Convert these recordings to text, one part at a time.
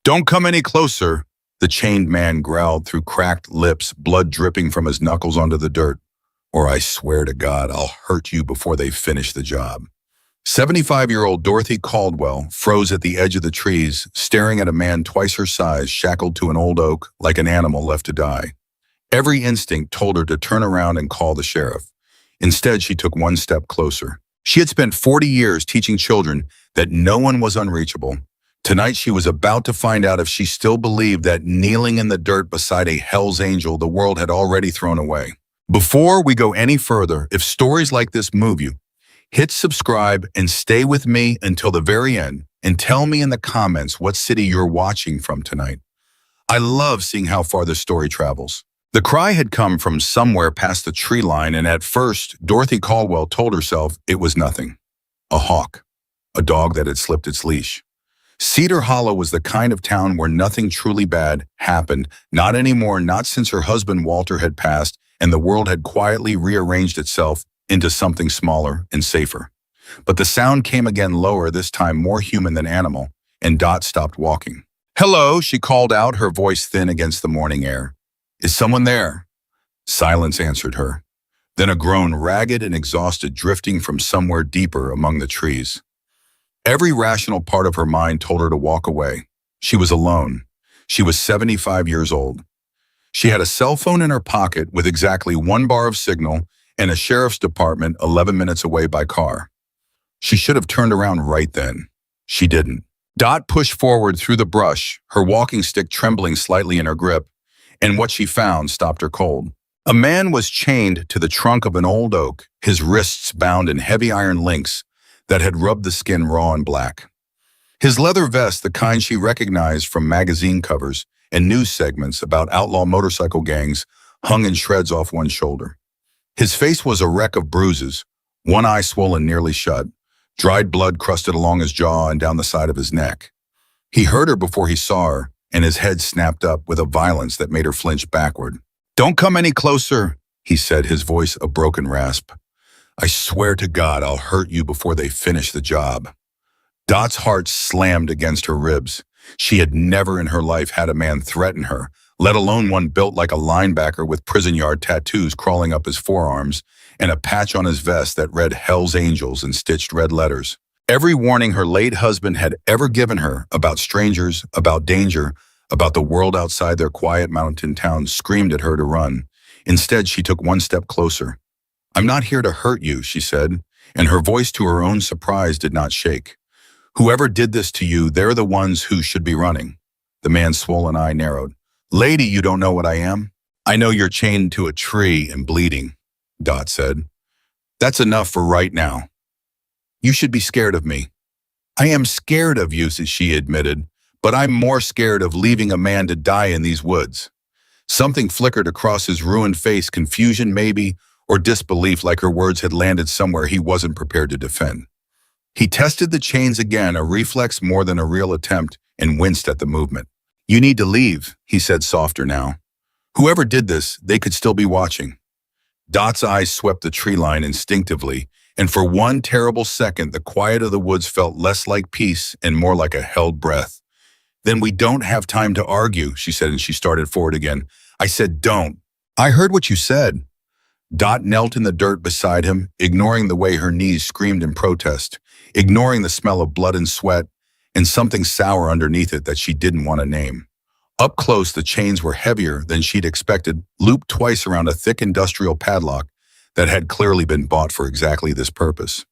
Don't come any closer, the chained man growled through cracked lips, blood dripping from his knuckles onto the dirt. Or I swear to God, I'll hurt you before they finish the job. 75-year-old Dorothy Caldwell froze at the edge of the trees, staring at a man twice her size shackled to an old oak like an animal left to die. Every instinct told her to turn around and call the sheriff. Instead, she took one step closer. She had spent 40 years teaching children that no one was unreachable. Tonight, she was about to find out if she still believed that kneeling in the dirt beside a Hell's Angel the world had already thrown away. Before we go any further, if stories like this move you, hit subscribe and stay with me until the very end and tell me in the comments what city you're watching from tonight. I love seeing how far this story travels. The cry had come from somewhere past the tree line, and at first, Dorothy Caldwell told herself it was nothing. A hawk, a dog that had slipped its leash. Cedar Hollow was the kind of town where nothing truly bad happened, not anymore, not since her husband Walter had passed and the world had quietly rearranged itself into something smaller and safer. But the sound came again lower, this time more human than animal, and Dot stopped walking. "Hello," she called out, her voice thin against the morning air. "Is someone there?" Silence answered her. Then a groan, ragged and exhausted, drifting from somewhere deeper among the trees. Every rational part of her mind told her to walk away. She was alone. She was 75 years old. She had a cell phone in her pocket with exactly 1 bar of signal and a sheriff's department 11 minutes away by car. She should have turned around right then. She didn't. Dot pushed forward through the brush, her walking stick trembling slightly in her grip, and what she found stopped her cold. A man was chained to the trunk of an old oak, his wrists bound in heavy iron links that had rubbed the skin raw and black. His leather vest, the kind she recognized from magazine covers and news segments about outlaw motorcycle gangs, hung in shreds off one shoulder. His face was a wreck of bruises, one eye swollen nearly shut, dried blood crusted along his jaw and down the side of his neck. He heard her before he saw her, and his head snapped up with a violence that made her flinch backward. "Don't come any closer," he said, his voice a broken rasp. "I swear to God I'll hurt you before they finish the job." Dot's heart slammed against her ribs. She had never in her life had a man threaten her, let alone one built like a linebacker with prison yard tattoos crawling up his forearms and a patch on his vest that read Hell's Angels in stitched red letters. Every warning her late husband had ever given her about strangers, about danger, about the world outside their quiet mountain town screamed at her to run. Instead, she took one step closer. "I'm not here to hurt you," she said, and her voice to her own surprise did not shake. "Whoever did this to you, they're the ones who should be running." The man's swollen eye narrowed. "Lady, you don't know what I am? I know you're chained to a tree and bleeding," Dot said. "That's enough for right now. You should be scared of me." "I am scared of you," she admitted, "but I'm more scared of leaving a man to die in these woods." Something flickered across his ruined face, confusion maybe, or disbelief, like her words had landed somewhere he wasn't prepared to defend. He tested the chains again, a reflex more than a real attempt, and winced at the movement. "You need to leave," he said softer now. "Whoever did this, they could still be watching." Dot's eyes swept the tree line instinctively, and for one terrible second, the quiet of the woods felt less like peace and more like a held breath. "Then we don't have time to argue," she said, and she started forward again. "I said don't." "I heard what you said." Dot knelt in the dirt beside him, ignoring the way her knees screamed in protest, ignoring the smell of blood and sweat, and something sour underneath it that she didn't want to name. Up close, the chains were heavier than she'd expected, looped twice around a thick industrial padlock that had clearly been bought for exactly this purpose.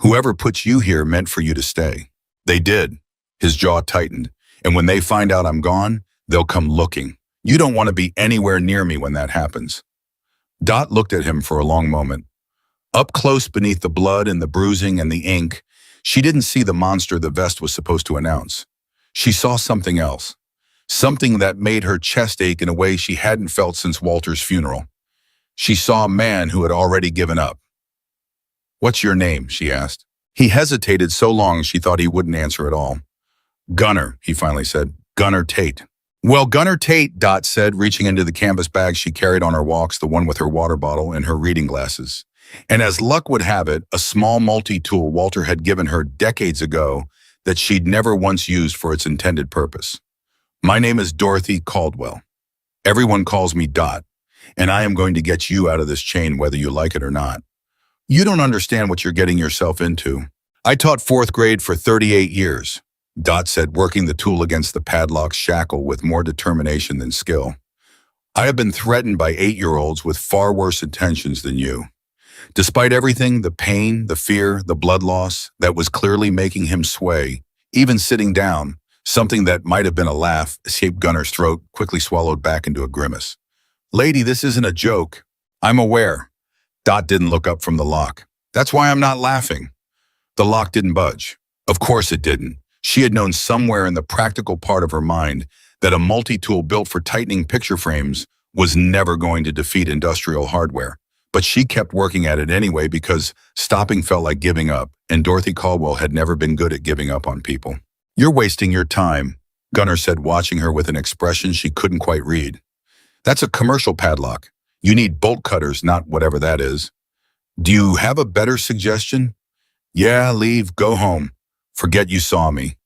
"Whoever put you here meant for you to stay." "They did." His jaw tightened. "And when they find out I'm gone, they'll come looking. You don't want to be anywhere near me when that happens." Dot looked at him for a long moment. Up close beneath the blood and the bruising and the ink, she didn't see the monster the vest was supposed to announce. She saw something else. Something that made her chest ache in a way she hadn't felt since Walter's funeral. She saw a man who had already given up. "What's your name?" she asked. He hesitated so long she thought he wouldn't answer at all. "Gunner," he finally said. "Gunner Tate." "Well, Gunner Tate," Dot said, reaching into the canvas bag she carried on her walks, the one with her water bottle and her reading glasses. And as luck would have it, a small multi-tool Walter had given her decades ago that she'd never once used for its intended purpose. My name is Dorothy Caldwell. Everyone calls me Dot, and I am going to get you out of this chain whether you like it or not. You don't understand what you're getting yourself into. I taught fourth grade for 38 years, Dot said, working the tool against the padlock's shackle with more determination than skill. I have been threatened by 8-year-olds with far worse intentions than you. Despite everything, the pain, the fear, the blood loss that was clearly making him sway, even sitting down, something that might have been a laugh escaped Gunner's throat, quickly swallowed back into a grimace. Lady, this isn't a joke. I'm aware. Dot didn't look up from the lock. That's why I'm not laughing. The lock didn't budge. Of course it didn't. She had known somewhere in the practical part of her mind that a multi-tool built for tightening picture frames was never going to defeat industrial hardware. But she kept working at it anyway because stopping felt like giving up, and Dorothy Caldwell had never been good at giving up on people. You're wasting your time, Gunner said, watching her with an expression she couldn't quite read. That's a commercial padlock. You need bolt cutters, not whatever that is. Do you have a better suggestion? Yeah, leave, go home. Forget you saw me.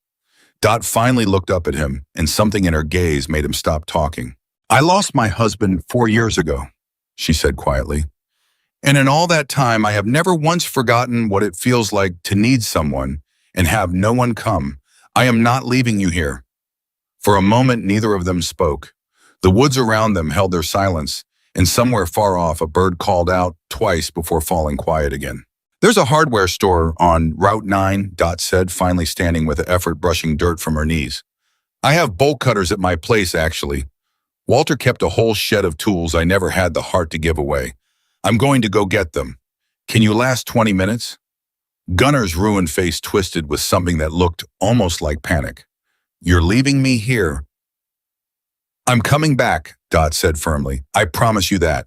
Dot finally looked up at him, and something in her gaze made him stop talking. I lost my husband 4 years ago, she said quietly. And in all that time, I have never once forgotten what it feels like to need someone and have no one come. I am not leaving you here. For a moment, neither of them spoke. The woods around them held their silence, and somewhere far off, a bird called out twice before falling quiet again. There's a hardware store on Route 9, Dot said, finally standing with effort brushing dirt from her knees. I have bolt cutters at my place, actually. Walter kept a whole shed of tools I never had the heart to give away. I'm going to go get them. Can you last 20 minutes? Gunner's ruined face twisted with something that looked almost like panic. You're leaving me here? I'm coming back, Dot said firmly. I promise you that.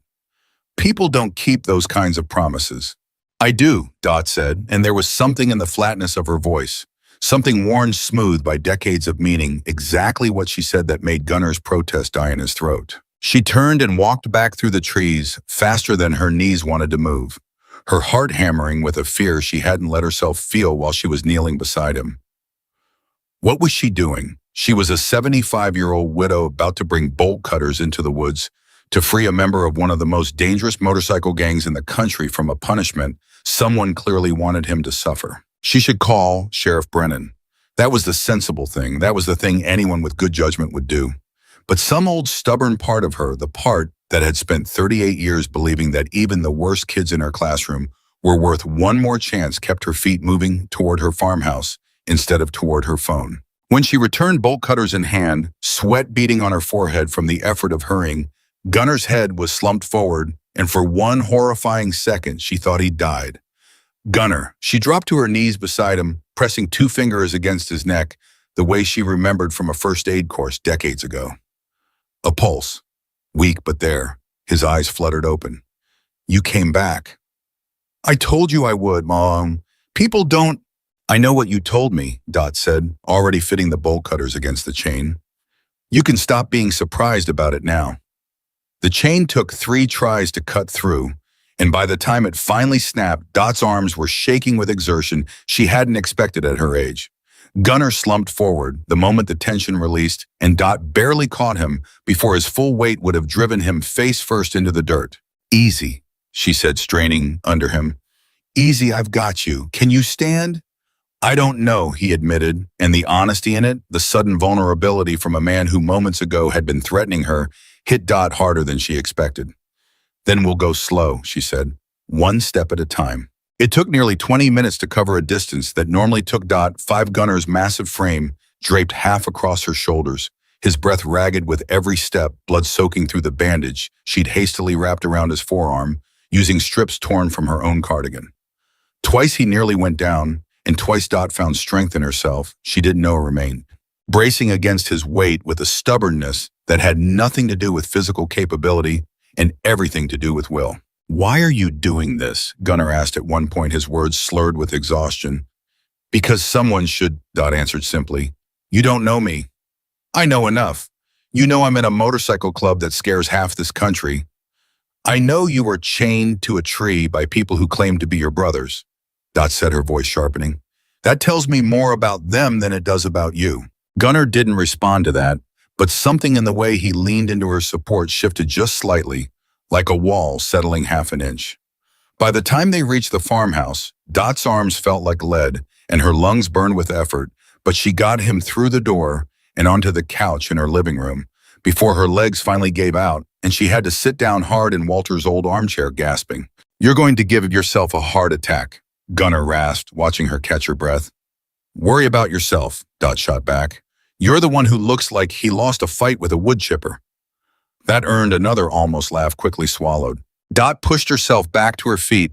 People don't keep those kinds of promises. I do, Dot said, and there was something in the flatness of her voice, something worn smooth by decades of meaning, exactly what she said that made Gunner's protest die in his throat. She turned and walked back through the trees, faster than her knees wanted to move, her heart hammering with a fear she hadn't let herself feel while she was kneeling beside him. What was she doing? She was a 75-year-old widow about to bring bolt cutters into the woods to free a member of one of the most dangerous motorcycle gangs in the country from a punishment someone clearly wanted him to suffer. She should call Sheriff Brennan. That was the sensible thing. That was the thing anyone with good judgment would do. But some old stubborn part of her, the part that had spent 38 years believing that even the worst kids in her classroom were worth one more chance, kept her feet moving toward her farmhouse instead of toward her phone. When she returned, bolt cutters in hand, sweat beading on her forehead from the effort of hurrying, Gunner's head was slumped forward, and for one horrifying second, she thought he'd died. Gunner. She dropped to her knees beside him, pressing 2 fingers against his neck, the way she remembered from a first aid course decades ago. A pulse. Weak, but there. His eyes fluttered open. You came back. I told you I would, Mom. People don't... I know what you told me, Dot said, already fitting the bolt cutters against the chain. You can stop being surprised about it now. The chain took 3 tries to cut through, and by the time it finally snapped, Dot's arms were shaking with exertion she hadn't expected at her age. Gunner slumped forward the moment the tension released, and Dot barely caught him before his full weight would have driven him face first into the dirt. Easy, she said, straining under him. Easy, I've got you. Can you stand? I don't know, he admitted, and the honesty in it, the sudden vulnerability from a man who moments ago had been threatening her, hit Dot harder than she expected. Then we'll go slow, she said, 1 step at a time. It took nearly 20 minutes to cover a distance that normally took Dot 5. Gunner's massive frame draped half across her shoulders, his breath ragged with every step, blood soaking through the bandage she'd hastily wrapped around his forearm, using strips torn from her own cardigan. Twice he nearly went down, and twice Dot found strength in herself she didn't know remained, bracing against his weight with a stubbornness that had nothing to do with physical capability and everything to do with will. Why are you doing this? Gunner asked at one point, his words slurred with exhaustion. Because someone should, Dot answered simply. You don't know me. I know enough. You know I'm in a motorcycle club that scares half this country. I know you were chained to a tree by people who claim to be your brothers, Dot said, her voice sharpening. That tells me more about them than it does about you. Gunner didn't respond to that, but something in the way he leaned into her support shifted just slightly, like a wall settling half an inch. By the time they reached the farmhouse, Dot's arms felt like lead and her lungs burned with effort, but she got him through the door and onto the couch in her living room before her legs finally gave out and she had to sit down hard in Walter's old armchair, gasping. "You're going to give yourself a heart attack," Gunnar rasped, watching her catch her breath. "Worry about yourself," Dot shot back. "You're the one who looks like he lost a fight with a wood chipper." That earned another almost laugh, quickly swallowed. Dot pushed herself back to her feet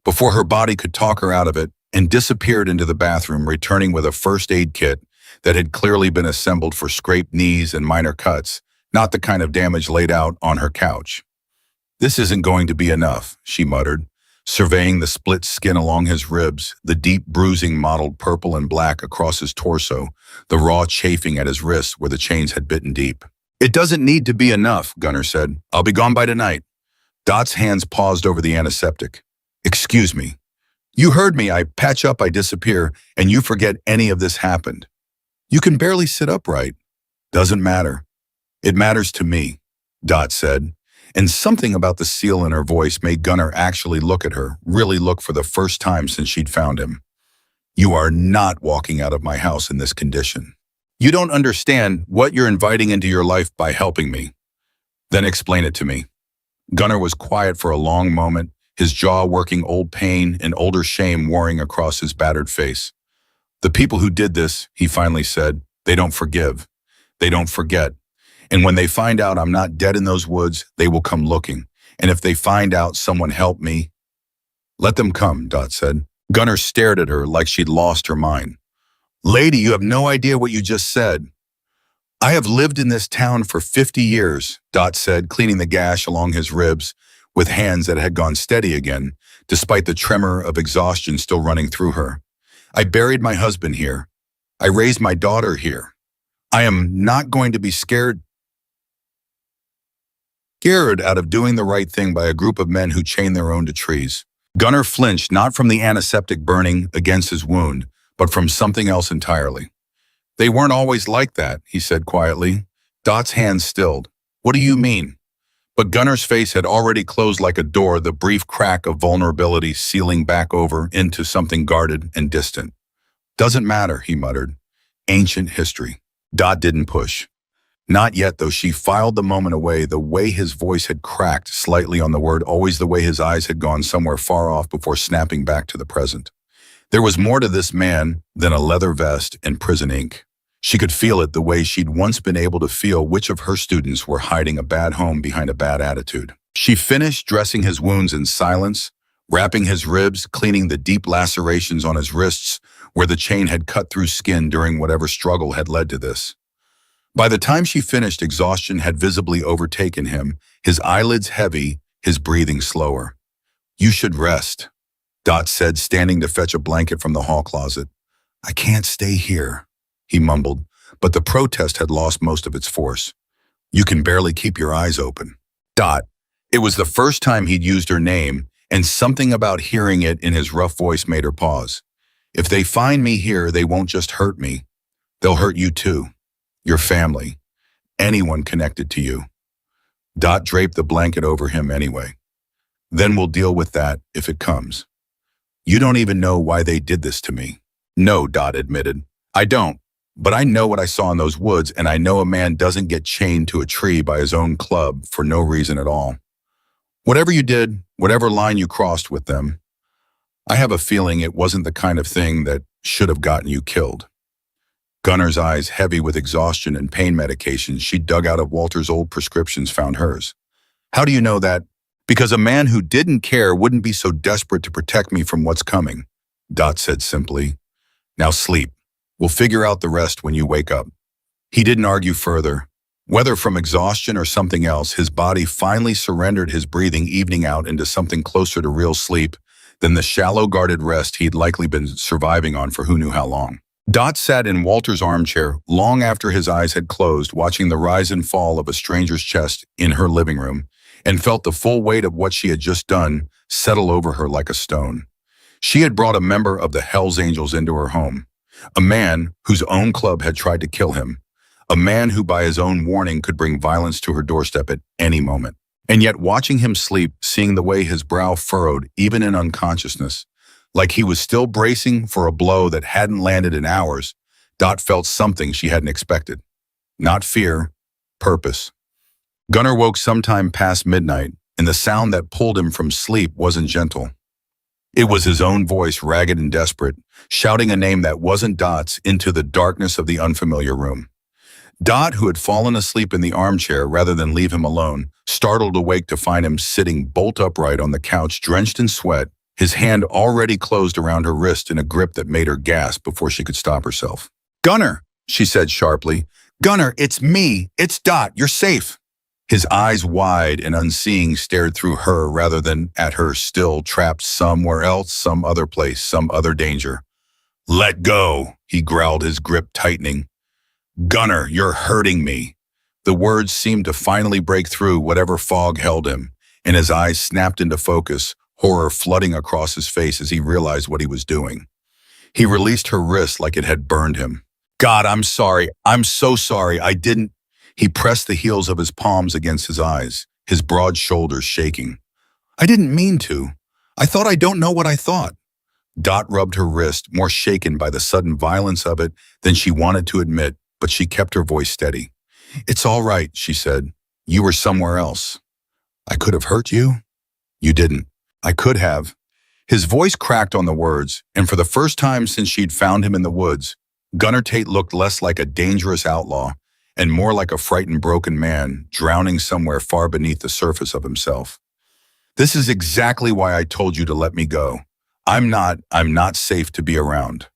before her body could talk her out of it and disappeared into the bathroom, returning with a first aid kit that had clearly been assembled for scraped knees and minor cuts, not the kind of damage laid out on her couch. "This isn't going to be enough," she muttered, surveying the split skin along his ribs, the deep bruising mottled purple and black across his torso, the raw chafing at his wrists where the chains had bitten deep. "It doesn't need to be enough," Gunnar said. "I'll be gone by tonight." Dot's hands paused over the antiseptic. "Excuse me. You heard me. I patch up, I disappear, and you forget any of this happened. You can barely sit upright." "Doesn't matter. It matters to me," Dot said, and something about the seal in her voice made Gunnar actually look at her, really look for the first time since she'd found him. "You are not walking out of my house in this condition. You don't understand what you're inviting into your life by helping me." "Then explain it to me." Gunnar was quiet for a long moment, his jaw working, old pain and older shame warring across his battered face. "The people who did this," he finally said, "they don't forgive. They don't forget. And when they find out I'm not dead in those woods, they will come looking. And if they find out someone helped me—" "Let them come," Dot said. Gunnar stared at her like she'd lost her mind. "Lady, you have no idea what you just said." "I have lived in this town for 50 years, Dot said, cleaning the gash along his ribs with hands that had gone steady again, despite the tremor of exhaustion still running through her. "I buried my husband here. I raised my daughter here. I am not going to be scared out of doing the right thing by a group of men who chain their own to trees." Gunnar flinched, not from the antiseptic burning against his wound, but from something else entirely. "They weren't always like that," he said quietly. Dot's hands stilled. "What do you mean?" But Gunnar's face had already closed like a door, the brief crack of vulnerability sealing back over into something guarded and distant. "Doesn't matter," he muttered. "Ancient history." Dot didn't push. Not yet, though. She filed the moment away, the way his voice had cracked slightly on the word, always the way his eyes had gone somewhere far off before snapping back to the present. There was more to this man than a leather vest and prison ink. She could feel it the way she'd once been able to feel which of her students were hiding a bad home behind a bad attitude. She finished dressing his wounds in silence, wrapping his ribs, cleaning the deep lacerations on his wrists where the chain had cut through skin during whatever struggle had led to this. By the time she finished, exhaustion had visibly overtaken him, his eyelids heavy, his breathing slower. "You should rest," Dot said, standing to fetch a blanket from the hall closet. "I can't stay here," he mumbled, but the protest had lost most of its force. "You can barely keep your eyes open." Dot. It was the first time he'd used her name, and something about hearing it in his rough voice made her pause. "If they find me here, they won't just hurt me. They'll hurt you too. Your family. Anyone connected to you." Dot draped the blanket over him anyway. "Then we'll deal with that if it comes. You don't even know why they did this to me." "No," Dot admitted. "I don't. But I know what I saw in those woods, and I know a man doesn't get chained to a tree by his own club for no reason at all. Whatever you did, whatever line you crossed with them, I have a feeling it wasn't the kind of thing that should have gotten you killed." Gunnar's eyes heavy with exhaustion and pain medications she dug out of Walter's old prescriptions found hers. "How do you know that?" "Because a man who didn't care wouldn't be so desperate to protect me from what's coming," Dot said simply. "Now sleep. We'll figure out the rest when you wake up." He didn't argue further. Whether from exhaustion or something else, his body finally surrendered, his breathing evening out into something closer to real sleep than the shallow guarded rest he'd likely been surviving on for who knew how long. Dot sat in Walter's armchair long after his eyes had closed, watching the rise and fall of a stranger's chest in her living room, and felt the full weight of what she had just done settle over her like a stone. She had brought a member of the Hells Angels into her home, a man whose own club had tried to kill him, A man who by his own warning could bring violence to her doorstep at any moment. And yet watching him sleep, seeing the way his brow furrowed, even in unconsciousness, like he was still bracing for a blow that hadn't landed in hours, Dot felt something she hadn't expected. Not fear, purpose. Gunnar woke sometime past midnight, and the sound that pulled him from sleep wasn't gentle. It was his own voice, ragged and desperate, shouting a name that wasn't Dot's into the darkness of the unfamiliar room. Dot, who had fallen asleep in the armchair rather than leave him alone, startled awake to find him sitting bolt upright on the couch, drenched in sweat, his hand already closed around her wrist in a grip that made her gasp before she could stop herself. "Gunnar," she said sharply. "Gunnar, it's me. It's Dot. You're safe." His eyes wide and unseeing stared through her rather than at her, still trapped somewhere else, some other place, some other danger. "Let go," he growled, his grip tightening. "Gunnar, you're hurting me." The words seemed to finally break through whatever fog held him, and his eyes snapped into focus, horror flooding across his face as he realized what he was doing. He released her wrist like it had burned him. "God, I'm sorry. I'm so sorry. I didn't." He pressed the heels of his palms against his eyes, his broad shoulders shaking. "I didn't mean to. I thought I don't know what I thought." Dot rubbed her wrist, more shaken by the sudden violence of it than she wanted to admit, but she kept her voice steady. "It's all right," she said. "You were somewhere else." "I could have hurt you?" "You didn't." "I could have." His voice cracked on the words, and for the first time since she'd found him in the woods, Gunnar Tate looked less like a dangerous outlaw and more like a frightened, broken man drowning somewhere far beneath the surface of himself. "This is exactly why I told you to let me go. I'm not safe to be around.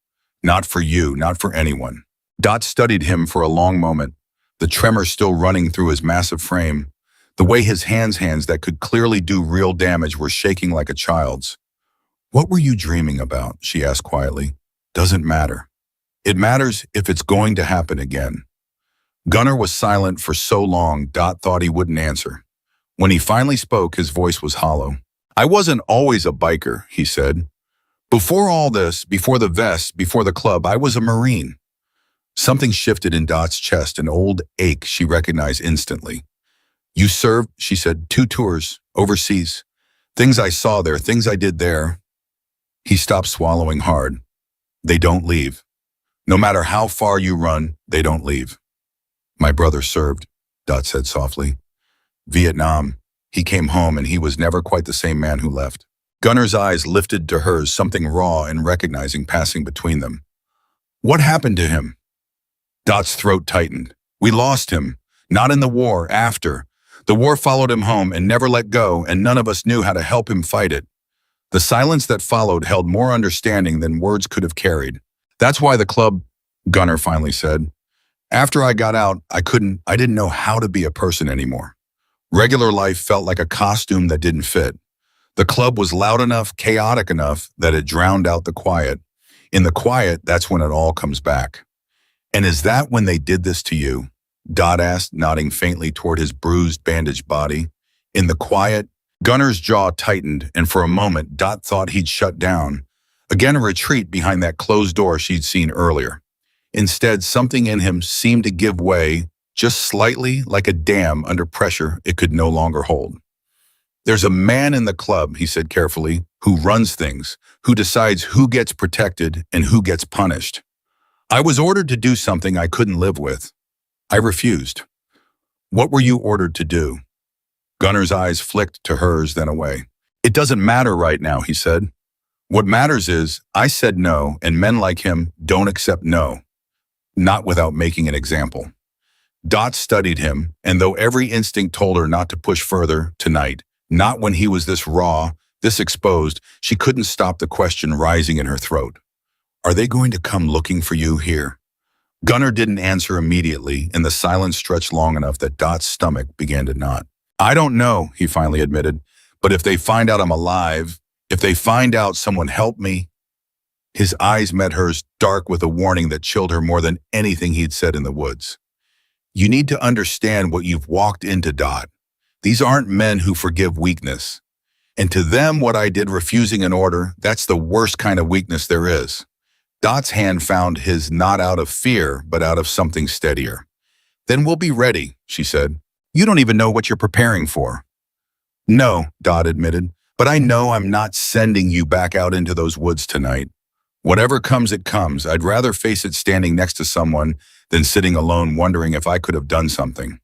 Not for you, not for anyone." Dot studied him for a long moment, the tremor still running through his massive frame, the way his hands that could clearly do real damage were shaking like a child's. "What were you dreaming about?" she asked quietly. "Doesn't matter. It matters if it's going to happen again." Gunnar was silent for so long Dot thought he wouldn't answer. When he finally spoke, his voice was hollow. "I wasn't always a biker," he said. "Before all this, before the vest, before the club, I was a Marine." Something shifted in Dot's chest, an old ache she recognized instantly. "You served," she said, "2 tours, overseas. Things I saw there, things I did there." He stopped, swallowing hard. "They don't leave. No matter how far you run, they don't leave." "My brother served," Dot said softly. "Vietnam. He came home and he was never quite the same man who left." Gunnar's eyes lifted to hers, something raw and recognizing passing between them. "What happened to him?" Dot's throat tightened. "We lost him. Not in the war, after. The war followed him home and never let go, and none of us knew how to help him fight it." The silence that followed held more understanding than words could have carried. "That's why the club," Gunnar finally said. "After I got out, I didn't know how to be a person anymore. Regular life felt like a costume that didn't fit. The club was loud enough, chaotic enough, that it drowned out the quiet. In the quiet, that's when it all comes back." "And is that when they did this to you?" Dot asked, nodding faintly toward his bruised, bandaged body. In the quiet, Gunnar's jaw tightened, and for a moment, Dot thought he'd shut down. Again, a retreat behind that closed door she'd seen earlier. Instead, something in him seemed to give way, just slightly, like a dam under pressure it could no longer hold. "There's a man in the club," he said carefully, "who runs things, who decides who gets protected and who gets punished. I was ordered to do something I couldn't live with. I refused." "What were you ordered to do?" Gunnar's eyes flicked to hers, then away. "It doesn't matter right now," he said. "What matters is I said no, and men like him don't accept no. Not without making an example." Dot studied him, and though every instinct told her not to push further tonight, not when he was this raw, this exposed, she couldn't stop the question rising in her throat. "Are they going to come looking for you here?" Gunnar didn't answer immediately, and the silence stretched long enough that Dot's stomach began to knot. "I don't know," he finally admitted, "but if they find out I'm alive, if they find out someone helped me." His eyes met hers, dark with a warning that chilled her more than anything he'd said in the woods. "You need to understand what you've walked into, Dot. These aren't men who forgive weakness. And to them, what I did refusing an order, that's the worst kind of weakness there is." Dot's hand found his, not out of fear, but out of something steadier. Then we'll be ready, she said. You don't even know what you're preparing for. No, Dot admitted, but I know I'm not sending you back out into those woods tonight. Whatever comes, it comes. I'd rather face it standing next to someone than sitting alone wondering if I could have done something.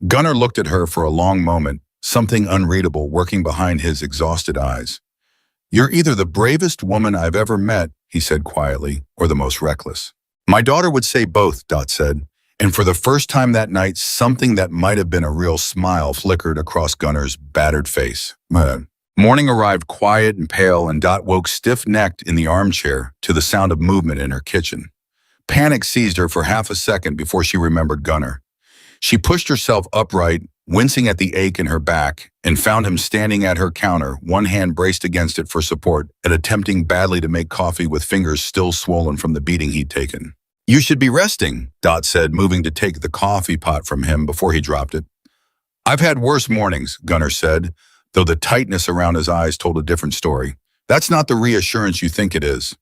Gunnar looked at her for a long moment, something unreadable working behind his exhausted eyes. You're either the bravest woman I've ever met, he said quietly, or the most reckless. My daughter would say both, Dot said, and for the first time that night, something that might have been a real smile flickered across Gunnar's battered face. Morning arrived quiet and pale, and Dot woke stiff-necked in the armchair to the sound of movement in her kitchen. Panic seized her for half a second before she remembered Gunnar. She pushed herself upright, wincing at the ache in her back, and found him standing at her counter, one hand braced against it for support, and attempting badly to make coffee with fingers still swollen from the beating he'd taken. You should be resting, Dot said, moving to take the coffee pot from him before he dropped it. I've had worse mornings, Gunnar said, though the tightness around his eyes told a different story. That's not the reassurance you think it is.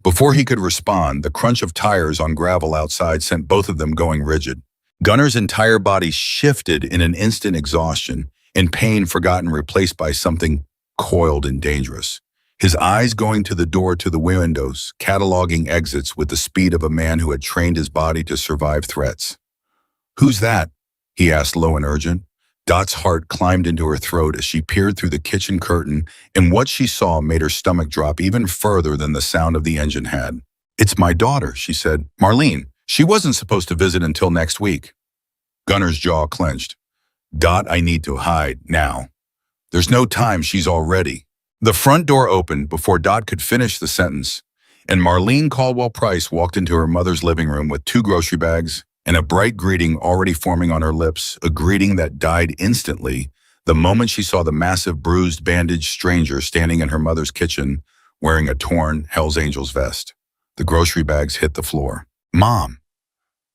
Before he could respond, the crunch of tires on gravel outside sent both of them going rigid. Gunnar's entire body shifted in an instant exhaustion, and pain forgotten replaced by something coiled and dangerous. His eyes going to the door to the windows, cataloging exits with the speed of a man who had trained his body to survive threats. Who's that? He asked low and urgent. Dot's heart climbed into her throat as she peered through the kitchen curtain, and what she saw made her stomach drop even further than the sound of the engine had. It's my daughter, she said. Marlene. She wasn't supposed to visit until next week. Gunnar's jaw clenched. Dot, I need to hide, now. There's no time, she's already. The front door opened before Dot could finish the sentence, and Marlene Caldwell Price walked into her mother's living room with 2 grocery bags and a bright greeting already forming on her lips, a greeting that died instantly the moment she saw the massive, bruised, bandaged stranger standing in her mother's kitchen wearing a torn Hell's Angels vest. The grocery bags hit the floor. Mom!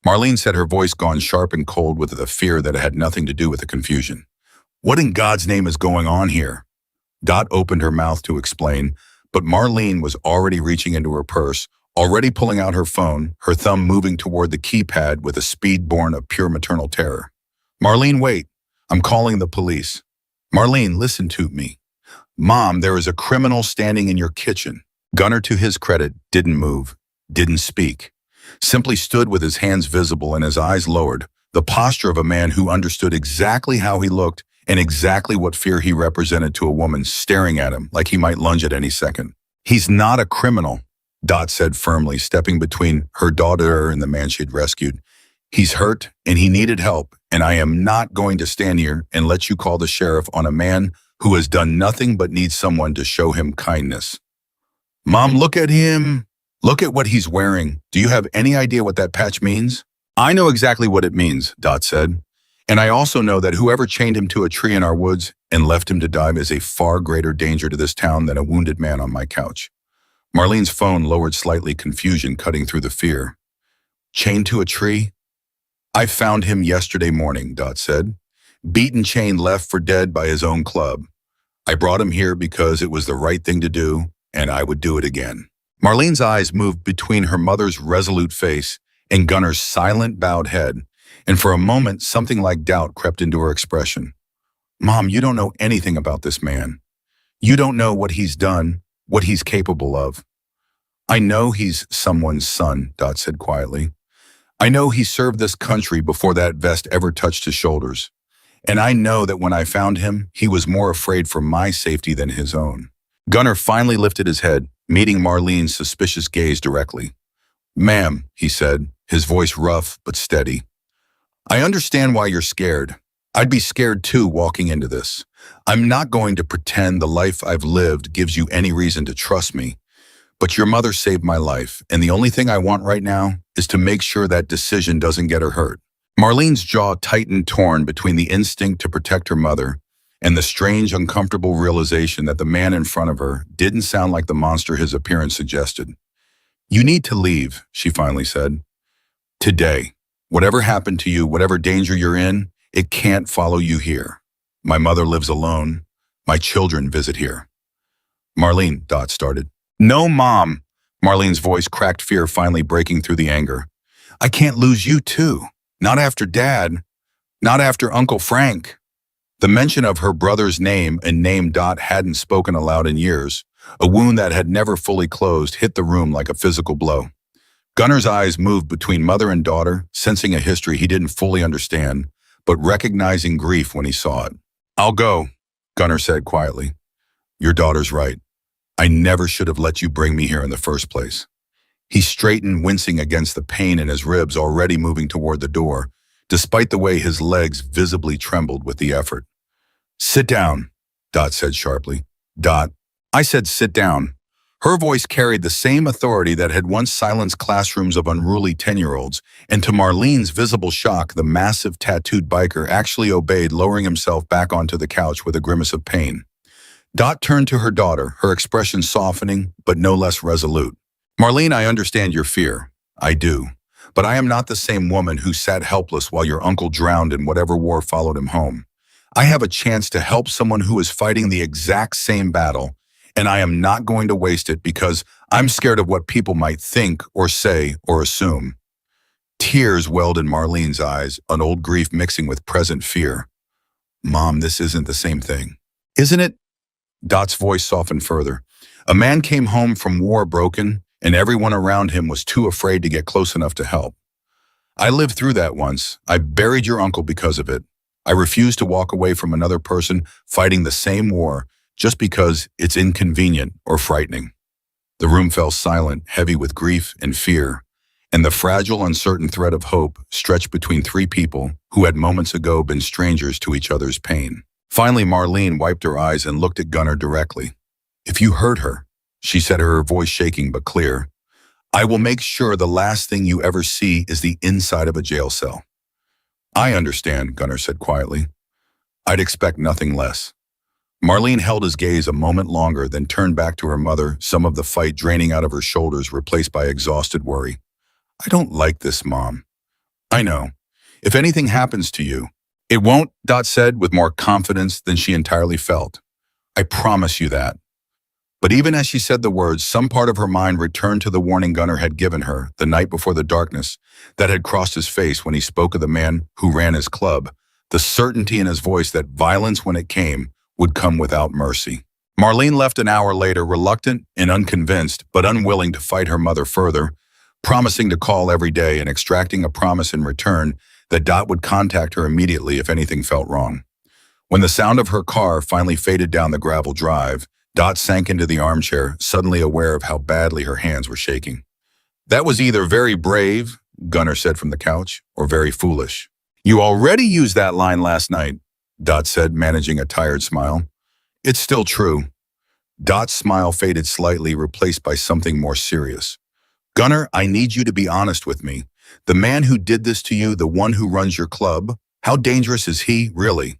Marlene said, her voice gone sharp and cold with the fear that it had nothing to do with the confusion. What in God's name is going on here? Dot opened her mouth to explain, but Marlene was already reaching into her purse, already pulling out her phone, her thumb moving toward the keypad with a speed born of pure maternal terror. Marlene, wait. I'm calling the police. Marlene, listen to me. Mom, there is a criminal standing in your kitchen. Gunnar, to his credit, didn't move, didn't speak. Simply stood with his hands visible and his eyes lowered, the posture of a man who understood exactly how he looked and exactly what fear he represented to a woman staring at him like he might lunge at any second. He's not a criminal, Dot said firmly, stepping between her daughter and the man she'd rescued. He's hurt and he needed help, and I am not going to stand here and let you call the sheriff on a man who has done nothing but needs someone to show him kindness. Mom, look at him. Look at what he's wearing. Do you have any idea what that patch means? I know exactly what it means, Dot said. And I also know that whoever chained him to a tree in our woods and left him to die is a far greater danger to this town than a wounded man on my couch. Marlene's phone lowered slightly, confusion cutting through the fear. Chained to a tree? I found him yesterday morning, Dot said. Beaten, chained, left for dead by his own club. I brought him here because it was the right thing to do, and I would do it again. Marlene's eyes moved between her mother's resolute face and Gunnar's silent, bowed head, and for a moment something like doubt crept into her expression. Mom, you don't know anything about this man. You don't know what he's done, what he's capable of. I know he's someone's son, Dot said quietly. I know he served this country before that vest ever touched his shoulders. And I know that when I found him, he was more afraid for my safety than his own. Gunnar finally lifted his head, meeting Marlene's suspicious gaze directly. Ma'am, he said, his voice rough but steady. I understand why you're scared. I'd be scared too walking into this. I'm not going to pretend the life I've lived gives you any reason to trust me. But your mother saved my life, and the only thing I want right now is to make sure that decision doesn't get her hurt. Marlene's jaw tightened, torn between the instinct to protect her mother and the strange, uncomfortable realization that the man in front of her didn't sound like the monster his appearance suggested. You need to leave, she finally said. Today. Whatever happened to you, whatever danger you're in, it can't follow you here. My mother lives alone. My children visit here. Marlene, Dot started. No, Mom. Marlene's voice cracked, fear finally breaking through the anger. I can't lose you too. Not after Dad. Not after Uncle Frank. The mention of her brother's name and name Dot hadn't spoken aloud in years. A wound that had never fully closed hit the room like a physical blow. Gunner's eyes moved between mother and daughter, sensing a history he didn't fully understand, but recognizing grief when he saw it. I'll go, Gunner said quietly. Your daughter's right. I never should have let you bring me here in the first place. He straightened, wincing against the pain in his ribs already moving toward the door, despite the way his legs visibly trembled with the effort. Sit down, Dot said sharply. Dot, I said sit down. Her voice carried the same authority that had once silenced classrooms of unruly 10-year-olds, and to Marlene's visible shock, the massive tattooed biker actually obeyed, lowering himself back onto the couch with a grimace of pain. Dot turned to her daughter, her expression softening, but no less resolute. Marlene, I understand your fear. I do. But I am not the same woman who sat helpless while your uncle drowned in whatever war followed him home. I have a chance to help someone who is fighting the exact same battle, and I am not going to waste it because I'm scared of what people might think or say or assume. Tears welled in Marlene's eyes, an old grief mixing with present fear. Mom, this isn't the same thing. Isn't it? Dot's voice softened further. A man came home from war broken, and everyone around him was too afraid to get close enough to help. I lived through that once. I buried your uncle because of it. I refused to walk away from another person fighting the same war just because it's inconvenient or frightening. The room fell silent, heavy with grief and fear, and the fragile, uncertain thread of hope stretched between three people who had moments ago been strangers to each other's pain. Finally, Marlene wiped her eyes and looked at Gunner directly. If you hurt her, she said, her voice shaking but clear, I will make sure the last thing you ever see is the inside of a jail cell. I understand, Gunner said quietly. I'd expect nothing less. Marlene held his gaze a moment longer, then turned back to her mother, some of the fight draining out of her shoulders, replaced by exhausted worry. I don't like this, Mom. I know. If anything happens to you, it won't, Dot said with more confidence than she entirely felt. I promise you that. But even as she said the words, some part of her mind returned to the warning Gunner had given her the night before the darkness that had crossed his face when he spoke of the man who ran his club, the certainty in his voice that violence, when it came, would come without mercy. Marlene left an hour later, reluctant and unconvinced, but unwilling to fight her mother further, promising to call every day and extracting a promise in return that Dot would contact her immediately if anything felt wrong. When the sound of her car finally faded down the gravel drive, Dot sank into the armchair, suddenly aware of how badly her hands were shaking. That was either very brave, Gunner said from the couch, or very foolish. You already used that line last night, Dot said, managing a tired smile. It's still true. Dot's smile faded slightly, replaced by something more serious. Gunner, I need you to be honest with me. The man who did this to you, the one who runs your club, how dangerous is he, really?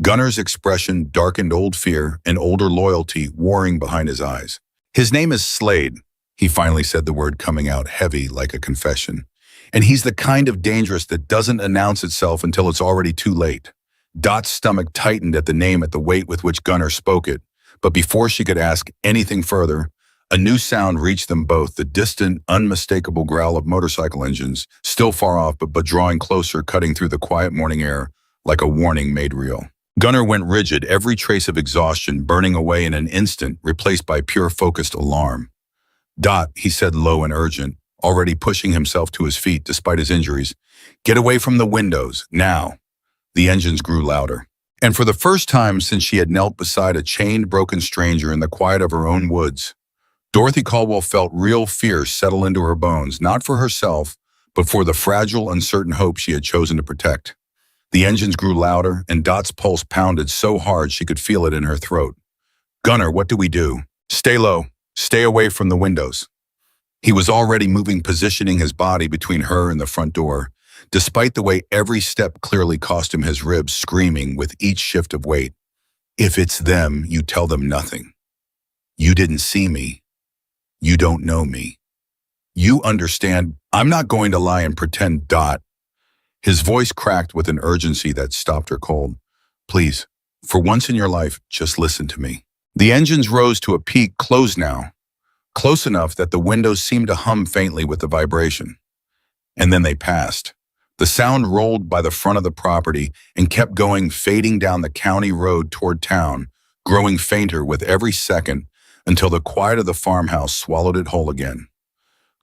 Gunner's expression darkened, old fear and older loyalty warring behind his eyes. His name is Slade, he finally said, the word coming out heavy like a confession. And he's the kind of dangerous that doesn't announce itself until it's already too late. Dot's stomach tightened at the name, at the weight with which Gunner spoke it, but before she could ask anything further, a new sound reached them both, the distant, unmistakable growl of motorcycle engines, still far off but drawing closer, cutting through the quiet morning air like a warning made real. Gunner went rigid, every trace of exhaustion burning away in an instant, replaced by pure focused alarm. Dot, he said low and urgent, already pushing himself to his feet despite his injuries, get away from the windows, now. The engines grew louder. And for the first time since she had knelt beside a chained, broken stranger in the quiet of her own woods, Dorothy Caldwell felt real fear settle into her bones, not for herself, but for the fragile, uncertain hope she had chosen to protect. The engines grew louder, and Dot's pulse pounded so hard she could feel it in her throat. Gunner, what do we do? Stay low. Stay away from the windows. He was already moving, positioning his body between her and the front door, despite the way every step clearly cost him his ribs, screaming with each shift of weight. If it's them, you tell them nothing. You didn't see me. You don't know me. You understand, I'm not going to lie and pretend, Dot. His voice cracked with an urgency that stopped her cold. Please, for once in your life, just listen to me. The engines rose to a peak, close now, close enough that the windows seemed to hum faintly with the vibration. And then they passed, The sound rolled by the front of the property and kept going, fading down the county road toward town, growing fainter with every second until the quiet of the farmhouse swallowed it whole again.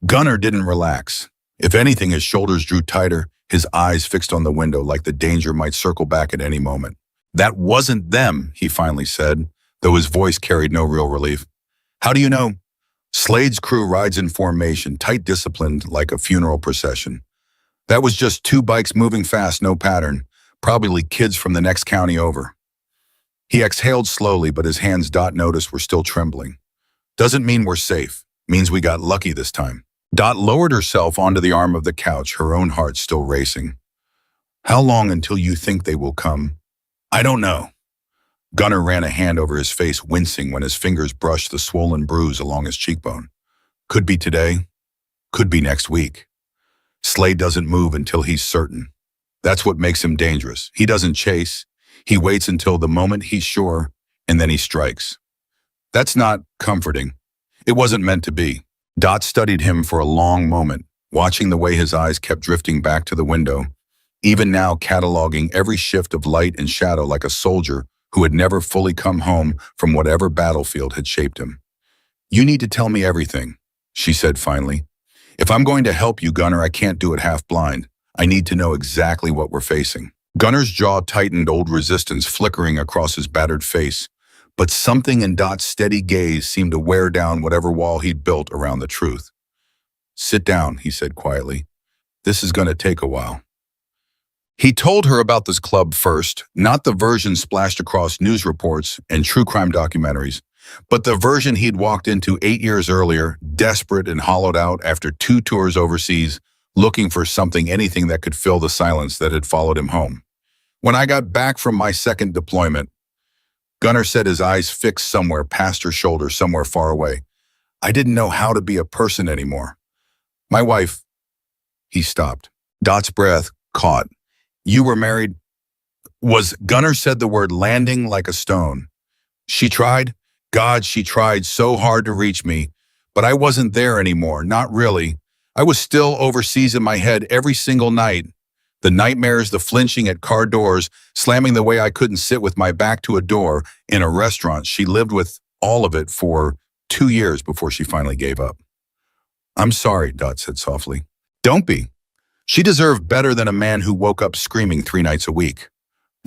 Gunnar didn't relax. If anything, his shoulders drew tighter, his eyes fixed on the window like the danger might circle back at any moment. "That wasn't them," he finally said, though his voice carried no real relief. "How do you know?" Slade's crew rides in formation, tight disciplined like a funeral procession. "That was just two bikes moving fast, no pattern. Probably kids from the next county over." He exhaled slowly, but his hands Dot noticed were still trembling. "Doesn't mean we're safe. Means we got lucky this time." Dot lowered herself onto the arm of the couch, her own heart still racing. "How long until you think they will come?" "I don't know." Gunnar ran a hand over his face, wincing when his fingers brushed the swollen bruise along his cheekbone. "Could be today. Could be next week." Slade doesn't move until he's certain. That's what makes him dangerous. He doesn't chase. He waits until the moment he's sure, and then he strikes. That's not comforting. It wasn't meant to be. Dot studied him for a long moment, watching the way his eyes kept drifting back to the window, even now cataloging every shift of light and shadow like a soldier who had never fully come home from whatever battlefield had shaped him. "You need to tell me everything," she said finally. "If I'm going to help you, Gunnar, I can't do it half-blind. I need to know exactly what we're facing." Gunnar's jaw tightened, old resistance flickering across his battered face, but something in Dot's steady gaze seemed to wear down whatever wall he'd built around the truth. "Sit down," he said quietly. "This is going to take a while." He told her about this club first, not the version splashed across news reports and true crime documentaries, but the version he'd walked into 8 years earlier, desperate and hollowed out after 2 tours overseas, looking for something, anything that could fill the silence that had followed him home. "When I got back from my second deployment," Gunnar said, his eyes fixed somewhere past her shoulder, somewhere far away, "I didn't know how to be a person anymore. My wife—" He stopped. Dot's breath caught. "You were married?" Gunnar said the word landing like a stone. "She tried? God, she tried so hard to reach me, but I wasn't there anymore, not really. I was still overseas in my head every single night. The nightmares, the flinching at car doors, slamming the way I couldn't sit with my back to a door in a restaurant. She lived with all of it for 2 years before she finally gave up." "I'm sorry," Dot said softly. "Don't be. She deserved better than a man who woke up screaming 3 nights a week."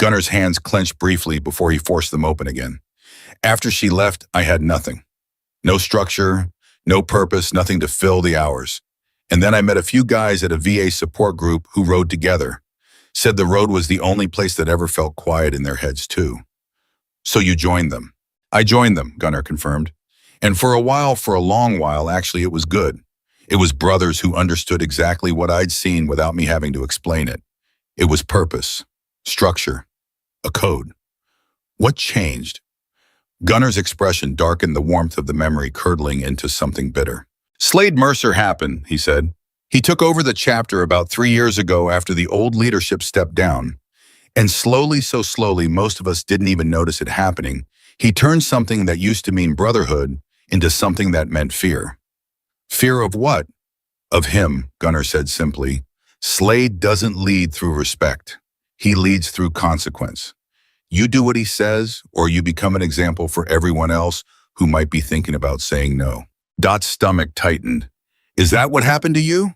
Gunnar's hands clenched briefly before he forced them open again. "After she left, I had nothing. No structure, no purpose, nothing to fill the hours. And then I met a few guys at a VA support group who rode together. Said the road was the only place that ever felt quiet in their heads too." "So you joined them?" "I joined them," Gunnar confirmed. "And for a long while, actually, it was good. It was brothers who understood exactly what I'd seen without me having to explain it. It was purpose, structure, a code." "What changed?" Gunnar's expression darkened, the warmth of the memory curdling into something bitter. "Slade Mercer happened," he said. "He took over the chapter about 3 years ago after the old leadership stepped down. And slowly, so slowly, most of us didn't even notice it happening, he turned something that used to mean brotherhood into something that meant fear." "Fear of what?" "Of him," Gunnar said simply. "Slade doesn't lead through respect. He leads through consequence. You do what he says, or you become an example for everyone else who might be thinking about saying no." Dot's stomach tightened. "Is that what happened to you?"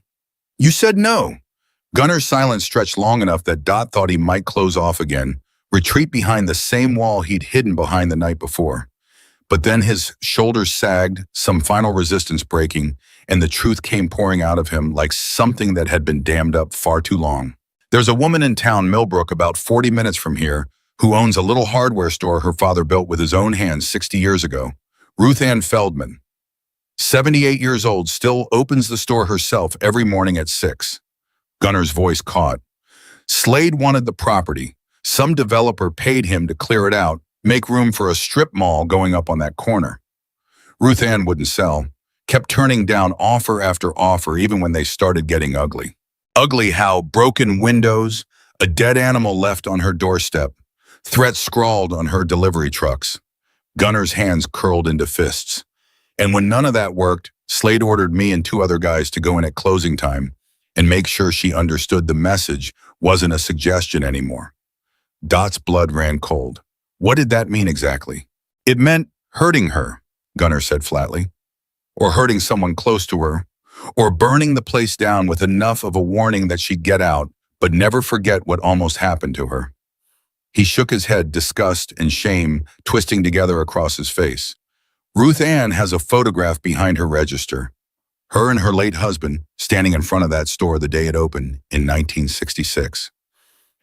"You said no." Gunnar's silence stretched long enough that Dot thought he might close off again, retreat behind the same wall he'd hidden behind the night before. But then his shoulders sagged, some final resistance breaking, and the truth came pouring out of him like something that had been dammed up far too long. "There's a woman in town, Millbrook, about 40 minutes from here, who owns a little hardware store her father built with his own hands 60 years ago. Ruth Ann Feldman. 78 years old, still opens the store herself every morning at 6. Gunnar's voice caught. "Slade wanted the property. Some developer paid him to clear it out, make room for a strip mall going up on that corner. Ruth Ann wouldn't sell, kept turning down offer after offer even when they started getting ugly. Ugly how broken windows, a dead animal left on her doorstep, threats scrawled on her delivery trucks." Gunnar's hands curled into fists. "And when none of that worked, Slade ordered me and 2 other guys to go in at closing time and make sure she understood the message wasn't a suggestion anymore. Dot's blood ran cold. What did that mean exactly? It meant hurting her, Gunnar said flatly, or hurting someone close to her, or burning the place down with enough of a warning that she'd get out, but never forget what almost happened to her. He shook his head, disgust and shame twisting together across his face. Ruth Ann has a photograph behind her register. Her and her late husband standing in front of that store the day it opened in 1966.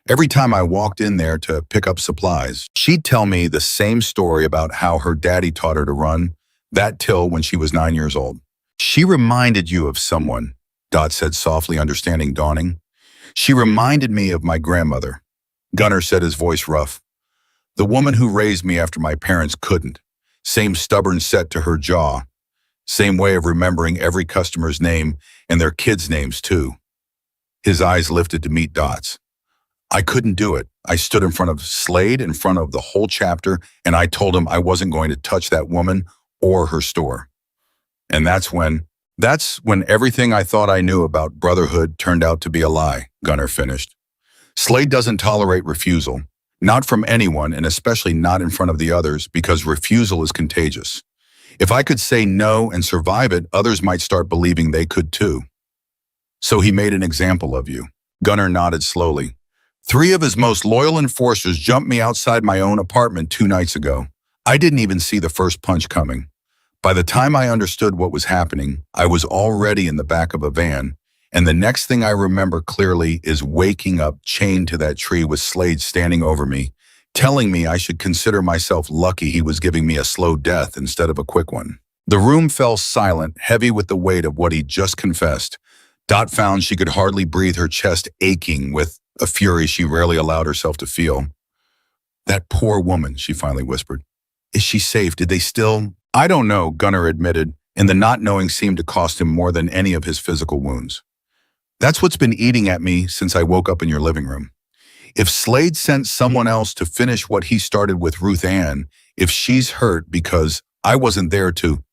Every time I walked in there to pick up supplies, she'd tell me the same story about how her daddy taught her to run that till when she was 9 years old. She reminded you of someone, Dot said softly, understanding dawning. She reminded me of my grandmother. Gunnar said, his voice rough. The woman who raised me after my parents couldn't. Same stubborn set to her jaw. Same way of remembering every customer's name and their kids' names too. His eyes lifted to meet Dot's. I couldn't do it. I stood in front of Slade, in front of the whole chapter, and I told him I wasn't going to touch that woman or her store. And that's when everything I thought I knew about Brotherhood turned out to be a lie, Gunnar finished. Slade doesn't tolerate refusal, not from anyone and especially not in front of the others because refusal is contagious. If I could say no and survive it, others might start believing they could too. So he made an example of you. Gunnar nodded slowly. 3 of his most loyal enforcers jumped me outside my own apartment 2 nights ago. I didn't even see the first punch coming. By the time I understood what was happening, I was already in the back of a van, and the next thing I remember clearly is waking up chained to that tree with Slade standing over me, telling me I should consider myself lucky he was giving me a slow death instead of a quick one. The room fell silent, heavy with the weight of what he'd just confessed. Dot found she could hardly breathe, her chest aching with a fury she rarely allowed herself to feel. That poor woman, she finally whispered. Is she safe? Did they still? I don't know, Gunnar admitted, and the not knowing seemed to cost him more than any of his physical wounds. That's what's been eating at me since I woke up in your living room. If Slade sent someone else to finish what he started with Ruth Ann, if she's hurt because I wasn't there to,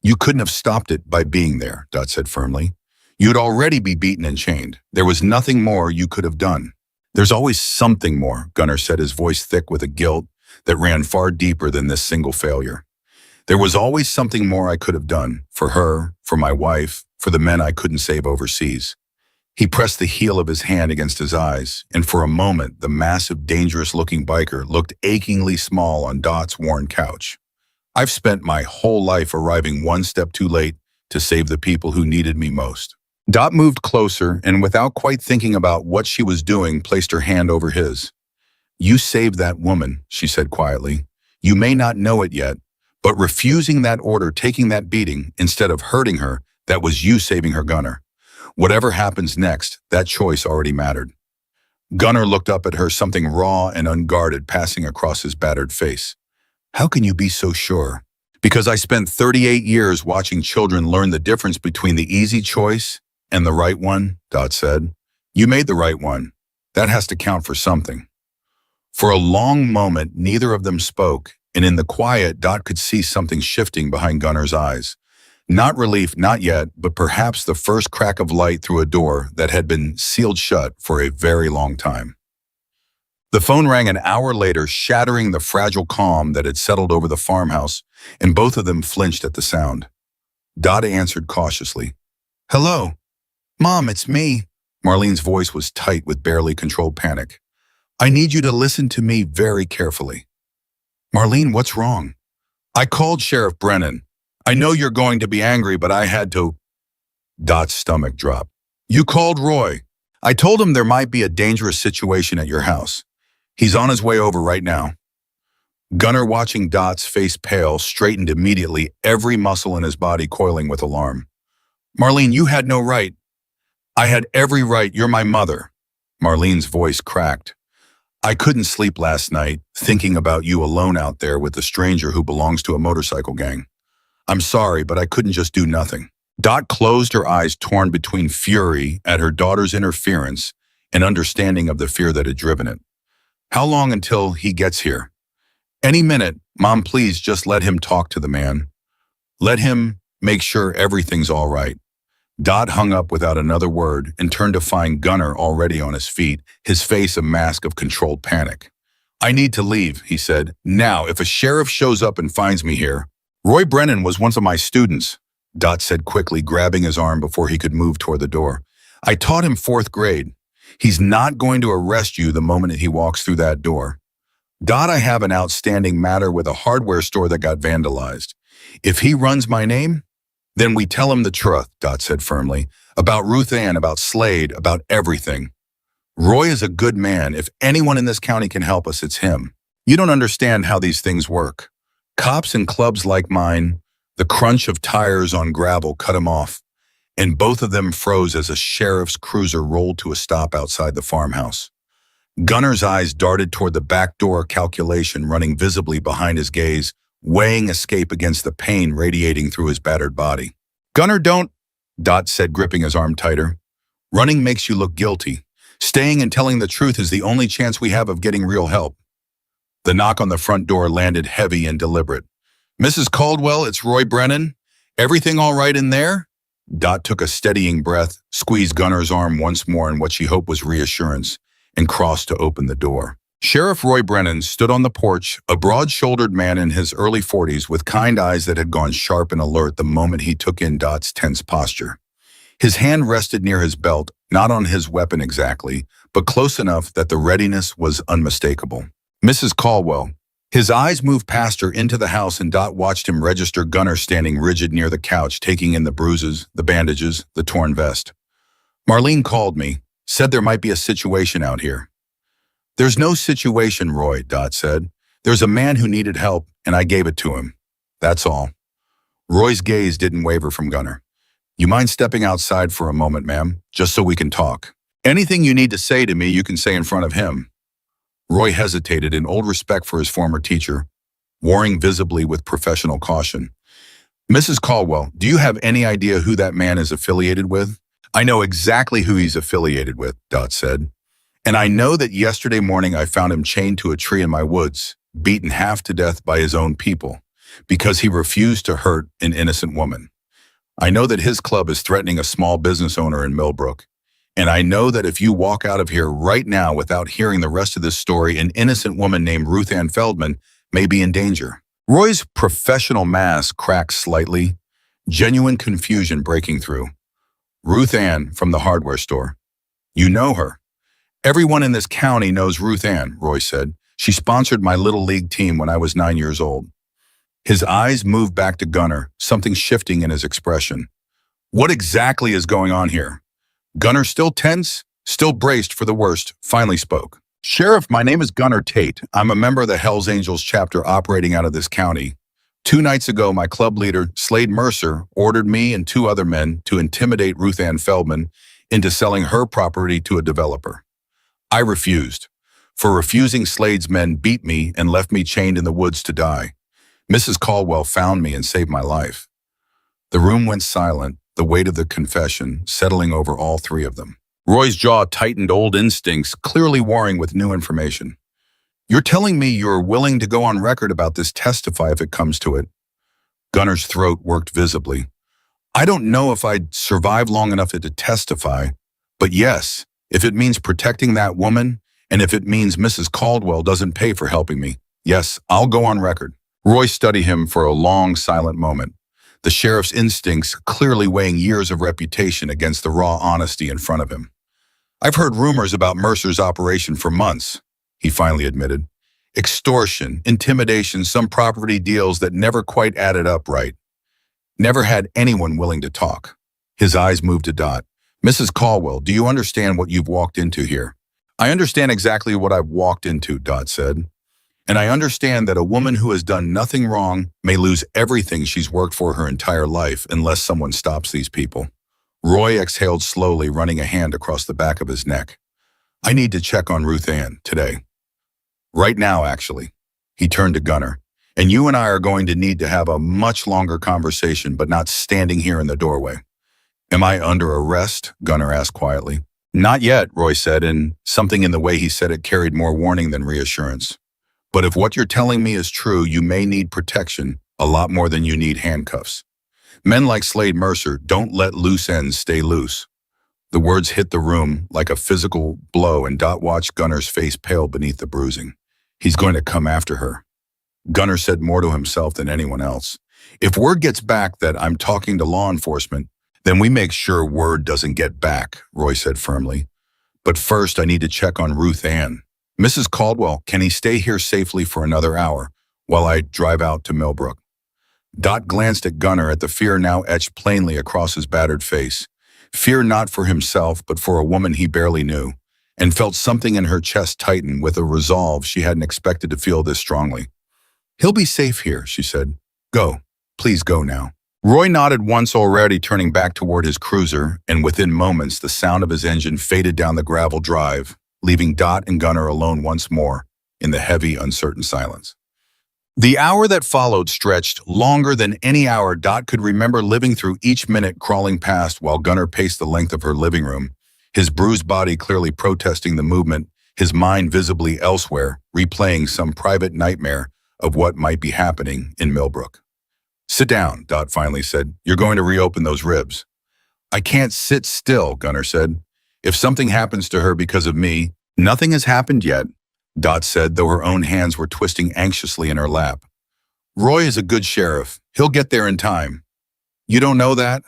you couldn't have stopped it by being there, Dot said firmly. You'd already be beaten and chained. There was nothing more you could have done. There's always something more, Gunnar said, his voice thick with a guilt that ran far deeper than this single failure. There was always something more I could have done, for her, for my wife, for the men I couldn't save overseas. He pressed the heel of his hand against his eyes, and for a moment the massive, dangerous-looking biker looked achingly small on Dot's worn couch. I've spent my whole life arriving one step too late to save the people who needed me most. Dot moved closer and without quite thinking about what she was doing, placed her hand over his. You saved that woman, she said quietly. You may not know it yet, but refusing that order, taking that beating, instead of hurting her, that was you saving her, Gunnar. Whatever happens next, that choice already mattered. Gunnar looked up at her, something raw and unguarded passing across his battered face. How can you be so sure? Because I spent 38 years watching children learn the difference between the easy choice and the right one, Dot said. You made the right one. That has to count for something. For a long moment, neither of them spoke, and in the quiet, Dot could see something shifting behind Gunnar's eyes. Not relief, not yet, but perhaps the first crack of light through a door that had been sealed shut for a very long time. The phone rang an hour later, shattering the fragile calm that had settled over the farmhouse, and both of them flinched at the sound. Dot answered cautiously. Hello. Mom, it's me. Marlene's voice was tight with barely controlled panic. I need you to listen to me very carefully. Marlene, what's wrong? I called Sheriff Brennan. I know you're going to be angry, but I had to. Dot's stomach dropped. You called Roy. I told him there might be a dangerous situation at your house. He's on his way over right now. Gunnar, watching Dot's face pale, straightened immediately, every muscle in his body coiling with alarm. Marlene, you had no right. I had every right. You're my mother. Marlene's voice cracked. I couldn't sleep last night, thinking about you alone out there with a stranger who belongs to a motorcycle gang. I'm sorry, but I couldn't just do nothing. Dot closed her eyes, torn between fury at her daughter's interference and understanding of the fear that had driven it. How long until he gets here? Any minute. Mom, please just let him talk to the man. Let him make sure everything's all right. Dot hung up without another word and turned to find Gunnar already on his feet, his face a mask of controlled panic. I need to leave, he said. Now, if a sheriff shows up and finds me here. Roy Brennan was one of my students, Dot said quickly, grabbing his arm before he could move toward the door. I taught him 4th grade. He's not going to arrest you the moment he walks through that door. Dot, I have an outstanding matter with a hardware store that got vandalized. If he runs my name, then we tell him the truth, Dot said firmly, about Ruth Ann, about Slade, about everything. Roy is a good man. If anyone in this county can help us, it's him. You don't understand how these things work. Cops in clubs like mine, the crunch of tires on gravel cut him off, and both of them froze as a sheriff's cruiser rolled to a stop outside the farmhouse. Gunnar's eyes darted toward the back door, calculation running visibly behind his gaze, weighing escape against the pain radiating through his battered body. Gunnar, don't, Dot said, gripping his arm tighter. Running makes you look guilty. Staying and telling the truth is the only chance we have of getting real help. The knock on the front door landed heavy and deliberate. Mrs. Caldwell, it's Roy Brennan. Everything all right in there? Dot took a steadying breath, squeezed Gunnar's arm once more in what she hoped was reassurance, and crossed to open the door. Sheriff Roy Brennan stood on the porch, a broad-shouldered man in his early 40s with kind eyes that had gone sharp and alert the moment he took in Dot's tense posture. His hand rested near his belt, not on his weapon exactly, but close enough that the readiness was unmistakable. Mrs. Caldwell. His eyes moved past her into the house, and Dot watched him register Gunnar standing rigid near the couch, taking in the bruises, the bandages, the torn vest. Marlene called me, said there might be a situation out here. There's no situation, Roy, Dot said. There's a man who needed help, and I gave it to him. That's all. Roy's gaze didn't waver from Gunnar. You mind stepping outside for a moment, ma'am, just so we can talk? Anything you need to say to me, you can say in front of him. Roy hesitated in old respect for his former teacher, warring visibly with professional caution. Mrs. Caldwell, do you have any idea who that man is affiliated with? I know exactly who he's affiliated with, Dot said. And I know that yesterday morning I found him chained to a tree in my woods, beaten half to death by his own people, because he refused to hurt an innocent woman. I know that his club is threatening a small business owner in Millbrook. And I know that if you walk out of here right now without hearing the rest of this story, an innocent woman named Ruth Ann Feldman may be in danger. Roy's professional mask cracked slightly, genuine confusion breaking through. Ruth Ann from the hardware store. You know her. Everyone in this county knows Ruth Ann, Roy said. She sponsored my little league team when I was 9 years old. His eyes moved back to Gunnar, something shifting in his expression. What exactly is going on here? Gunnar, still tense, still braced for the worst, finally spoke. Sheriff, my name is Gunnar Tate. I'm a member of the Hells Angels chapter operating out of this county. 2 nights ago, my club leader, Slade Mercer, ordered me and 2 other men to intimidate Ruth Ann Feldman into selling her property to a developer. I refused. For refusing, Slade's men beat me and left me chained in the woods to die. Mrs. Caldwell found me and saved my life. The room went silent, the weight of the confession settling over all 3 of them. Roy's jaw tightened, old instincts clearly warring with new information. You're telling me you're willing to go on record about this, testify if it comes to it? Gunnar's throat worked visibly. I don't know if I'd survive long enough to testify, but yes, if it means protecting that woman, and if it means Mrs. Caldwell doesn't pay for helping me, yes, I'll go on record. Roy studied him for a long, silent moment, the sheriff's instincts clearly weighing years of reputation against the raw honesty in front of him. I've heard rumors about Mercer's operation for months, he finally admitted. Extortion, intimidation, some property deals that never quite added up right. Never had anyone willing to talk. His eyes moved to Dot. Mrs. Caldwell, do you understand what you've walked into here? I understand exactly what I've walked into, Dot said. And I understand that a woman who has done nothing wrong may lose everything she's worked for her entire life unless someone stops these people. Roy exhaled slowly, running a hand across the back of his neck. I need to check on Ruth Ann today. Right now, actually. He turned to Gunnar. And you and I are going to need to have a much longer conversation, but not standing here in the doorway. Am I under arrest? Gunnar asked quietly. Not yet, Roy said, and something in the way he said it carried more warning than reassurance. But if what you're telling me is true, you may need protection, a lot more than you need handcuffs. Men like Slade Mercer don't let loose ends stay loose. The words hit the room like a physical blow, and Dot watched Gunner's face pale beneath the bruising. He's going to come after her. Gunner said more to himself than anyone else. If word gets back that I'm talking to law enforcement, then we make sure word doesn't get back, Roy said firmly. But first, I need to check on Ruth Ann. Mrs. Caldwell, can he stay here safely for another hour while I drive out to Millbrook? Dot glanced at Gunner at the fear now etched plainly across his battered face. Fear not for himself, but for a woman he barely knew, and felt something in her chest tighten with a resolve she hadn't expected to feel this strongly. He'll be safe here, she said. Go. Please go now. Roy nodded once, already turning back toward his cruiser, and within moments the sound of his engine faded down the gravel drive, leaving Dot and Gunner alone once more in the heavy, uncertain silence. The hour that followed stretched longer than any hour Dot could remember living through, each minute crawling past while Gunner paced the length of her living room, his bruised body clearly protesting the movement, his mind visibly elsewhere, replaying some private nightmare of what might be happening in Millbrook. Sit down, Dot finally said. You're going to reopen those ribs. I can't sit still, Gunner said. If something happens to her because of me, nothing has happened yet, Dot said, though her own hands were twisting anxiously in her lap. Roy is a good sheriff. He'll get there in time. You don't know that?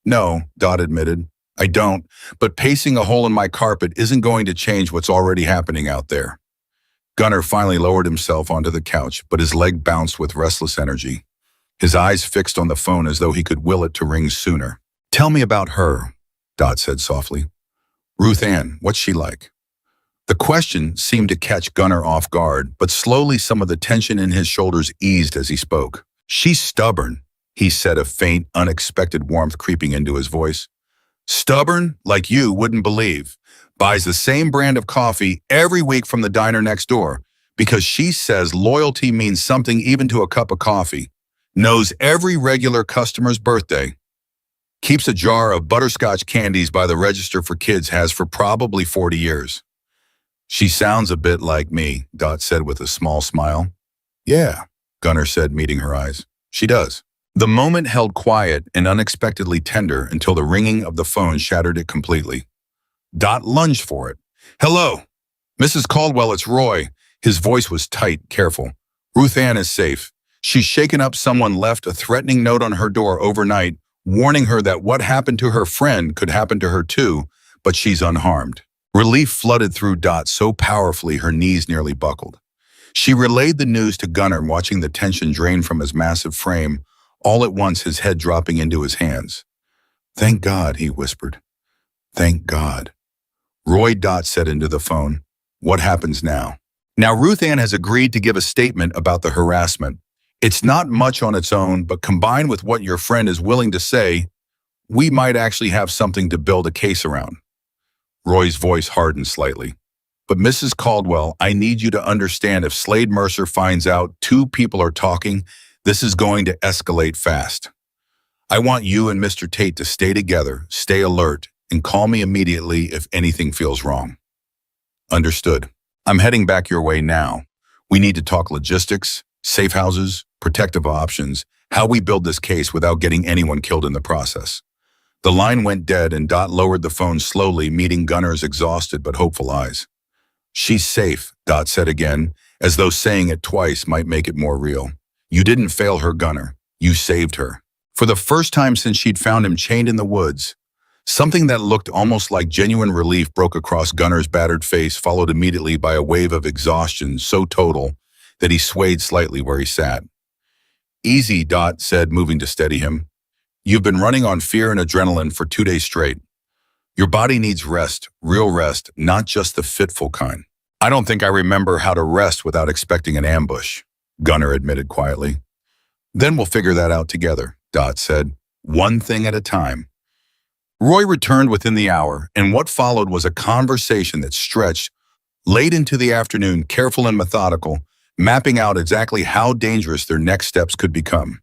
No, Dot admitted. I don't, but pacing a hole in my carpet isn't going to change what's already happening out there. Gunner finally lowered himself onto the couch, but his leg bounced with restless energy. His eyes fixed on the phone as though he could will it to ring sooner. Tell me about her, Dot said softly. Ruth Ann, what's she like? The question seemed to catch Gunner off guard, but slowly some of the tension in his shoulders eased as he spoke. She's stubborn, he said, a faint, unexpected warmth creeping into his voice. Stubborn, like you wouldn't believe. Buys the same brand of coffee every week from the diner next door because she says loyalty means something even to a cup of coffee. Knows every regular customer's birthday. Keeps a jar of butterscotch candies by the register for kids, has for probably 40 years. She sounds a bit like me, Dot said with a small smile. Yeah, Gunner said, meeting her eyes. She does. The moment held quiet and unexpectedly tender until the ringing of the phone shattered it completely. Dot lunged for it. Hello, Mrs. Caldwell, it's Roy. His voice was tight, careful. Ruth Ann is safe. She's shaken up. Someone left a threatening note on her door overnight, warning her that what happened to her friend could happen to her too, but she's unharmed. Relief flooded through Dot so powerfully her knees nearly buckled. She relayed the news to Gunner, watching the tension drain from his massive frame, all at once his head dropping into his hands. Thank God, he whispered. Thank God. Roy, Dot said into the phone. What happens now? Now Ruth Ann has agreed to give a statement about the harassment. It's not much on its own, but combined with what your friend is willing to say, we might actually have something to build a case around. Roy's voice hardened slightly. But Mrs. Caldwell, I need you to understand, if Slade Mercer finds out two people are talking, this is going to escalate fast. I want you and Mr. Tate to stay together, stay alert, and call me immediately if anything feels wrong. Understood. I'm heading back your way now. We need to talk logistics, safe houses, protective options, how we build this case without getting anyone killed in the process. The line went dead and Dot lowered the phone slowly, meeting Gunner's exhausted but hopeful eyes. She's safe, Dot said again, as though saying it twice might make it more real. You didn't fail her, Gunner. You saved her. For the first time since she'd found him chained in the woods, something that looked almost like genuine relief broke across Gunner's battered face, followed immediately by a wave of exhaustion so total that he swayed slightly where he sat. Easy, Dot said, moving to steady him. You've been running on fear and adrenaline for 2 days straight. Your body needs rest, real rest, not just the fitful kind. I don't think I remember how to rest without expecting an ambush, Gunner admitted quietly. Then we'll figure that out together, Dot said, one thing at a time. Roy returned within the hour, and what followed was a conversation that stretched late into the afternoon, careful and methodical, mapping out exactly how dangerous their next steps could become.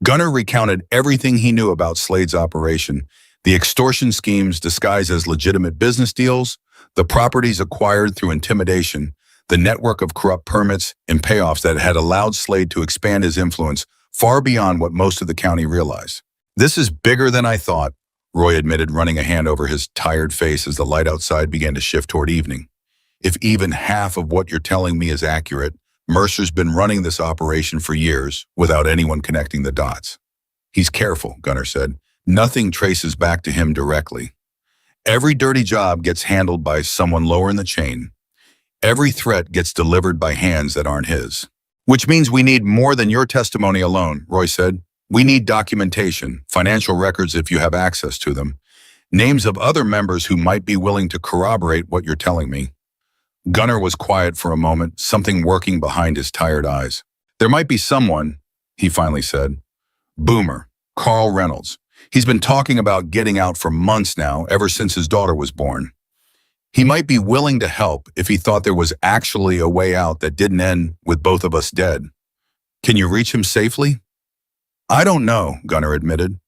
Gunner recounted everything he knew about Slade's operation, the extortion schemes disguised as legitimate business deals, the properties acquired through intimidation, the network of corrupt permits and payoffs that had allowed Slade to expand his influence far beyond what most of the county realized. This is bigger than I thought, Roy admitted, running a hand over his tired face as the light outside began to shift toward evening. If even half of what you're telling me is accurate, Mercer's been running this operation for years without anyone connecting the dots. He's careful, Gunnar said. Nothing traces back to him directly. Every dirty job gets handled by someone lower in the chain. Every threat gets delivered by hands that aren't his. Which means we need more than your testimony alone, Roy said. We need documentation, financial records if you have access to them, names of other members who might be willing to corroborate what you're telling me. Gunnar was quiet for a moment, something working behind his tired eyes. There might be someone, he finally said. Boomer, Carl Reynolds. He's been talking about getting out for months now, ever since his daughter was born. He might be willing to help if he thought there was actually a way out that didn't end with both of us dead. Can you reach him safely? I don't know, Gunnar admitted.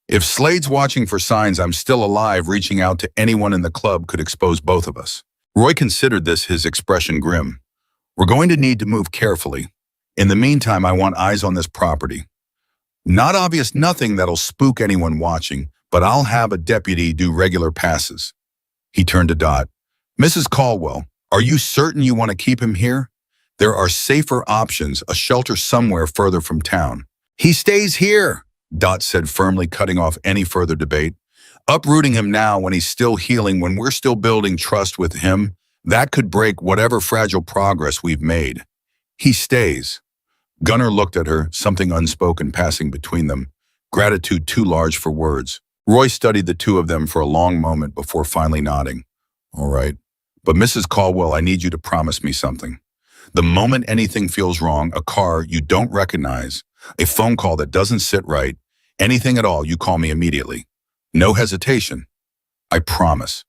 If Slade's watching for signs I'm still alive, reaching out to anyone in the club could expose both of us. Roy considered this, his expression grim. We're going to need to move carefully. In the meantime, I want eyes on this property. Not obvious nothing that'll spook anyone watching, but I'll have a deputy do regular passes. He turned to Dot. Mrs. Caldwell, are you certain you want to keep him here? There are safer options, a shelter somewhere further from town. He stays here, Dot said firmly, cutting off any further debate. Uprooting him now when he's still healing, when we're still building trust with him, that could break whatever fragile progress we've made. He stays. Gunnar looked at her, something unspoken passing between them, gratitude too large for words. Roy studied the two of them for a long moment before finally nodding. All right. But Mrs. Caldwell, I need you to promise me something. The moment anything feels wrong, a car you don't recognize, a phone call that doesn't sit right, anything at all, you call me immediately. No hesitation. I promise.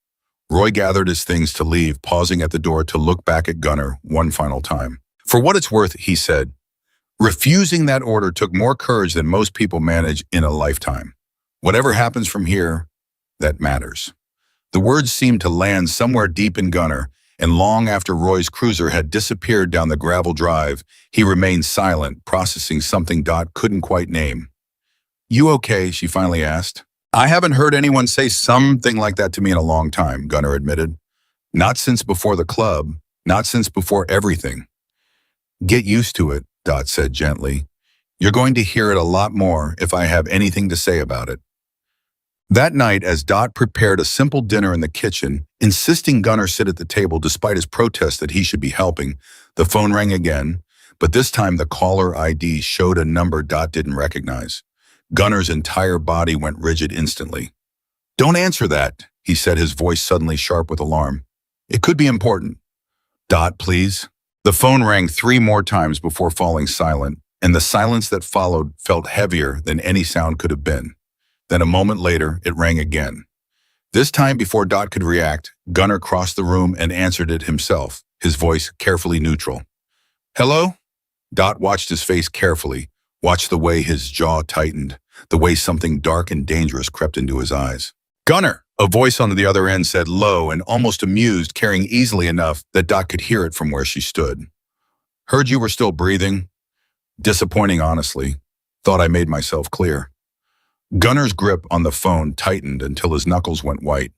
Roy gathered his things to leave, pausing at the door to look back at Gunnar one final time. For what it's worth, he said, refusing that order took more courage than most people manage in a lifetime. Whatever happens from here, that matters. The words seemed to land somewhere deep in Gunnar, and long after Roy's cruiser had disappeared down the gravel drive, he remained silent, processing something Dot couldn't quite name. You okay? She finally asked. I haven't heard anyone say something like that to me in a long time, Gunnar admitted. Not since before the club, not since before everything. Get used to it, Dot said gently. You're going to hear it a lot more if I have anything to say about it. That night, as Dot prepared a simple dinner in the kitchen, insisting Gunnar sit at the table despite his protest that he should be helping, the phone rang again, but this time the caller ID showed a number Dot didn't recognize. Gunnar's entire body went rigid instantly. Don't answer that, he said, his voice suddenly sharp with alarm. It could be important. Dot, please. The phone rang 3 more times before falling silent, and the silence that followed felt heavier than any sound could have been. Then a moment later, it rang again. This time, before Dot could react, Gunnar crossed the room and answered it himself, his voice carefully neutral. Hello? Dot watched his face carefully, watched the way his jaw tightened, the way something dark and dangerous crept into his eyes. Gunnar, a voice on the other end said, low and almost amused, carrying easily enough that Dot could hear it from where she stood. Heard you were still breathing. Disappointing, honestly. Thought I made myself clear. Gunnar's grip on the phone tightened until his knuckles went white.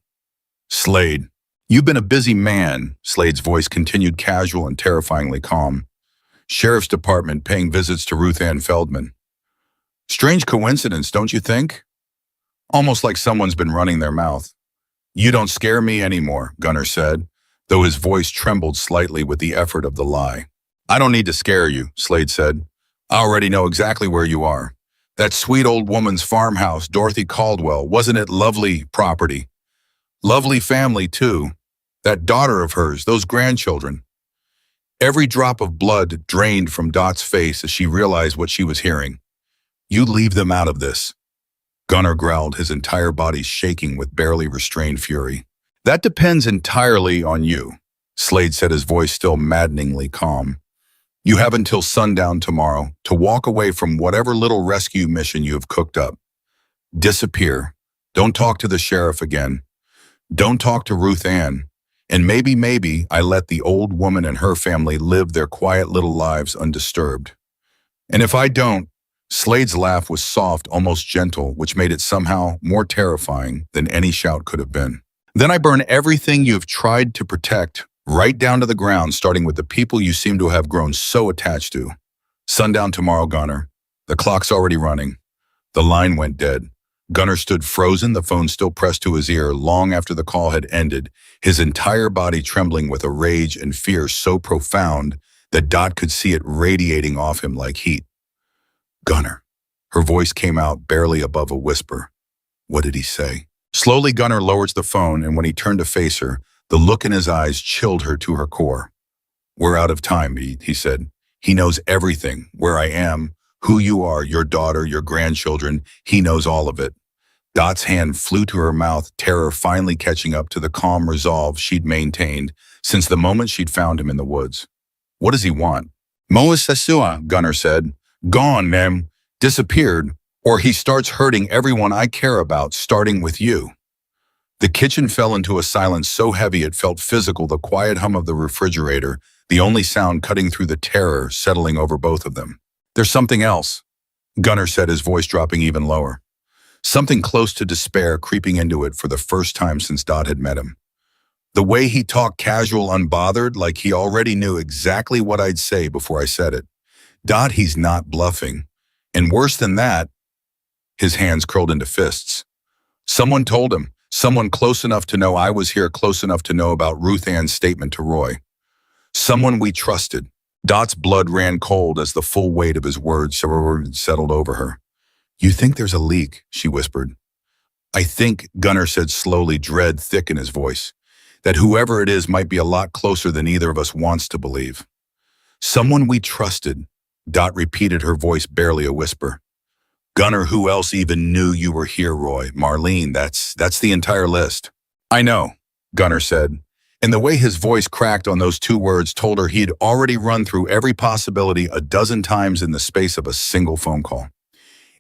Slade, you've been a busy man, Slade's voice continued, casual and terrifyingly calm. Sheriff's Department paying visits to Ruth Ann Feldman. Strange coincidence, don't you think? Almost like someone's been running their mouth. You don't scare me anymore, Gunnar said, though his voice trembled slightly with the effort of the lie. I don't need to scare you, Slade said. I already know exactly where you are. That sweet old woman's farmhouse, Dorothy Caldwell, wasn't it lovely property? Lovely family, too. That daughter of hers, those grandchildren. Every drop of blood drained from Dot's face as she realized what she was hearing. You leave them out of this. Gunnar growled, his entire body shaking with barely restrained fury. That depends entirely on you, Slade said, his voice still maddeningly calm. You have until sundown tomorrow to walk away from whatever little rescue mission you have cooked up. Disappear. Don't talk to the sheriff again. Don't talk to Ruth Ann. And maybe I let the old woman and her family live their quiet little lives undisturbed. And if I don't, Slade's laugh was soft, almost gentle, which made it somehow more terrifying than any shout could have been. Then I burn everything you've tried to protect, right down to the ground, starting with the people you seem to have grown so attached to. Sundown tomorrow, Gunner. The clock's already running. The line went dead. Gunner stood frozen, the phone still pressed to his ear long after the call had ended, his entire body trembling with a rage and fear so profound that Dot could see it radiating off him like heat. Gunner. Her voice came out barely above a whisper. What did he say? Slowly, Gunner lowers the phone, and when he turned to face her, the look in his eyes chilled her to her core. We're out of time, he said. He knows everything, where I am, who you are, your daughter, your grandchildren. He knows all of it. Dot's hand flew to her mouth, terror finally catching up to the calm resolve she'd maintained since the moment she'd found him in the woods. What does he want? Moa Sesua, Gunner said. Gone, ma'am. Disappeared, or he starts hurting everyone I care about, starting with you. The kitchen fell into a silence so heavy it felt physical, the quiet hum of the refrigerator, the only sound cutting through the terror settling over both of them. There's something else, Gunner said, his voice dropping even lower. Something close to despair creeping into it for the first time since Dot had met him. The way he talked casual, unbothered, like he already knew exactly what I'd say before I said it. Dot, he's not bluffing. And worse than that, his hands curled into fists. Someone told him, someone close enough to know I was here, close enough to know about Ruth Ann's statement to Roy. Someone we trusted. Dot's blood ran cold as the full weight of his words settled over her. You think there's a leak, she whispered. I think, Gunner said slowly, dread thick in his voice, that whoever it is might be a lot closer than either of us wants to believe. Someone we trusted, Dot repeated, her voice barely a whisper. Gunner, who else even knew you were here, Roy? Marlene, that's the entire list. I know, Gunner said, and the way his voice cracked on those two words told her he'd already run through every possibility a dozen times in the space of a single phone call.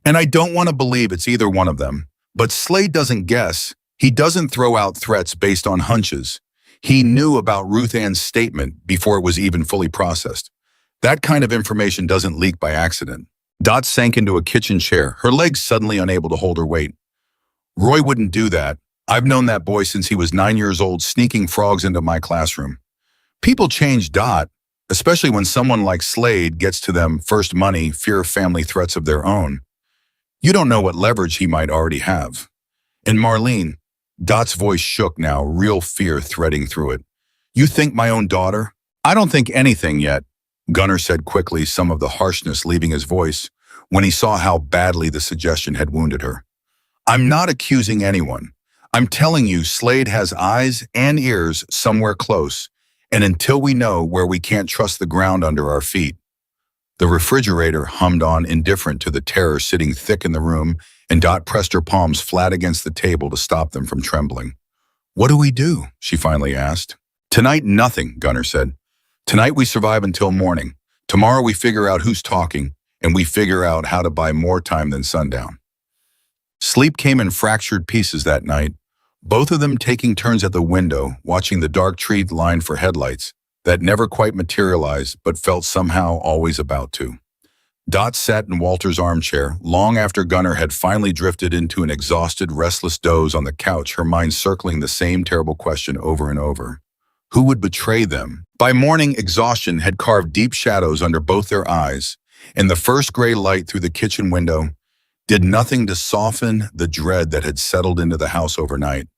And I don't want to believe it's either one of them, but Slade doesn't guess. He doesn't throw out threats based on hunches. He knew about Ruth Ann's statement before it was even fully processed. That kind of information doesn't leak by accident. Dot sank into a kitchen chair, her legs suddenly unable to hold her weight. Roy wouldn't do that. I've known that boy since he was 9 years old, sneaking frogs into my classroom. People change, Dot, especially when someone like Slade gets to them first money, fear of family, threats of their own. You don't know what leverage he might already have. And Marlene, Dot's voice shook now, real fear threading through it. You think my own daughter? I don't think anything yet, Gunner said quickly, some of the harshness leaving his voice when he saw how badly the suggestion had wounded her. I'm not accusing anyone. I'm telling you, Slade has eyes and ears somewhere close, and until we know where we can't trust the ground under our feet. The refrigerator hummed on, indifferent to the terror sitting thick in the room, and Dot pressed her palms flat against the table to stop them from trembling. What do we do? She finally asked. Tonight, nothing, Gunner said. Tonight we survive until morning. Tomorrow we figure out who's talking, and we figure out how to buy more time than sundown. Sleep came in fractured pieces that night, both of them taking turns at the window, watching the dark tree line for headlights that never quite materialized but felt somehow always about to. Dot sat in Walter's armchair long after Gunner had finally drifted into an exhausted, restless doze on the couch, her mind circling the same terrible question over and over. Who would betray them? By morning, exhaustion had carved deep shadows under both their eyes, and the first gray light through the kitchen window did nothing to soften the dread that had settled into the house overnight.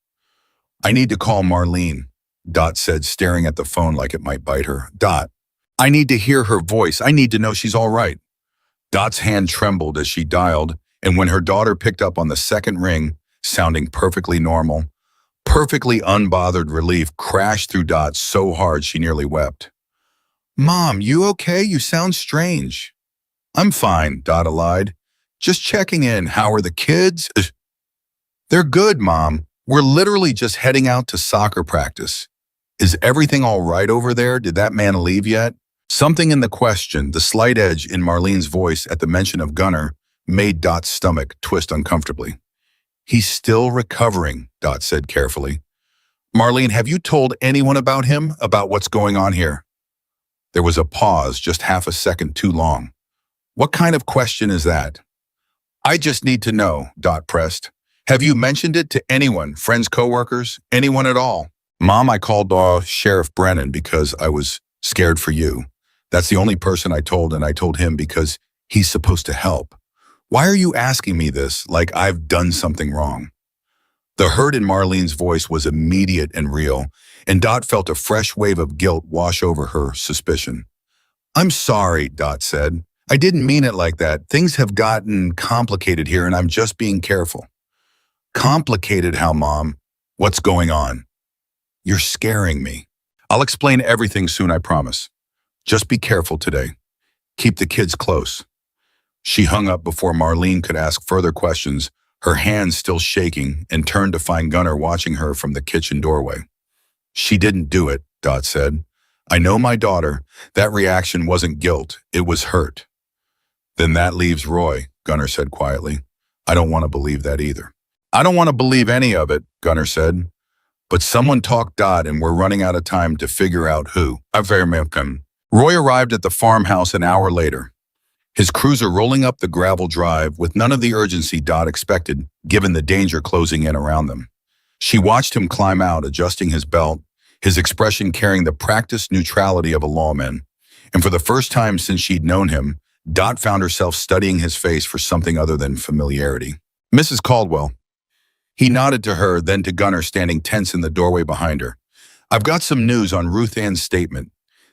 I need to call Marlene, Dot said, staring at the phone like it might bite her. Dot, I need to hear her voice. I need to know she's all right. Dot's hand trembled as she dialed, and when her daughter picked up on the second ring, sounding perfectly normal, perfectly unbothered, relief crashed through Dot so hard she nearly wept. Mom, you okay? You sound strange. I'm fine, Dot lied. Just checking in. How are the kids? They're good, Mom. We're literally just heading out to soccer practice. Is everything all right over there? Did that man leave yet? Something in the question, the slight edge in Marlene's voice at the mention of Gunner, made Dot's stomach twist uncomfortably. He's still recovering, Dot said carefully. Marlene, have you told anyone about him, about what's going on here? There was a pause, just half a second too long. What kind of question is that? I just need to know, Dot pressed. Have you mentioned it to anyone, friends, coworkers, anyone at all? Mom, I called Sheriff Brennan because I was scared for you. That's the only person I told, and I told him because he's supposed to help. Why are you asking me this like I've done something wrong? The hurt in Marlene's voice was immediate and real, and Dot felt a fresh wave of guilt wash over her suspicion. I'm sorry, Dot said. I didn't mean it like that. Things have gotten complicated here, and I'm just being careful. Complicated how, Mom? What's going on? You're scaring me. I'll explain everything soon, I promise. Just be careful today. Keep the kids close. She hung up before Marlene could ask further questions, her hands still shaking, and turned to find Gunnar watching her from the kitchen doorway. She didn't do it, Dot said. I know my daughter. That reaction wasn't guilt. It was hurt. Then that leaves Roy, Gunnar said quietly. I don't want to believe that either. I don't want to believe any of it, Gunnar said. But someone talked Dot and we're running out of time to figure out who. Roy arrived at the farmhouse an hour later, his cruiser rolling up the gravel drive with none of the urgency Dot expected, given the danger closing in around them. She watched him climb out, adjusting his belt, his expression carrying the practiced neutrality of a lawman. And for the first time since she'd known him, Dot found herself studying his face for something other than familiarity. Mrs. Caldwell. He nodded to her, then to Gunnar standing tense in the doorway behind her. I've got some news on Ruth Ann's statement.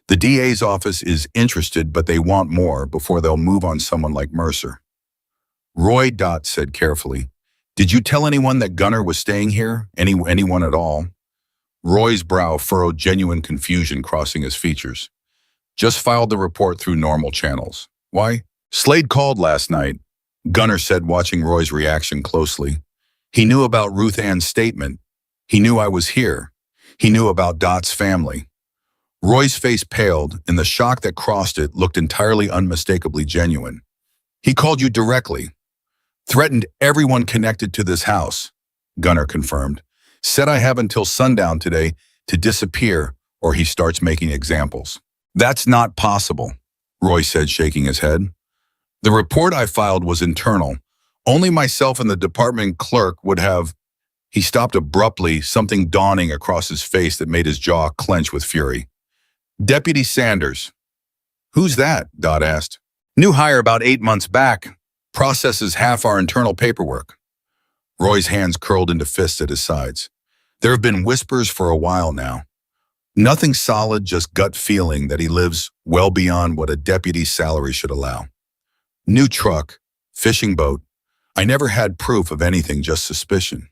The DA's office is interested, but they want more before they'll move on someone like Mercer. Roy, Dot said carefully. Did you tell anyone that Gunnar was staying here? Anyone at all? Roy's brow furrowed, genuine confusion crossing his features. Just filed the report through normal channels. Why? Slade called last night, Gunnar said, watching Roy's reaction closely. He knew about Ruth Ann's statement. He knew I was here. He knew about Dot's family. Roy's face paled, and the shock that crossed it looked entirely unmistakably genuine. He called you directly. Threatened everyone connected to this house, Gunnar confirmed. Said I have until sundown today to disappear or he starts making examples. That's not possible, Roy said, shaking his head. The report I filed was internal. Only myself and the department clerk would have... He stopped abruptly, something dawning across his face that made his jaw clench with fury. Deputy Sanders. Who's that? Dot asked. New hire about 8 months back. Processes half our internal paperwork. Roy's hands curled into fists at his sides. There have been whispers for a while now. Nothing solid, just gut feeling that he lives well beyond what a deputy's salary should allow. New truck, fishing boat. I never had proof of anything, just suspicion.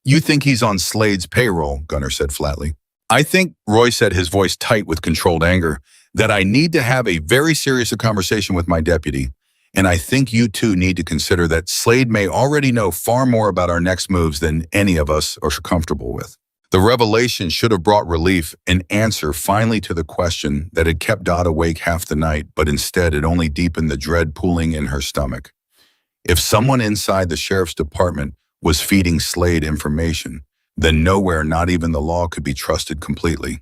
You think he's on Slade's payroll, Gunnar said flatly. I think, Roy said, his voice tight with controlled anger, that I need to have a very serious conversation with my deputy, and I think you two need to consider that Slade may already know far more about our next moves than any of us are comfortable with. The revelation should have brought relief, an answer finally to the question that had kept Dot awake half the night, but instead it only deepened the dread pooling in her stomach. If someone inside the sheriff's department was feeding Slade information, then nowhere, not even the law, could be trusted completely.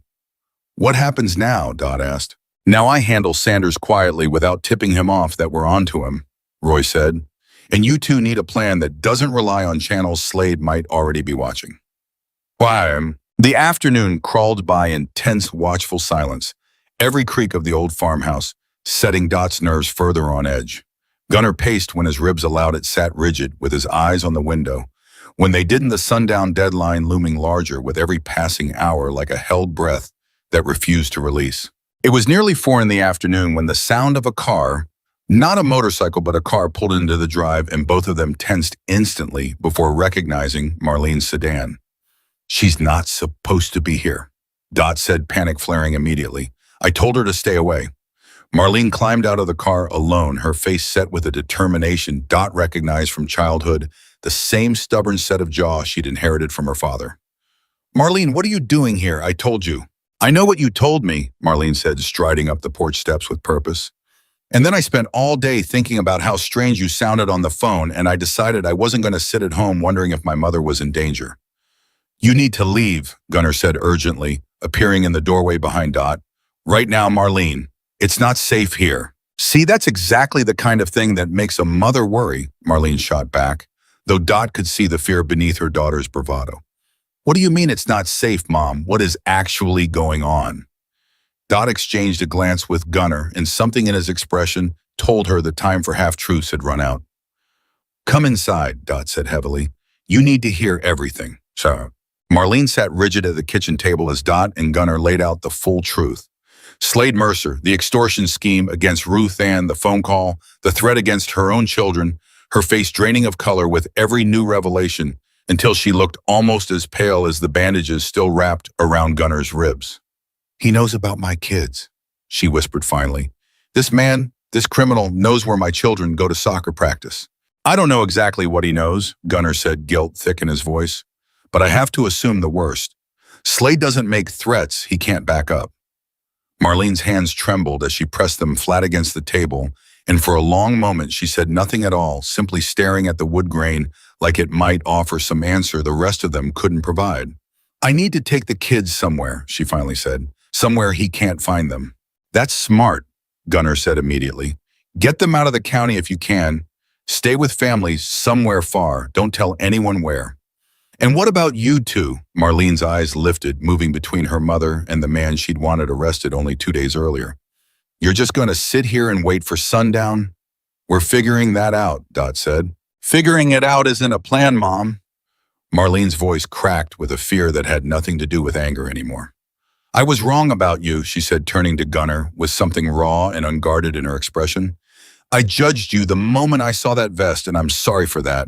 What happens now? Dot asked. Now I handle Sanders quietly without tipping him off that we're onto him, Roy said. And you two need a plan that doesn't rely on channels Slade might already be watching. Why? The afternoon crawled by in tense, watchful silence, every creak of the old farmhouse setting Dot's nerves further on edge. Gunnar paced when his ribs allowed it, sat rigid with his eyes on the window. When they didn't, the sundown deadline looming larger with every passing hour like a held breath that refused to release. It was nearly 4 in the afternoon when the sound of a car, not a motorcycle but a car, pulled into the drive, and both of them tensed instantly before recognizing Marlene's sedan. She's not supposed to be here, Dot said, panic flaring immediately. I told her to stay away. Marlene climbed out of the car alone, her face set with a determination Dot recognized from childhood, the same stubborn set of jaw she'd inherited from her father. Marlene, what are you doing here? I told you. I know what you told me, Marlene said, striding up the porch steps with purpose. And then I spent all day thinking about how strange you sounded on the phone, and I decided I wasn't going to sit at home wondering if my mother was in danger. You need to leave, Gunnar said urgently, appearing in the doorway behind Dot. Right now, Marlene. It's not safe here. See, that's exactly the kind of thing that makes a mother worry, Marlene shot back, though Dot could see the fear beneath her daughter's bravado. What do you mean it's not safe, Mom? What is actually going on? Dot exchanged a glance with Gunnar, and something in his expression told her the time for half-truths had run out. Come inside, Dot said heavily. You need to hear everything. So, Marlene sat rigid at the kitchen table as Dot and Gunnar laid out the full truth. Slade Mercer, the extortion scheme against Ruth Ann, the phone call, the threat against her own children, her face draining of color with every new revelation until she looked almost as pale as the bandages still wrapped around Gunnar's ribs. He knows about my kids, she whispered finally. This man, this criminal, knows where my children go to soccer practice. I don't know exactly what he knows, Gunnar said, guilt thick in his voice, but I have to assume the worst. Slade doesn't make threats he can't back up. Marlene's hands trembled as she pressed them flat against the table, and for a long moment she said nothing at all, simply staring at the wood grain like it might offer some answer the rest of them couldn't provide. I need to take the kids somewhere, she finally said, somewhere he can't find them. That's smart, Gunnar said immediately. Get them out of the county if you can. Stay with families somewhere far. Don't tell anyone where. And what about you two? Marlene's eyes lifted, moving between her mother and the man she'd wanted arrested only 2 days earlier. You're just going to sit here and wait for sundown? We're figuring that out, Dot said. Figuring it out isn't a plan, Mom. Marlene's voice cracked with a fear that had nothing to do with anger anymore. I was wrong about you, she said, turning to Gunnar with something raw and unguarded in her expression. I judged you the moment I saw that vest, and I'm sorry for that.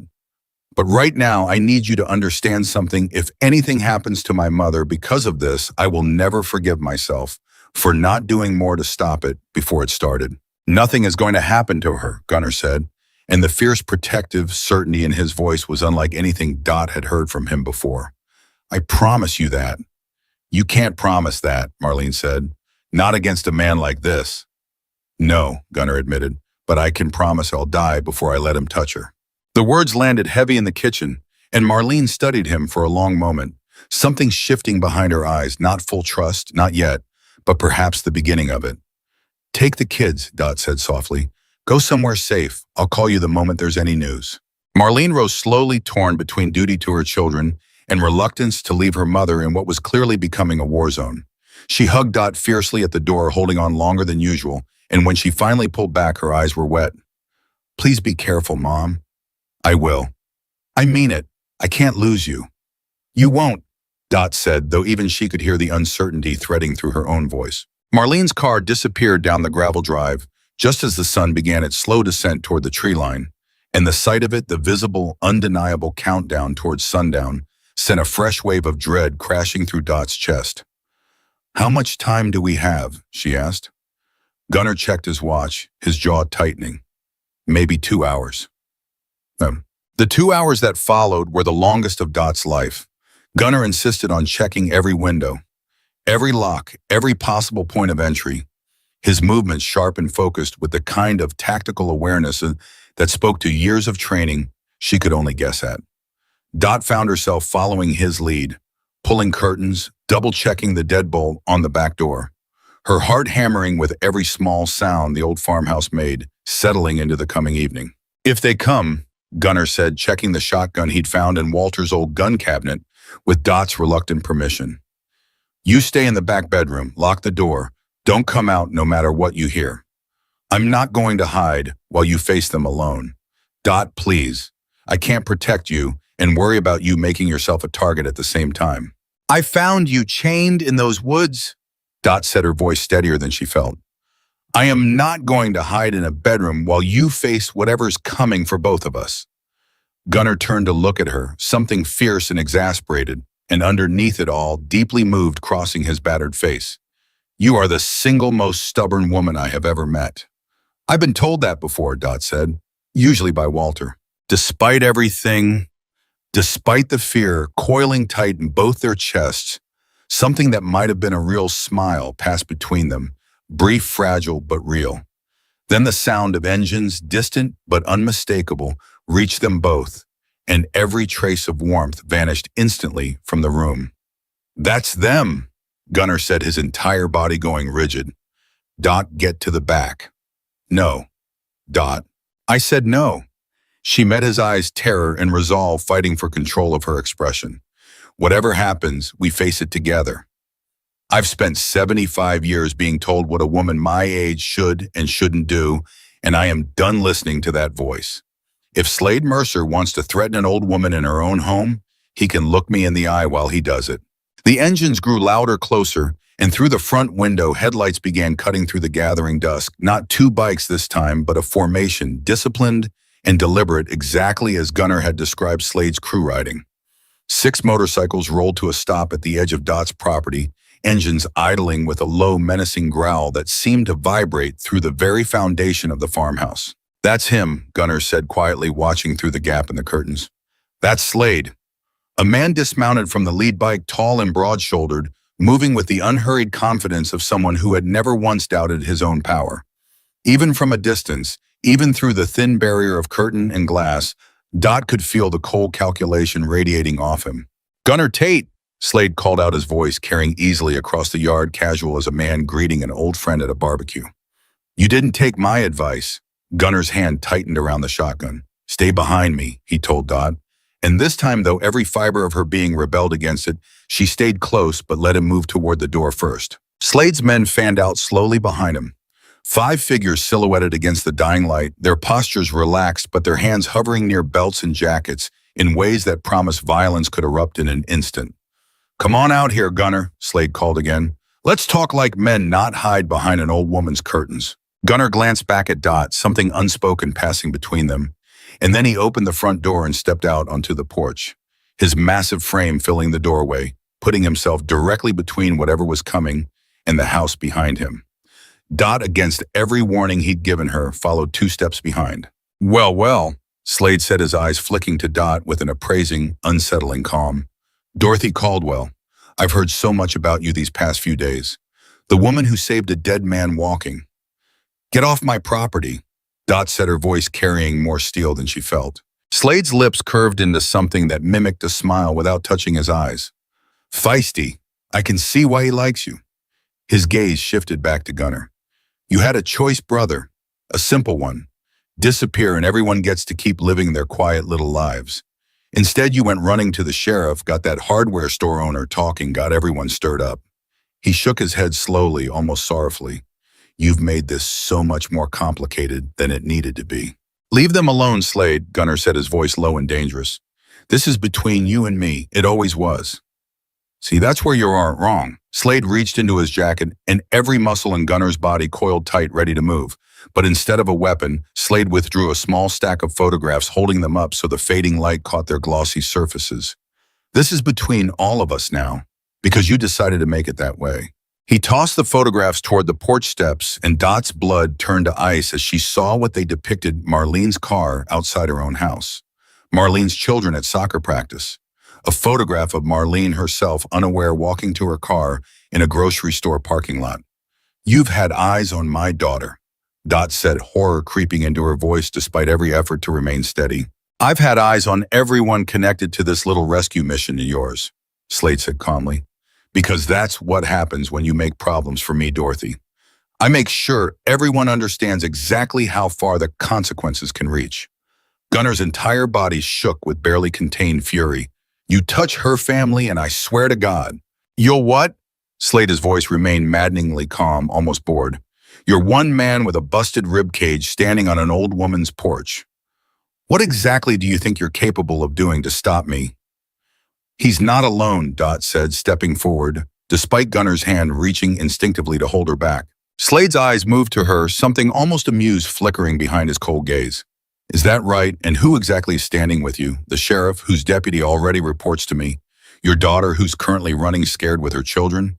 But right now, I need you to understand something. If anything happens to my mother because of this, I will never forgive myself for not doing more to stop it before it started. Nothing is going to happen to her, Gunnar said, and the fierce protective certainty in his voice was unlike anything Dot had heard from him before. I promise you that. You can't promise that, Marlene said. Not against a man like this. No, Gunnar admitted, but I can promise I'll die before I let him touch her. The words landed heavy in the kitchen, and Marlene studied him for a long moment, something shifting behind her eyes, not full trust, not yet, but perhaps the beginning of it. Take the kids, Dot said softly. Go somewhere safe. I'll call you the moment there's any news. Marlene rose slowly, torn between duty to her children and reluctance to leave her mother in what was clearly becoming a war zone. She hugged Dot fiercely at the door, holding on longer than usual, and when she finally pulled back, her eyes were wet. Please be careful, Mom. I will. I mean it. I can't lose you. You won't, Dot said, though even she could hear the uncertainty threading through her own voice. Marlene's car disappeared down the gravel drive, just as the sun began its slow descent toward the tree line, and the sight of it, the visible, undeniable countdown towards sundown, sent a fresh wave of dread crashing through Dot's chest. How much time do we have? She asked. Gunnar checked his watch, his jaw tightening. Maybe 2 hours. The 2 hours that followed were the longest of Dot's life. Gunnar insisted on checking every window, every lock, every possible point of entry, his movements sharp and focused with the kind of tactical awareness that spoke to years of training she could only guess at. Dot found herself following his lead, pulling curtains, double-checking the deadbolt on the back door, her heart hammering with every small sound the old farmhouse made, settling into the coming evening. If they come, Gunnar said, checking the shotgun he'd found in Walter's old gun cabinet with Dot's reluctant permission. You stay in the back bedroom, lock the door, don't come out no matter what you hear. I'm not going to hide while you face them alone. Dot, please. I can't protect you and worry about you making yourself a target at the same time. I found you chained in those woods, Dot said, her voice steadier than she felt. I am not going to hide in a bedroom while you face whatever's coming for both of us. Gunnar turned to look at her, something fierce and exasperated, and underneath it all, deeply moved, crossing his battered face. You are the single most stubborn woman I have ever met. I've been told that before, Dot said, usually by Walter. Despite everything, despite the fear coiling tight in both their chests, something that might have been a real smile passed between them, brief, fragile, but real. Then the sound of engines, distant but unmistakable, reached them both, and every trace of warmth vanished instantly from the room. That's them, Gunnar said, his entire body going rigid. Dot, get to the back. No. Dot. I said no. She met his eyes, terror and resolve fighting for control of her expression. Whatever happens, we face it together. I've spent 75 years being told what a woman my age should and shouldn't do, and I am done listening to that voice. If Slade Mercer wants to threaten an old woman in her own home, he can look me in the eye while he does it. The engines grew louder, closer, and through the front window, headlights began cutting through the gathering dusk. Not two bikes this time, but a formation, disciplined and deliberate, exactly as Gunnar had described Slade's crew riding. 6 motorcycles rolled to a stop at the edge of Dot's property, engines idling with a low, menacing growl that seemed to vibrate through the very foundation of the farmhouse. That's him, Gunnar said quietly, watching through the gap in the curtains. That's Slade. A man dismounted from the lead bike, tall and broad-shouldered, moving with the unhurried confidence of someone who had never once doubted his own power. Even from a distance, even through the thin barrier of curtain and glass, Dot could feel the cold calculation radiating off him. Gunnar Tate, Slade called out, his voice carrying easily across the yard, casual as a man greeting an old friend at a barbecue. You didn't take my advice. Gunnar's hand tightened around the shotgun. Stay behind me, he told Dot. And this time, though every fiber of her being rebelled against it, she stayed close but let him move toward the door first. Slade's men fanned out slowly behind him. 5 figures silhouetted against the dying light, their postures relaxed but their hands hovering near belts and jackets in ways that promised violence could erupt in an instant. Come on out here, Gunnar, Slade called again. Let's talk like men, not hide behind an old woman's curtains. Gunnar glanced back at Dot, something unspoken passing between them. And then he opened the front door and stepped out onto the porch, his massive frame filling the doorway, putting himself directly between whatever was coming and the house behind him. Dot, against every warning he'd given her, followed 2 steps behind. Well, Slade said, his eyes flicking to Dot with an appraising, unsettling calm. Dorothy Caldwell, I've heard so much about you these past few days. The woman who saved a dead man walking. Get off my property, Dot said, her voice carrying more steel than she felt. Slade's lips curved into something that mimicked a smile without touching his eyes. Feisty, I can see why he likes you. His gaze shifted back to Gunnar. You had a choice, brother, a simple one. Disappear and everyone gets to keep living their quiet little lives. Instead, you went running to the sheriff, got that hardware store owner talking, got everyone stirred up. He shook his head slowly, almost sorrowfully. You've made this so much more complicated than it needed to be. Leave them alone, Slade, Gunnar said, his voice low and dangerous. This is between you and me. It always was. See, that's where you aren't wrong. Slade reached into his jacket, and every muscle in Gunnar's body coiled tight, ready to move. But instead of a weapon, Slade withdrew a small stack of photographs, holding them up so the fading light caught their glossy surfaces. This is between all of us now, because you decided to make it that way. He tossed the photographs toward the porch steps, and Dot's blood turned to ice as she saw what they depicted: Marlene's car outside her own house, Marlene's children at soccer practice, a photograph of Marlene herself unaware walking to her car in a grocery store parking lot. You've had eyes on my daughter, Dot said, horror creeping into her voice despite every effort to remain steady. I've had eyes on everyone connected to this little rescue mission of yours, Slade said calmly. Because that's what happens when you make problems for me, Dorothy. I make sure everyone understands exactly how far the consequences can reach. Gunnar's entire body shook with barely contained fury. You touch her family and I swear to God. You'll what? Slade's voice remained maddeningly calm, almost bored. You're one man with a busted rib cage standing on an old woman's porch. What exactly do you think you're capable of doing to stop me? He's not alone, Dot said, stepping forward, despite Gunnar's hand reaching instinctively to hold her back. Slade's eyes moved to her, something almost amused flickering behind his cold gaze. Is that right? And who exactly is standing with you? The sheriff, whose deputy already reports to me? Your daughter, who's currently running scared with her children?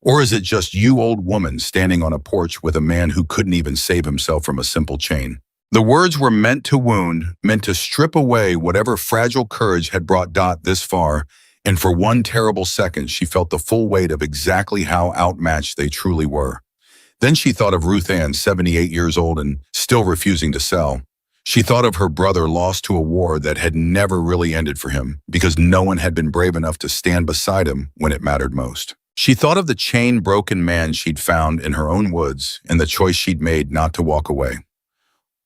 Or is it just you, old woman, standing on a porch with a man who couldn't even save himself from a simple chain? The words were meant to wound, meant to strip away whatever fragile courage had brought Dot this far, and for one terrible second she felt the full weight of exactly how outmatched they truly were. Then she thought of Ruth Ann, 78 years old and still refusing to sell. She thought of her brother lost to a war that had never really ended for him because no one had been brave enough to stand beside him when it mattered most. She thought of the chain-broken man she'd found in her own woods and the choice she'd made not to walk away.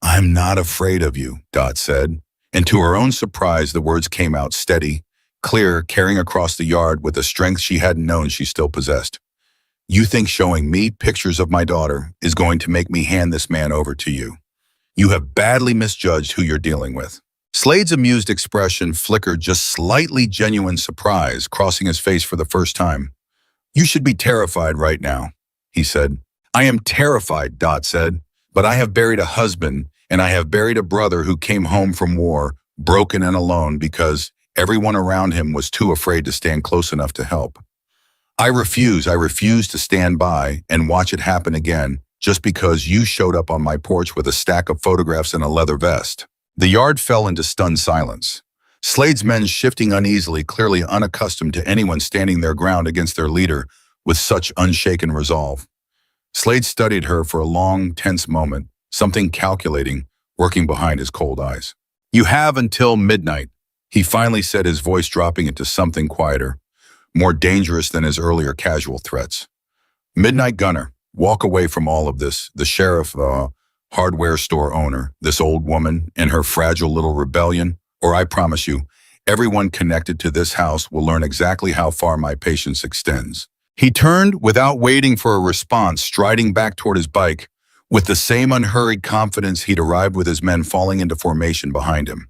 I'm not afraid of you, Dot said. And to her own surprise, the words came out steady, clear, carrying across the yard with a strength she hadn't known she still possessed. You think showing me pictures of my daughter is going to make me hand this man over to you? You have badly misjudged who you're dealing with. Slade's amused expression flickered just slightly genuine surprise, crossing his face for the first time. You should be terrified right now, he said. I am terrified, Dot said, but I have buried a husband and I have buried a brother who came home from war, broken and alone because everyone around him was too afraid to stand close enough to help. I refuse to stand by and watch it happen again just because you showed up on my porch with a stack of photographs and a leather vest. The yard fell into stunned silence. Slade's men shifting uneasily, clearly unaccustomed to anyone standing their ground against their leader with such unshaken resolve. Slade studied her for a long, tense moment, something calculating, working behind his cold eyes. You have until midnight, he finally said, his voice dropping into something quieter, more dangerous than his earlier casual threats. Midnight Gunner, walk away from all of this, the sheriff, the hardware store owner, this old woman, and her fragile little rebellion, or I promise you, everyone connected to this house will learn exactly how far my patience extends. He turned without waiting for a response, striding back toward his bike, with the same unhurried confidence he'd arrived with his men falling into formation behind him.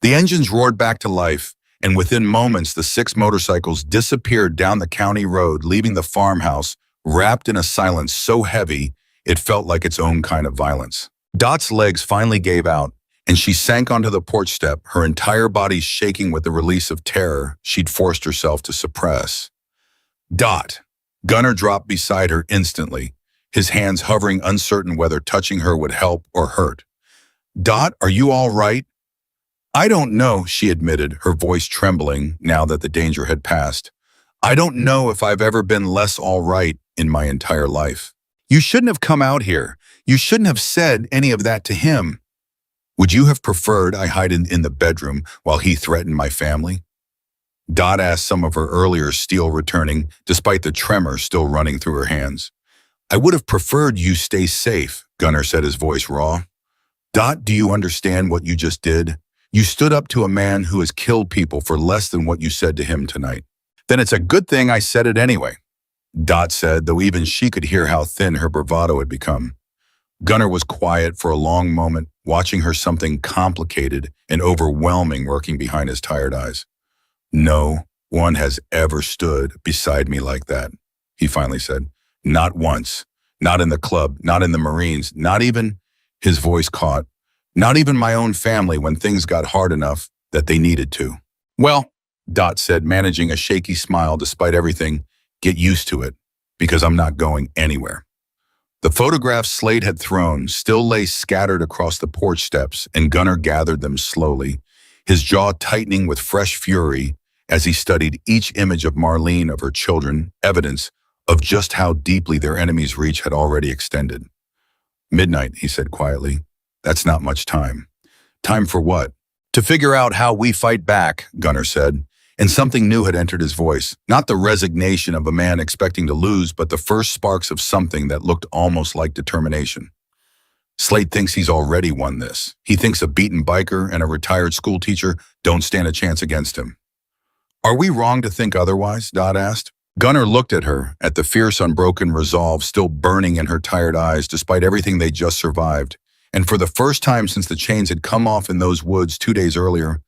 The engines roared back to life, and within moments the 6 motorcycles disappeared down the county road, leaving the farmhouse wrapped in a silence so heavy it felt like its own kind of violence. Dot's legs finally gave out, and she sank onto the porch step, her entire body shaking with the release of terror she'd forced herself to suppress. Dot! Gunner dropped beside her instantly, his hands hovering, uncertain whether touching her would help or hurt. Dot, are you all right? I don't know, she admitted, her voice trembling now that the danger had passed. I don't know if I've ever been less all right in my entire life. You shouldn't have come out here. You shouldn't have said any of that to him. Would you have preferred I hide in the bedroom while he threatened my family? Dot asked, some of her earlier steel returning, despite the tremor still running through her hands. I would have preferred you stay safe, Gunner said, his voice raw. Dot, do you understand what you just did? You stood up to a man who has killed people for less than what you said to him tonight. Then it's a good thing I said it anyway, Dot said, though even she could hear how thin her bravado had become. Gunner was quiet for a long moment, watching her, something complicated and overwhelming working behind his tired eyes. No one has ever stood beside me like that, he finally said. Not once. Not in the club, not in the Marines, not even, his voice caught, not even my own family when things got hard enough that they needed to. Well, Dot said, managing a shaky smile despite everything, get used to it, because I'm not going anywhere. The photographs Slade had thrown still lay scattered across the porch steps, and Gunner gathered them slowly, his jaw tightening with fresh fury as he studied each image of Marlene, of her children, evidence of just how deeply their enemy's reach had already extended. Midnight, he said quietly. That's not much time. Time for what? To figure out how we fight back, Gunner said, and something new had entered his voice. Not the resignation of a man expecting to lose, but the first sparks of something that looked almost like determination. Slade thinks he's already won this. He thinks a beaten biker and a retired school teacher don't stand a chance against him. Are we wrong to think otherwise? Dot asked. Gunner looked at her, at the fierce, unbroken resolve still burning in her tired eyes despite everything they just survived. And for the first time since the chains had come off in those woods 2 days earlier,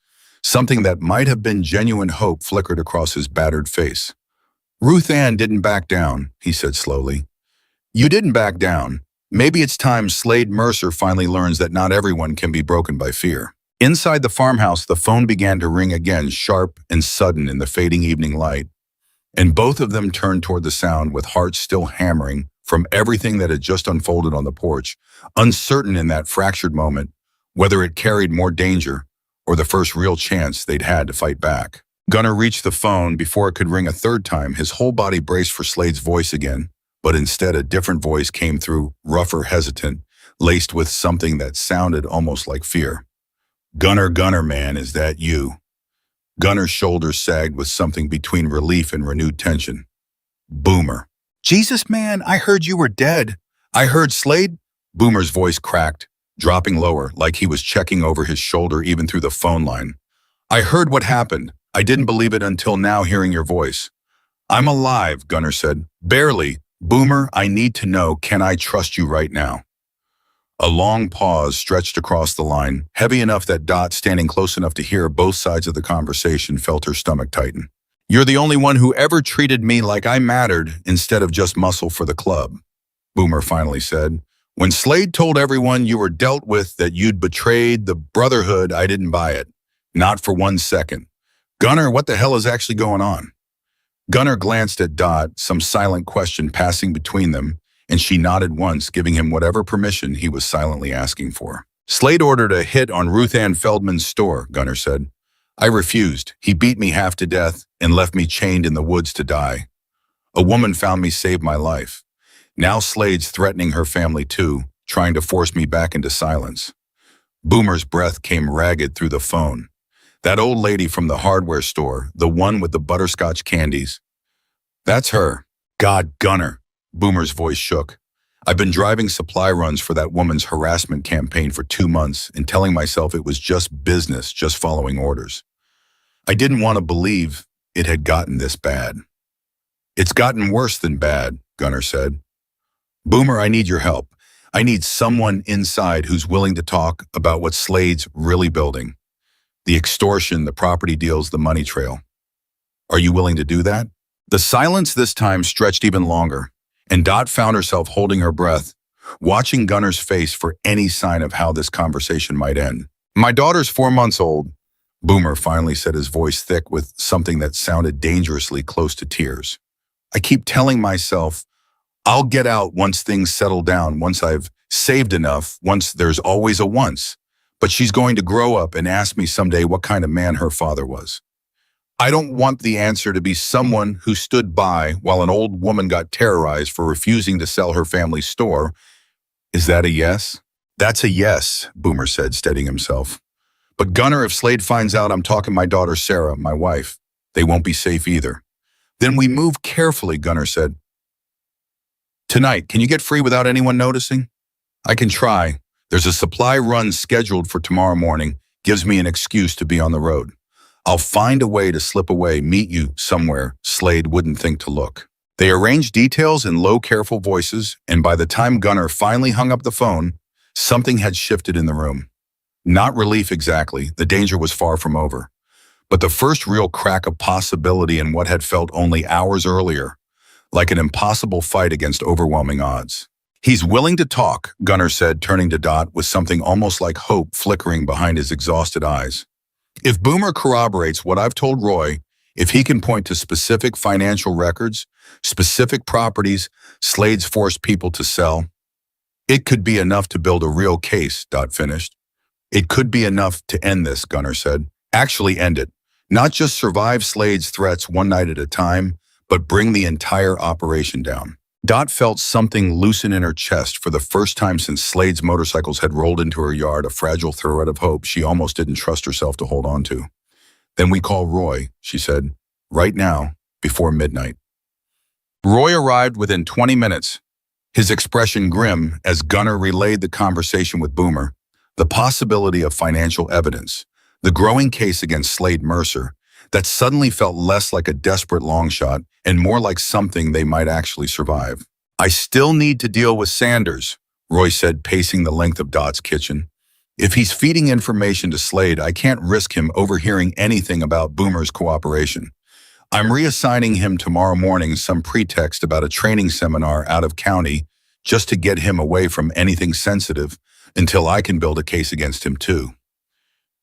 something that might have been genuine hope flickered across his battered face. Ruth Ann didn't back down, he said slowly. You didn't back down. Maybe it's time Slade Mercer finally learns that not everyone can be broken by fear. Inside the farmhouse, the phone began to ring again, sharp and sudden in the fading evening light, and both of them turned toward the sound with hearts still hammering from everything that had just unfolded on the porch, uncertain in that fractured moment whether it carried more danger or the first real chance they'd had to fight back. Gunner reached the phone before it could ring a third time, his whole body braced for Slade's voice again, but instead a different voice came through, rougher, hesitant, laced with something that sounded almost like fear. Gunner, man, is that you? Gunner's shoulders sagged with something between relief and renewed tension. Boomer. Jesus, man, I heard you were dead. I heard Slade. Boomer's voice cracked, dropping lower like he was checking over his shoulder even through the phone line. I heard what happened. I didn't believe it until now hearing your voice. I'm alive, Gunnar said. Barely. Boomer, I need to know, can I trust you right now? A long pause stretched across the line, heavy enough that Dot, standing close enough to hear both sides of the conversation, felt her stomach tighten. You're the only one who ever treated me like I mattered instead of just muscle for the club, Boomer finally said. When Slade told everyone you were dealt with, that you'd betrayed the Brotherhood, I didn't buy it. Not for 1 second. Gunnar, what the hell is actually going on? Gunnar glanced at Dot, some silent question passing between them, and she nodded once, giving him whatever permission he was silently asking for. Slade ordered a hit on Ruth Ann Feldman's store, Gunnar said. I refused. He beat me half to death and left me chained in the woods to die. A woman found me, saved my life. Now Slade's threatening her family too, trying to force me back into silence. Boomer's breath came ragged through the phone. That old lady from the hardware store, the one with the butterscotch candies. That's her. God, Gunnar. Boomer's voice shook. I've been driving supply runs for that woman's harassment campaign for 2 months and telling myself it was just business, just following orders. I didn't want to believe it had gotten this bad. It's gotten worse than bad, Gunnar said. Boomer, I need your help. I need someone inside who's willing to talk about what Slade's really building. The extortion, the property deals, the money trail. Are you willing to do that? The silence this time stretched even longer, and Dot found herself holding her breath, watching Gunnar's face for any sign of how this conversation might end. My daughter's 4 months old, Boomer finally said, his voice thick with something that sounded dangerously close to tears. I keep telling myself, I'll get out once things settle down, once I've saved enough, once there's always a once. But she's going to grow up and ask me someday what kind of man her father was. I don't want the answer to be someone who stood by while an old woman got terrorized for refusing to sell her family's store. Is that a yes? That's a yes, Boomer said, steadying himself. But Gunnar, if Slade finds out I'm talking my daughter Sarah, my wife, they won't be safe either. Then we move carefully, Gunnar said. Tonight, can you get free without anyone noticing? I can try. There's a supply run scheduled for tomorrow morning. Gives me an excuse to be on the road. I'll find a way to slip away, meet you somewhere Slade wouldn't think to look. They arranged details in low, careful voices, and by the time Gunnar finally hung up the phone, something had shifted in the room. Not relief exactly, the danger was far from over. But the first real crack of possibility in what had felt only hours earlier, like an impossible fight against overwhelming odds. He's willing to talk, Gunnar said, turning to Dot with something almost like hope flickering behind his exhausted eyes. If Boomer corroborates what I've told Roy, if he can point to specific financial records, specific properties Slade's forced people to sell, it could be enough to build a real case, Dot finished. It could be enough to end this, Gunnar said. Actually end it. Not just survive Slade's threats one night at a time, but bring the entire operation down. Dot felt something loosen in her chest for the first time since Slade's motorcycles had rolled into her yard, a fragile thread of hope she almost didn't trust herself to hold on to. Then we call Roy, she said, right now, before midnight. Roy arrived within 20 minutes, his expression grim as Gunnar relayed the conversation with Boomer, the possibility of financial evidence, the growing case against Slade Mercer, that suddenly felt less like a desperate long shot and more like something they might actually survive. I still need to deal with Sanders, Roy said, pacing the length of Dot's kitchen. If he's feeding information to Slade, I can't risk him overhearing anything about Boomer's cooperation. I'm reassigning him tomorrow morning some pretext about a training seminar out of county just to get him away from anything sensitive until I can build a case against him too.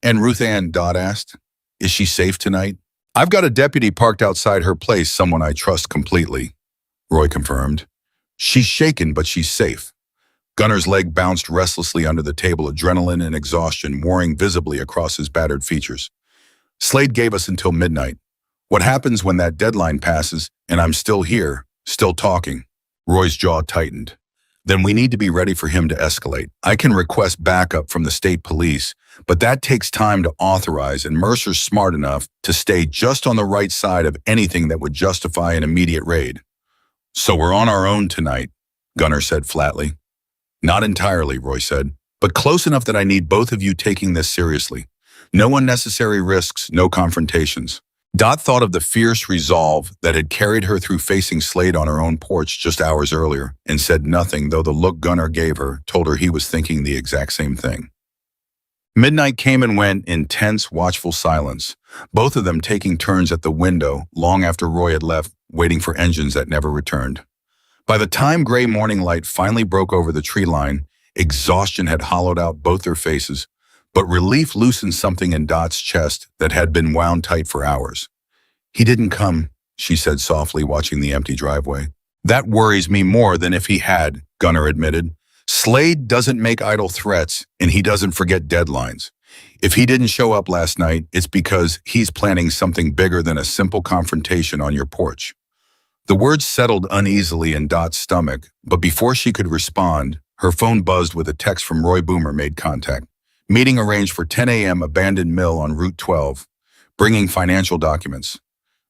And Ruth Ann, Dot asked, is she safe tonight? I've got a deputy parked outside her place, someone I trust completely, Roy confirmed. She's shaken, but she's safe. Gunnar's leg bounced restlessly under the table, adrenaline and exhaustion warring visibly across his battered features. Slade gave us until midnight. What happens when that deadline passes and I'm still here, still talking? Roy's jaw tightened. Then we need to be ready for him to escalate. I can request backup from the state police, but that takes time to authorize, and Mercer's smart enough to stay just on the right side of anything that would justify an immediate raid. So we're on our own tonight, Gunnar said flatly. Not entirely, Roy said. but close enough that I need both of you taking this seriously. No unnecessary risks, no confrontations. Dot thought of the fierce resolve that had carried her through facing Slade on her own porch just hours earlier and said nothing, though the look Gunnar gave her told her he was thinking the exact same thing. Midnight came and went in tense, watchful silence, both of them taking turns at the window long after Roy had left, waiting for engines that never returned. By the time gray morning light finally broke over the tree line, exhaustion had hollowed out both their faces, but relief loosened something in Dot's chest that had been wound tight for hours. "He didn't come," she said softly, watching the empty driveway. "That worries me more than if he had," Gunnar admitted. "Slade doesn't make idle threats, and he doesn't forget deadlines. If he didn't show up last night, it's because he's planning something bigger than a simple confrontation on your porch." The words settled uneasily in Dot's stomach, but before she could respond, her phone buzzed with a text from Roy. Boomer made contact. "Meeting arranged for 10 a.m. abandoned mill on Route 12. Bringing financial documents."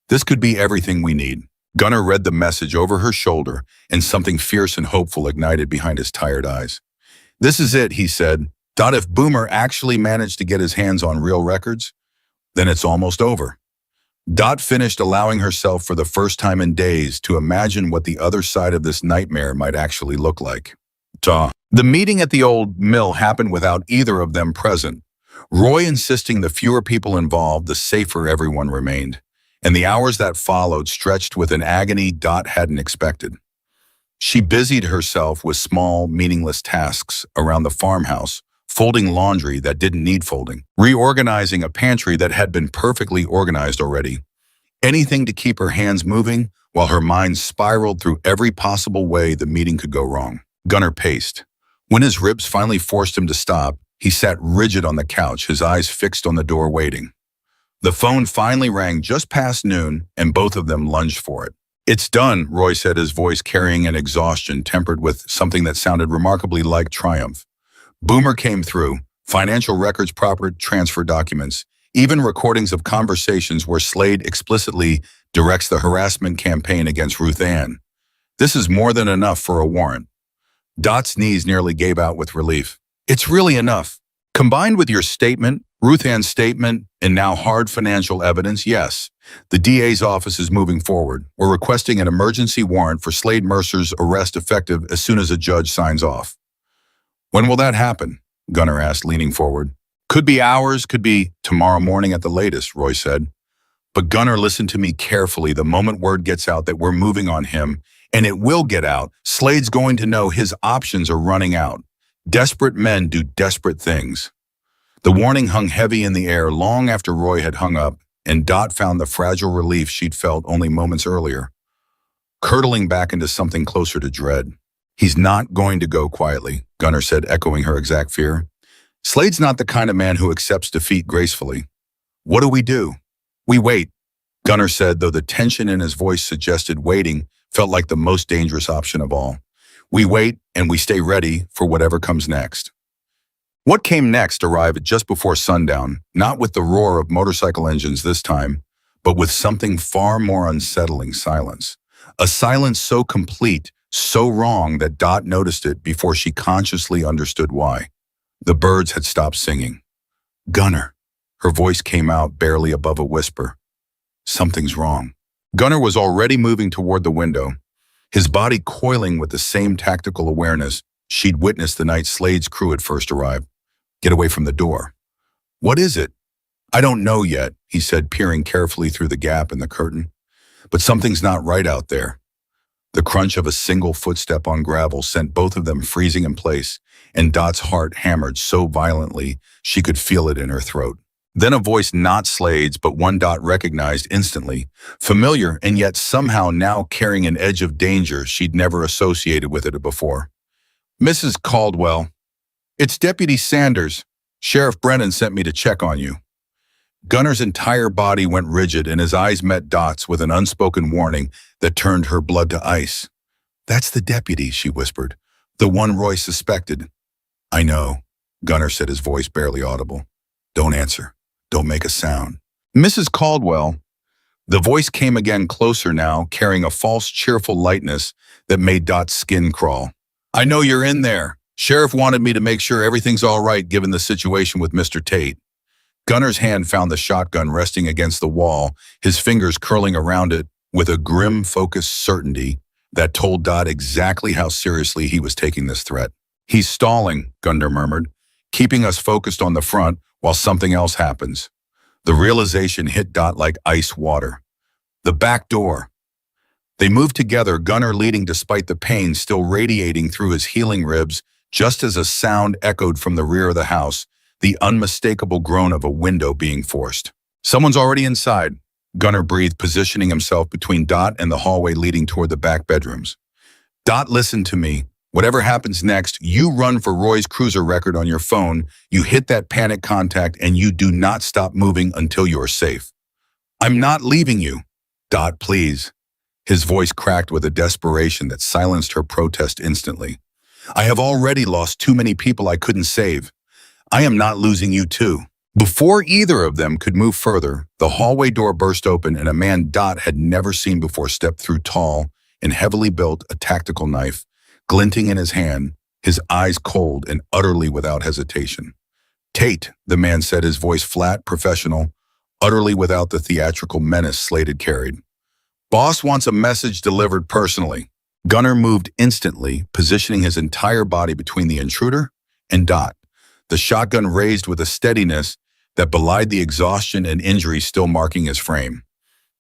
"This could be everything we need." Gunnar read the message over her shoulder, and something fierce and hopeful ignited behind his tired eyes. "This is it," he said. "Dot, if Boomer actually managed to get his hands on real records, then it's almost over." Dot finished, allowing herself for the first time in days to imagine what the other side of this nightmare might actually look like. The meeting at the old mill happened without either of them present, Roy insisting the fewer people involved, the safer everyone remained, and the hours that followed stretched with an agony Dot hadn't expected. She busied herself with small, meaningless tasks around the farmhouse, folding laundry that didn't need folding, reorganizing a pantry that had been perfectly organized already. Anything to keep her hands moving while her mind spiraled through every possible way the meeting could go wrong. Gunnar paced. When his ribs finally forced him to stop, he sat rigid on the couch, his eyes fixed on the door, waiting. The phone finally rang just past noon, and both of them lunged for it. "It's done," Roy said, his voice carrying an exhaustion tempered with something that sounded remarkably like triumph. "Boomer came through. Financial records, proper transfer documents, even recordings of conversations where Slade explicitly directs the harassment campaign against Ruth Ann. This is more than enough for a warrant." Dot's knees nearly gave out with relief. "It's really enough. Combined with your statement, Ruth Ann's statement, and now hard financial evidence, yes. The DA's office is moving forward. We're requesting an emergency warrant for Slade Mercer's arrest effective as soon as a judge signs off." "When will that happen?" Gunnar asked, leaning forward. "Could be hours, could be tomorrow morning at the latest," Roy said. "But Gunnar, listen to me carefully. The moment word gets out that we're moving on him, and it will get out, Slade's going to know his options are running out. Desperate men do desperate things." The warning hung heavy in the air long after Roy had hung up, and Dot found the fragile relief she'd felt only moments earlier, curdling back into something closer to dread. "He's not going to go quietly," Gunnar said, echoing her exact fear. "Slade's not the kind of man who accepts defeat gracefully." "What do? We wait," Gunnar said, though the tension in his voice suggested waiting felt like the most dangerous option of all. "We wait, and we stay ready for whatever comes next." What came next arrived just before sundown, not with the roar of motorcycle engines this time, but with something far more unsettling: silence. A silence so complete, so wrong that Dot noticed it before she consciously understood why. The birds had stopped singing. "Gunnar," her voice came out barely above a whisper. "Something's wrong." Gunnar was already moving toward the window, his body coiling with the same tactical awareness she'd witnessed the night Slade's crew had first arrived. "Get away from the door." "What is it?" "I don't know yet," he said, peering carefully through the gap in the curtain. "But something's not right out there." The crunch of a single footstep on gravel sent both of them freezing in place, and Dot's heart hammered so violently she could feel it in her throat. Then a voice not Slade's, but one Dot recognized instantly, familiar and yet somehow now carrying an edge of danger she'd never associated with it before. "Mrs. Caldwell, it's Deputy Sanders. Sheriff Brennan sent me to check on you." Gunnar's entire body went rigid, and his eyes met Dot's with an unspoken warning that turned her blood to ice. "That's the deputy," she whispered. "The one Roy suspected." "I know," Gunnar said, his voice barely audible. "Don't answer. Don't make a sound." "Mrs. Caldwell." The voice came again, closer now, carrying a false cheerful lightness that made Dot's skin crawl. "I know you're in there." Sheriff wanted me to make sure everything's all right given the situation with Mr. Tate. Gunner's hand found the shotgun resting against the wall, his fingers curling around it with a grim, focused certainty that told Dot exactly how seriously he was taking this threat. He's stalling, Gunner murmured, keeping us focused on the front while something else happens. The realization hit Dot like ice water. The back door. They moved together, Gunner leading despite the pain still radiating through his healing ribs, just as a sound echoed from the rear of the house, the unmistakable groan of a window being forced. Someone's already inside, Gunner breathed, positioning himself between Dot and the hallway leading toward the back bedrooms. Dot, listen to me. Whatever happens next, you run for Roy's cruiser record on your phone, you hit that panic contact, and you do not stop moving until you're safe. I'm not leaving you. Dot, please. His voice cracked with a desperation that silenced her protest instantly. I have already lost too many people I couldn't save. I am not losing you too. Before either of them could move further, the hallway door burst open and a man Dot had never seen before stepped through, tall and heavily built, a tactical knife glinting in his hand, his eyes cold and utterly without hesitation. Tate, the man said, his voice flat, professional, utterly without the theatrical menace Slade had carried. Boss wants a message delivered personally. Gunner moved instantly, positioning his entire body between the intruder and Dot, the shotgun raised with a steadiness that belied the exhaustion and injury still marking his frame.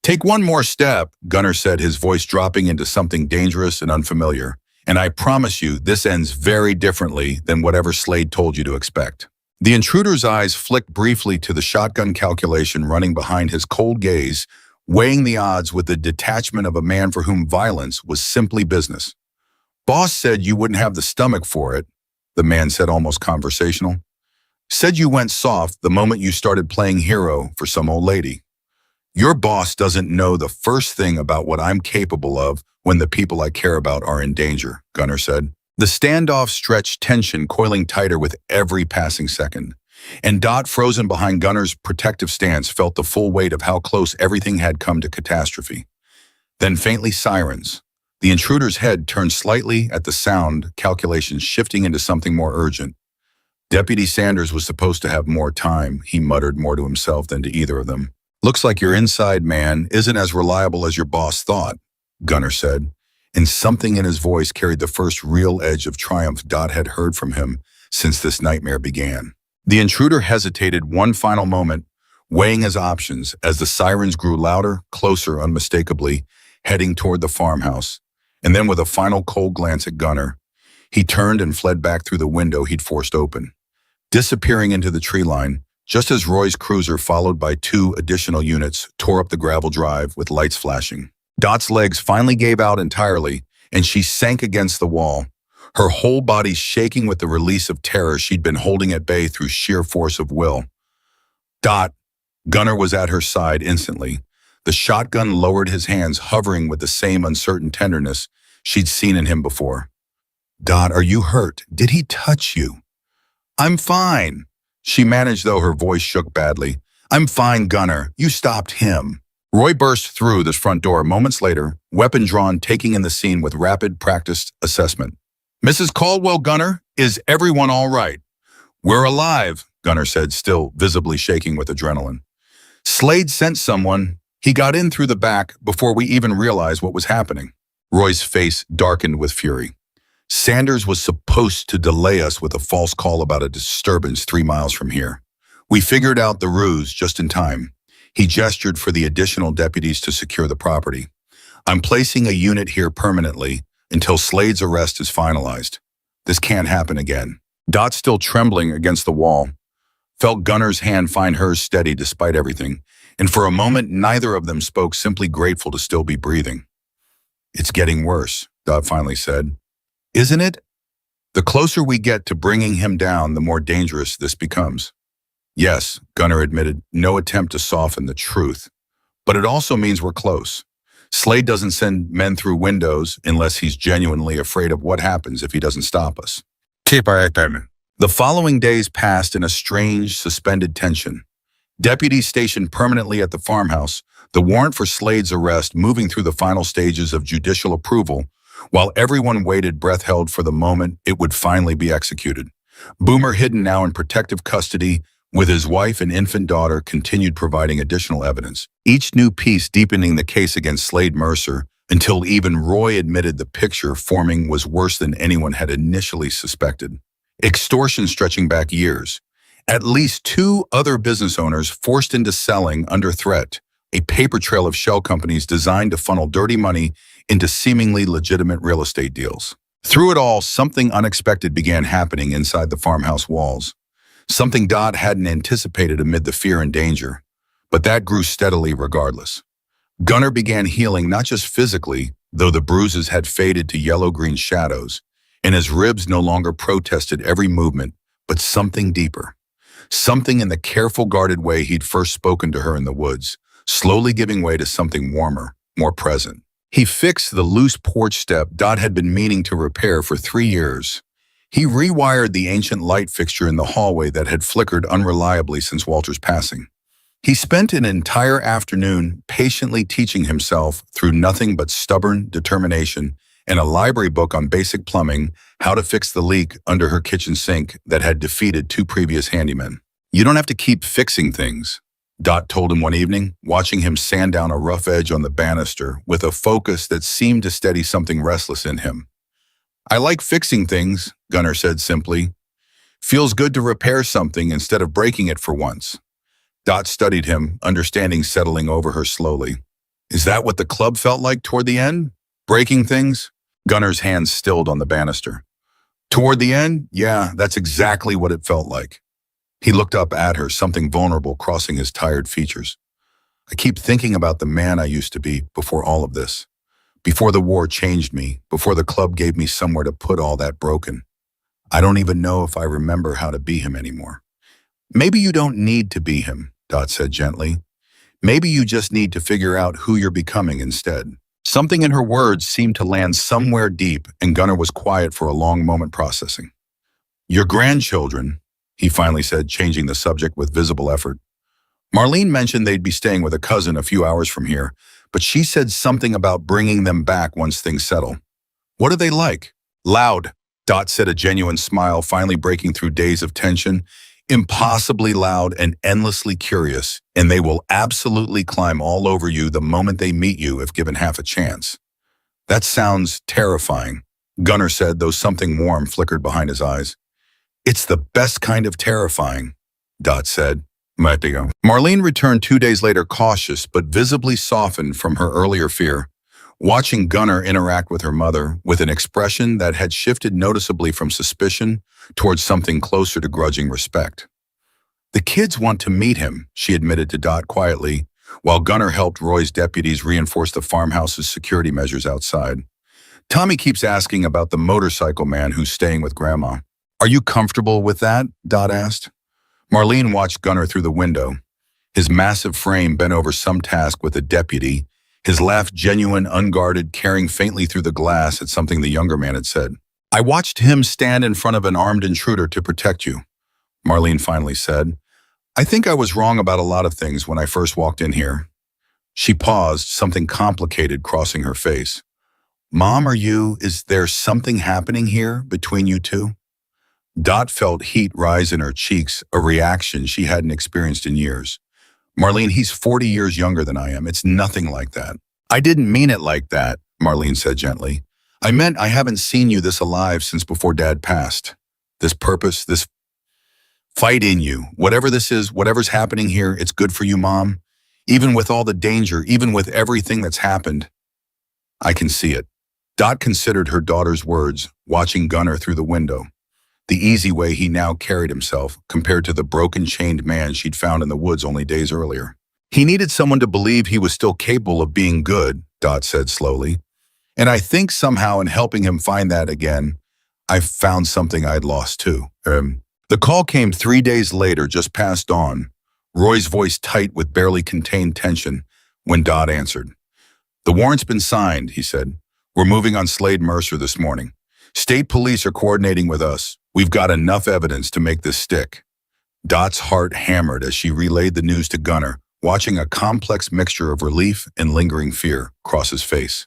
Take one more step, Gunner said, his voice dropping into something dangerous and unfamiliar, and I promise you this ends very differently than whatever Slade told you to expect. The intruder's eyes flicked briefly to the shotgun calculation running behind his cold gaze, weighing the odds with the detachment of a man for whom violence was simply business. Boss said you wouldn't have the stomach for it, the man said, almost conversational. Said you went soft the moment you started playing hero for some old lady. Your boss doesn't know the first thing about what I'm capable of when the people I care about are in danger, Gunner said. The standoff stretched, tension coiling tighter with every passing second. And Dot, frozen behind Gunner's protective stance, felt the full weight of how close everything had come to catastrophe. Then faintly sirens. The intruder's head turned slightly at the sound, calculations shifting into something more urgent. Deputy Sanders was supposed to have more time, he muttered, more to himself than to either of them. Looks like your inside man isn't as reliable as your boss thought, Gunner said, and something in his voice carried the first real edge of triumph Dot had heard from him since this nightmare began. The intruder hesitated one final moment, weighing his options as the sirens grew louder, closer unmistakably, heading toward the farmhouse. And then with a final cold glance at Gunner, he turned and fled back through the window he'd forced open, disappearing into the tree line, just as Roy's cruiser, followed by 2 additional units, tore up the gravel drive with lights flashing. Dot's legs finally gave out entirely, and she sank against the wall, her whole body shaking with the release of terror she'd been holding at bay through sheer force of will. Dot, Gunner was at her side instantly. The shotgun lowered, his hands hovering with the same uncertain tenderness she'd seen in him before. Dot, are you hurt? Did he touch you? I'm fine, she managed, though her voice shook badly. I'm fine, Gunner. You stopped him. Roy burst through this front door moments later, weapon drawn, taking in the scene with rapid, practiced assessment. Mrs. Caldwell, Gunner, is everyone all right? We're alive, Gunner said, still visibly shaking with adrenaline. Slade sent someone. He got in through the back before we even realized what was happening. Roy's face darkened with fury. Sanders was supposed to delay us with a false call about a disturbance 3 miles from here. We figured out the ruse just in time. He gestured for the additional deputies to secure the property. I'm placing a unit here permanently until Slade's arrest is finalized. This can't happen again. Dot, still trembling against the wall, felt Gunner's hand find hers steady despite everything, and for a moment neither of them spoke, simply grateful to still be breathing. It's getting worse, Dot finally said. Isn't it? The closer we get to bringing him down, the more dangerous this becomes. Yes, Gunner admitted, no attempt to soften the truth. But it also means we're close. Slade doesn't send men through windows unless he's genuinely afraid of what happens if he doesn't stop us. The following days passed in a strange, suspended tension. Deputies stationed permanently at the farmhouse, the warrant for Slade's arrest moving through the final stages of judicial approval, while everyone waited breath held for the moment it would finally be executed. Boomer, hidden now in protective custody with his wife and infant daughter, continued providing additional evidence, each new piece deepening the case against Slade Mercer until even Roy admitted the picture forming was worse than anyone had initially suspected. Extortion stretching back years. At least two other business owners forced into selling under threat, a paper trail of shell companies designed to funnel dirty money into seemingly legitimate real estate deals. Through it all, something unexpected began happening inside the farmhouse walls. Something Dot hadn't anticipated amid the fear and danger, but that grew steadily regardless. Gunnar began healing not just physically, though the bruises had faded to yellow-green shadows, and his ribs no longer protested every movement, but something deeper. Something in the careful, guarded way he'd first spoken to her in the woods, slowly giving way to something warmer, more present. He fixed the loose porch step Dot had been meaning to repair for 3 years. He rewired the ancient light fixture in the hallway that had flickered unreliably since Walter's passing. He spent an entire afternoon patiently teaching himself, through nothing but stubborn determination and a library book on basic plumbing, how to fix the leak under her kitchen sink that had defeated 2 previous handymen. "You don't have to keep fixing things," Dot told him one evening, watching him sand down a rough edge on the banister with a focus that seemed to steady something restless in him. "I like fixing things," Gunnar said simply. "Feels good to repair something instead of breaking it for once." Dot studied him, understanding settling over her slowly. "Is that what the club felt like toward the end? Breaking things?" Gunnar's hands stilled on the banister. "Toward the end? Yeah, that's exactly what it felt like." He looked up at her, something vulnerable crossing his tired features. "I keep thinking about the man I used to be before all of this. Before the war changed me, before the club gave me somewhere to put all that broken. I don't even know if I remember how to be him anymore." "Maybe you don't need to be him," Dot said gently. "Maybe you just need to figure out who you're becoming instead." Something in her words seemed to land somewhere deep, and Gunnar was quiet for a long moment processing. "Your grandchildren," he finally said, changing the subject with visible effort. "Marlene mentioned they'd be staying with a cousin a few hours from here, but she said something about bringing them back once things settle. What are they like?" "Loud," Dot said, a genuine smile finally breaking through days of tension. "Impossibly loud and endlessly curious, and they will absolutely climb all over you the moment they meet you if given half a chance." "That sounds terrifying," Gunnar said, though something warm flickered behind his eyes. "It's the best kind of terrifying," Dot said. Marlene returned 2 days later, cautious but visibly softened from her earlier fear, watching Gunnar interact with her mother with an expression that had shifted noticeably from suspicion towards something closer to grudging respect. "The kids want to meet him," she admitted to Dot quietly, while Gunnar helped Roy's deputies reinforce the farmhouse's security measures outside. "Tommy keeps asking about the motorcycle man who's staying with Grandma." "Are you comfortable with that?" Dot asked. Marlene watched Gunnar through the window, his massive frame bent over some task with a deputy, his laugh genuine, unguarded, caring faintly through the glass at something the younger man had said. "I watched him stand in front of an armed intruder to protect you," Marlene finally said. "I think I was wrong about a lot of things when I first walked in here." She paused, something complicated crossing her face. "Mom, is there something happening here between you two?" Dot felt heat rise in her cheeks, a reaction she hadn't experienced in years. "Marlene, he's 40 years younger than I am. It's nothing like that." "I didn't mean it like that," Marlene said gently. "I meant I haven't seen you this alive since before Dad passed. This purpose, this fight in you, whatever this is, whatever's happening here, it's good for you, Mom. Even with all the danger, even with everything that's happened, I can see it." Dot considered her daughter's words, watching Gunnar through the window. The easy way he now carried himself compared to the broken, chained man she'd found in the woods only days earlier. "He needed someone to believe he was still capable of being good," Dot said slowly. "And I think somehow in helping him find that again, I've found something I'd lost too." The call came 3 days later, just past dawn, Roy's voice tight with barely contained tension, when Dot answered. "The warrant's been signed," he said. "We're moving on Slade Mercer this morning. State police are coordinating with us. We've got enough evidence to make this stick." Dot's heart hammered as she relayed the news to Gunnar, watching a complex mixture of relief and lingering fear cross his face.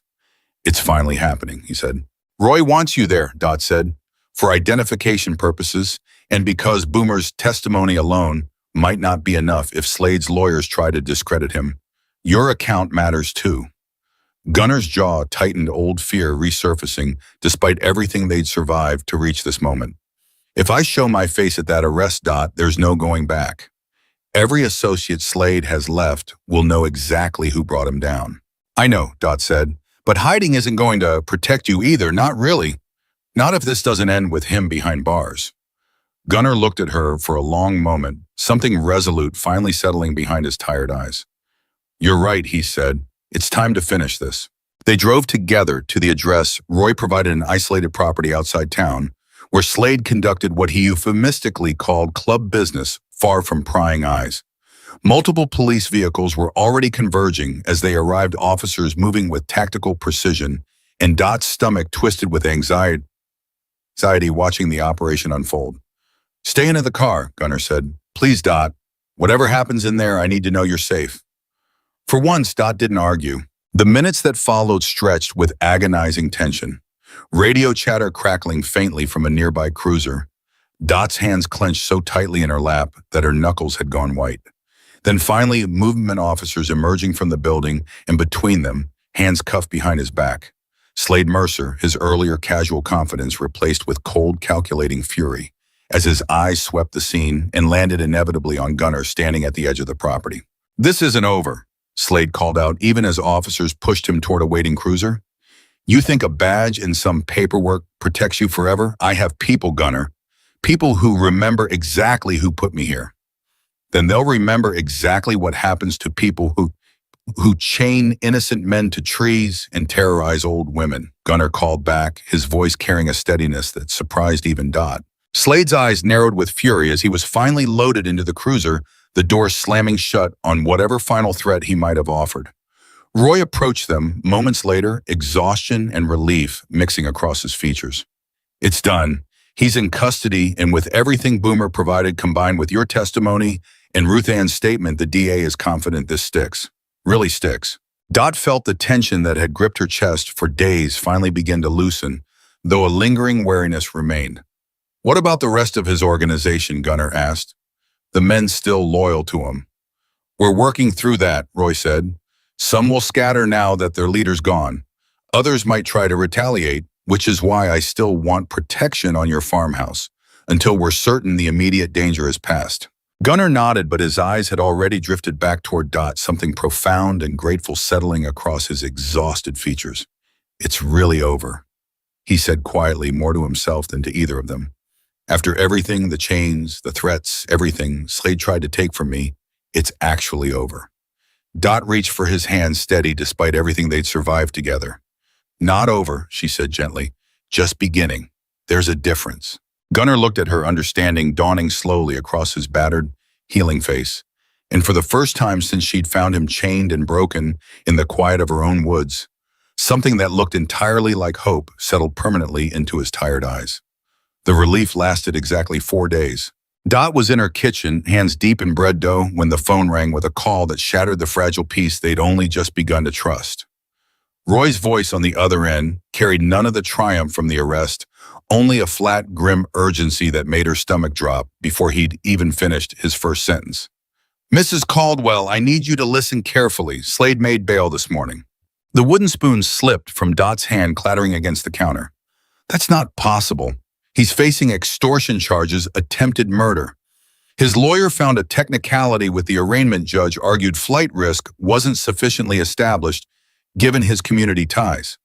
It's finally happening, he said. Roy wants you there, Dot said, for identification purposes, and because Boomer's testimony alone might not be enough if Slade's lawyers try to discredit him. Your account matters too. Gunner's jaw tightened, old fear resurfacing despite everything they'd survived to reach this moment. If I show my face at that arrest, Dot, there's no going back. Every associate Slade has left will know exactly who brought him down. I know, Dot said, but hiding isn't going to protect you either, not really. Not if this doesn't end with him behind bars. Gunner looked at her for a long moment, something resolute finally settling behind his tired eyes. You're right, he said. It's time to finish this. They drove together to the address Roy provided, an isolated property outside town, where Slade conducted what he euphemistically called club business, far from prying eyes. Multiple police vehicles were already converging as they arrived, officers moving with tactical precision, and Dot's stomach twisted with anxiety watching the operation unfold. Stay in the car, Gunner said. Please, Dot. Whatever happens in there, I need to know you're safe. For once, Dot didn't argue. The minutes that followed stretched with agonizing tension. Radio chatter crackling faintly from a nearby cruiser. Dot's hands clenched so tightly in her lap that her knuckles had gone white. Then finally, movement officers emerging from the building, and between them, hands cuffed behind his back. Slade Mercer, his earlier casual confidence replaced with cold, calculating fury, as his eyes swept the scene and landed inevitably on Gunner standing at the edge of the property. This isn't over, Slade called out even as officers pushed him toward a waiting cruiser. You think a badge and some paperwork protects you forever? I have people, Gunner. People who remember exactly who put me here. Then they'll remember exactly what happens to people who chain innocent men to trees and terrorize old women, Gunner called back, his voice carrying a steadiness that surprised even Dot. Slade's eyes narrowed with fury as he was finally loaded into the cruiser, the door slamming shut on whatever final threat he might have offered. Roy approached them moments later, exhaustion and relief mixing across his features. It's done. He's in custody, and with everything Boomer provided combined with your testimony and Ruth Ann's statement, the DA is confident this sticks. Really sticks. Dot felt the tension that had gripped her chest for days finally begin to loosen, though a lingering wariness remained. What about the rest of his organization, Gunner asked. The men still loyal to him. We're working through that, Roy said. Some will scatter now that their leader's gone. Others might try to retaliate, which is why I still want protection on your farmhouse, until we're certain the immediate danger is past. Gunner nodded, but his eyes had already drifted back toward Dot, something profound and grateful settling across his exhausted features. It's really over, he said quietly, more to himself than to either of them. After everything, the chains, the threats, everything Slade tried to take from me, it's actually over. Dot reached for his hand, steady despite everything they'd survived together. Not over, she said gently. Just beginning. There's a difference. Gunner looked at her, understanding dawning slowly across his battered, healing face. And for the first time since she'd found him chained and broken in the quiet of her own woods, something that looked entirely like hope settled permanently into his tired eyes. The relief lasted exactly 4 days. Dot was in her kitchen, hands deep in bread dough, when the phone rang with a call that shattered the fragile peace they'd only just begun to trust. Roy's voice on the other end carried none of the triumph from the arrest, only a flat, grim urgency that made her stomach drop before he'd even finished his first sentence. Mrs. Caldwell, I need you to listen carefully. Slade made bail this morning. The wooden spoon slipped from Dot's hand, clattering against the counter. That's not possible. He's facing extortion charges, attempted murder. His lawyer found a technicality with the arraignment judge, argued flight risk wasn't sufficiently established given his community ties.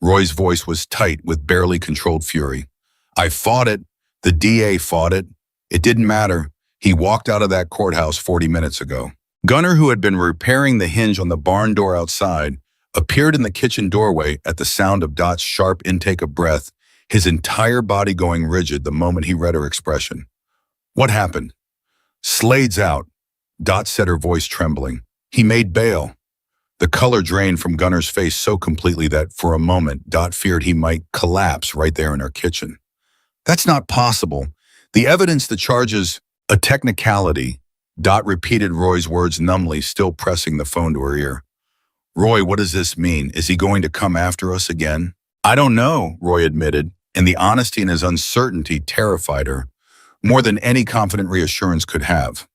Roy's voice was tight with barely controlled fury. I fought it. The DA fought it. It didn't matter. He walked out of that courthouse 40 minutes ago. Gunner, who had been repairing the hinge on the barn door outside, appeared in the kitchen doorway at the sound of Dot's sharp intake of breath, his entire body going rigid the moment he read her expression. What happened? Slade's out, Dot said, her voice trembling. He made bail. The color drained from Gunner's face so completely that for a moment Dot feared he might collapse right there in her kitchen. That's not possible. The evidence, the charges, a technicality. Dot repeated Roy's words numbly, still pressing the phone to her ear. Roy, what does this mean? Is he going to come after us again? I don't know, Roy admitted, and the honesty in his uncertainty terrified her, more than any confident reassurance could have.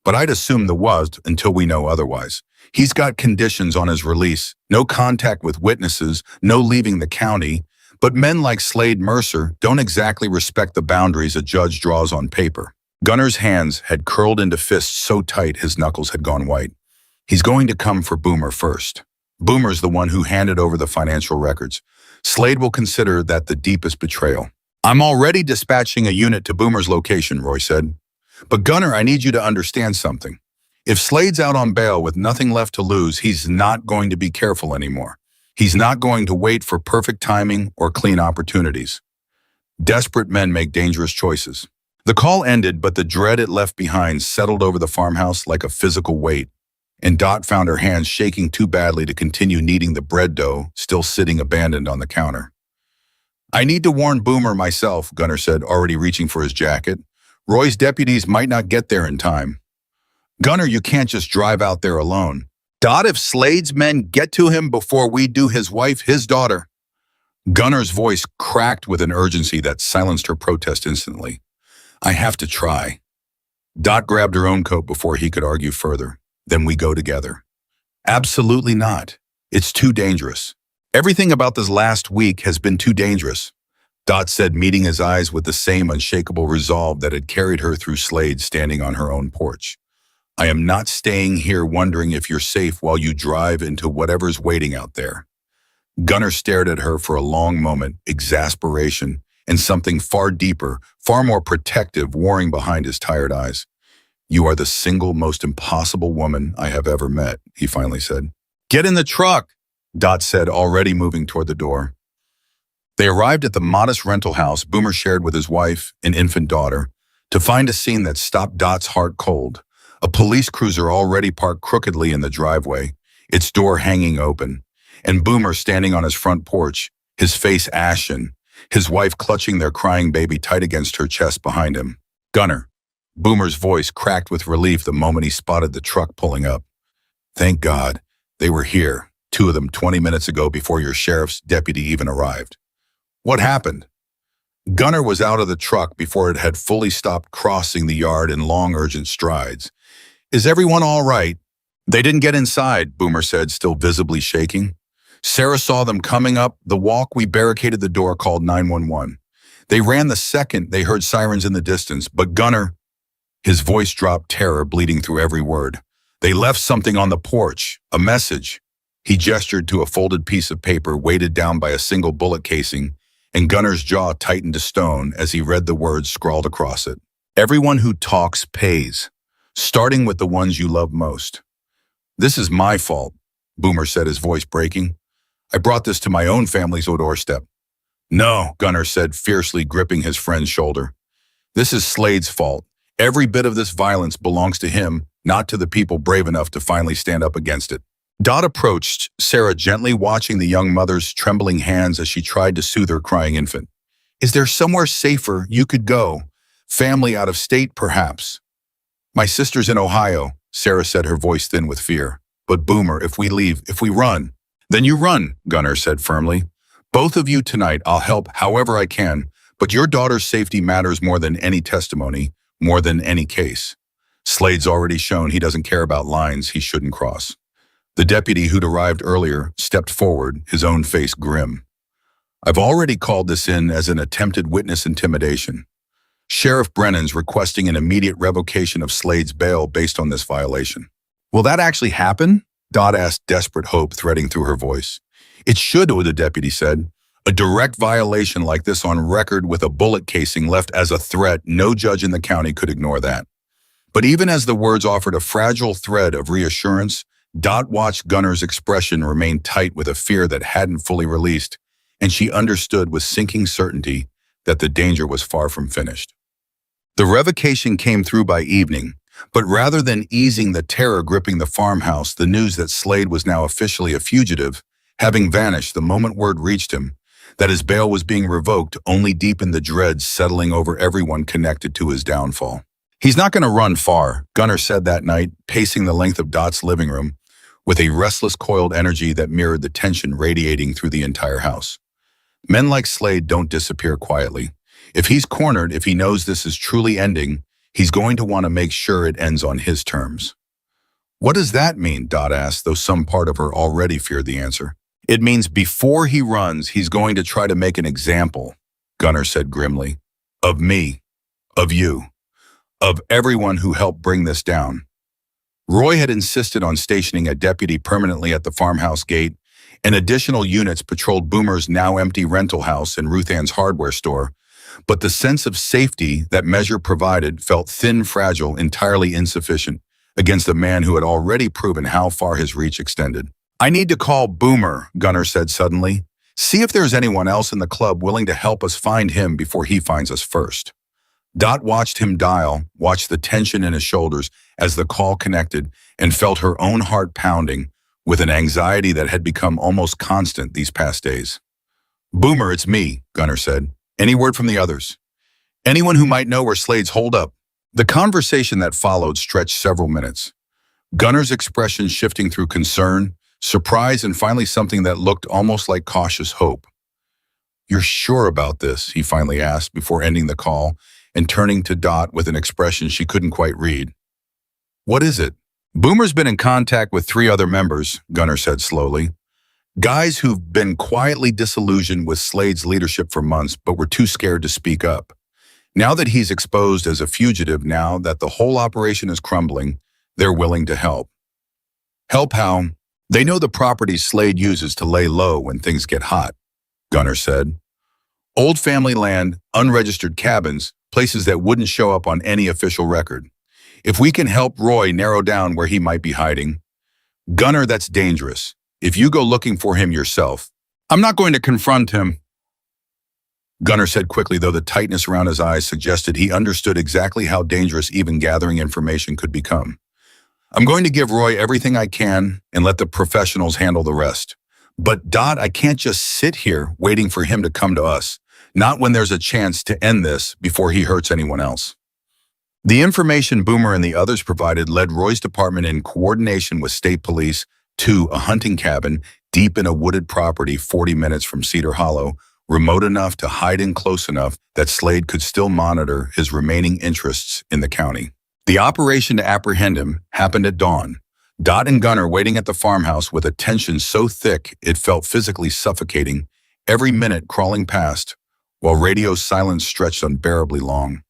But I'd assume the was until we know otherwise. He's got conditions on his release, no contact with witnesses, no leaving the county, but men like Slade Mercer don't exactly respect the boundaries a judge draws on paper. Gunner's hands had curled into fists so tight his knuckles had gone white. He's going to come for Boomer first. Boomer's the one who handed over the financial records. Slade will consider that the deepest betrayal. I'm already dispatching a unit to Boomer's location, Roy said. But Gunner, I need you to understand something. If Slade's out on bail with nothing left to lose, he's not going to be careful anymore. He's not going to wait for perfect timing or clean opportunities. Desperate men make dangerous choices. The call ended, but the dread it left behind settled over the farmhouse like a physical weight, and Dot found her hands shaking too badly to continue kneading the bread dough still sitting abandoned on the counter. I need to warn Boomer myself, Gunner said, already reaching for his jacket. Roy's deputies might not get there in time. Gunner, you can't just drive out there alone. Dot, if Slade's men get to him before we do, his wife, his daughter. Gunner's voice cracked with an urgency that silenced her protest instantly. I have to try. Dot grabbed her own coat before he could argue further. Then we go together. Absolutely not. It's too dangerous. Everything about this last week has been too dangerous, Dot said, meeting his eyes with the same unshakable resolve that had carried her through Slade standing on her own porch. I am not staying here wondering if you're safe while you drive into whatever's waiting out there. Gunner stared at her for a long moment, exasperation and something far deeper, far more protective warring behind his tired eyes. You are the single most impossible woman I have ever met, he finally said. Get in the truck, Dot said, already moving toward the door. They arrived at the modest rental house Boomer shared with his wife and infant daughter to find a scene that stopped Dot's heart cold. A police cruiser already parked crookedly in the driveway, its door hanging open, and Boomer standing on his front porch, his face ashen, his wife clutching their crying baby tight against her chest behind him. Gunner. Boomer's voice cracked with relief the moment he spotted the truck pulling up. Thank God, they were here, 2 of them 20 minutes ago before your sheriff's deputy even arrived. What happened? Gunner was out of the truck before it had fully stopped crossing the yard in long, urgent strides. Is everyone all right? They didn't get inside, Boomer said, still visibly shaking. Sarah saw them coming up the walk. We barricaded the door, called 911. They ran the second they heard sirens in the distance, but Gunner... His voice dropped, terror bleeding through every word. They left something on the porch, a message. He gestured to a folded piece of paper weighted down by a single bullet casing, and Gunner's jaw tightened to stone as he read the words scrawled across it. Everyone who talks pays, starting with the ones you love most. This is my fault, Boomer said, his voice breaking. I brought this to my own family's doorstep. No, Gunner said, fiercely gripping his friend's shoulder. This is Slade's fault. Every bit of this violence belongs to him, not to the people brave enough to finally stand up against it. Dot approached Sarah, gently watching the young mother's trembling hands as she tried to soothe her crying infant. Is there somewhere safer you could go? Family out of state, perhaps? My sister's in Ohio, Sarah said, her voice thin with fear. But Boomer, if we leave, if we run. Then you run, Gunner said firmly. Both of you tonight, I'll help however I can, but your daughter's safety matters more than any testimony, more than any case. Slade's already shown he doesn't care about lines he shouldn't cross. The deputy who'd arrived earlier stepped forward, his own face grim. I've already called this in as an attempted witness intimidation. Sheriff Brennan's requesting an immediate revocation of Slade's bail based on this violation. Will that actually happen? Dot asked, desperate hope threading through her voice. It should, the deputy said. A direct violation like this on record with a bullet casing left as a threat, no judge in the county could ignore that. But even as the words offered a fragile thread of reassurance, Dot watched Gunner's expression remain tight with a fear that hadn't fully released, and she understood with sinking certainty that the danger was far from finished. The revocation came through by evening, but rather than easing the terror gripping the farmhouse, the news that Slade was now officially a fugitive, having vanished the moment word reached him, that his bail was being revoked, only deepened the dread settling over everyone connected to his downfall. He's not going to run far, Gunner said that night, pacing the length of Dot's living room. with a restless, coiled energy that mirrored the tension radiating through the entire house. Men like Slade don't disappear quietly. If he's cornered, if he knows this is truly ending, he's going to want to make sure it ends on his terms. What does that mean? Dot asked, though some part of her already feared the answer. It means before he runs, he's going to try to make an example, Gunnar said grimly. Of me, of you, of everyone who helped bring this down. Roy had insisted on stationing a deputy permanently at the farmhouse gate, and additional units patrolled Boomer's now empty rental house and Ruth Ann's hardware store, but the sense of safety that measure provided felt thin, fragile, entirely insufficient against a man who had already proven how far his reach extended. I need to call Boomer, Gunnar said suddenly. See if there's anyone else in the club willing to help us find him before he finds us first. Dot watched him dial, watched the tension in his shoulders as the call connected, and felt her own heart pounding with an anxiety that had become almost constant these past days. Boomer, it's me, Gunnar said. Any word from the others? Anyone who might know where Slade's holed up? The conversation that followed stretched several minutes. Gunnar's expression shifting through concern, surprise, and finally something that looked almost like cautious hope. You're sure about this? He finally asked before ending the call and turning to Dot with an expression she couldn't quite read. What is it? Boomer's been in contact with 3 other members, Gunnar said slowly. Guys who've been quietly disillusioned with Slade's leadership for months but were too scared to speak up. Now that he's exposed as a fugitive, now that the whole operation is crumbling, they're willing to help. Help how? They know the properties Slade uses to lay low when things get hot, Gunnar said. Old family land, unregistered cabins, places that wouldn't show up on any official record. If we can help Roy narrow down where he might be hiding. Gunnar, that's dangerous. If you go looking for him yourself. I'm not going to confront him, Gunnar said quickly, though the tightness around his eyes suggested he understood exactly how dangerous even gathering information could become. I'm going to give Roy everything I can and let the professionals handle the rest. But Dot, I can't just sit here waiting for him to come to us, not when there's a chance to end this before he hurts anyone else. The information Boomer and the others provided led Roy's department in coordination with state police to a hunting cabin deep in a wooded property 40 minutes from Cedar Hollow, remote enough to hide in close enough that Slade could still monitor his remaining interests in the county. The operation to apprehend him happened at dawn. Dot and Gunnar waiting at the farmhouse with a tension so thick it felt physically suffocating, every minute crawling past, while radio silence stretched unbearably long.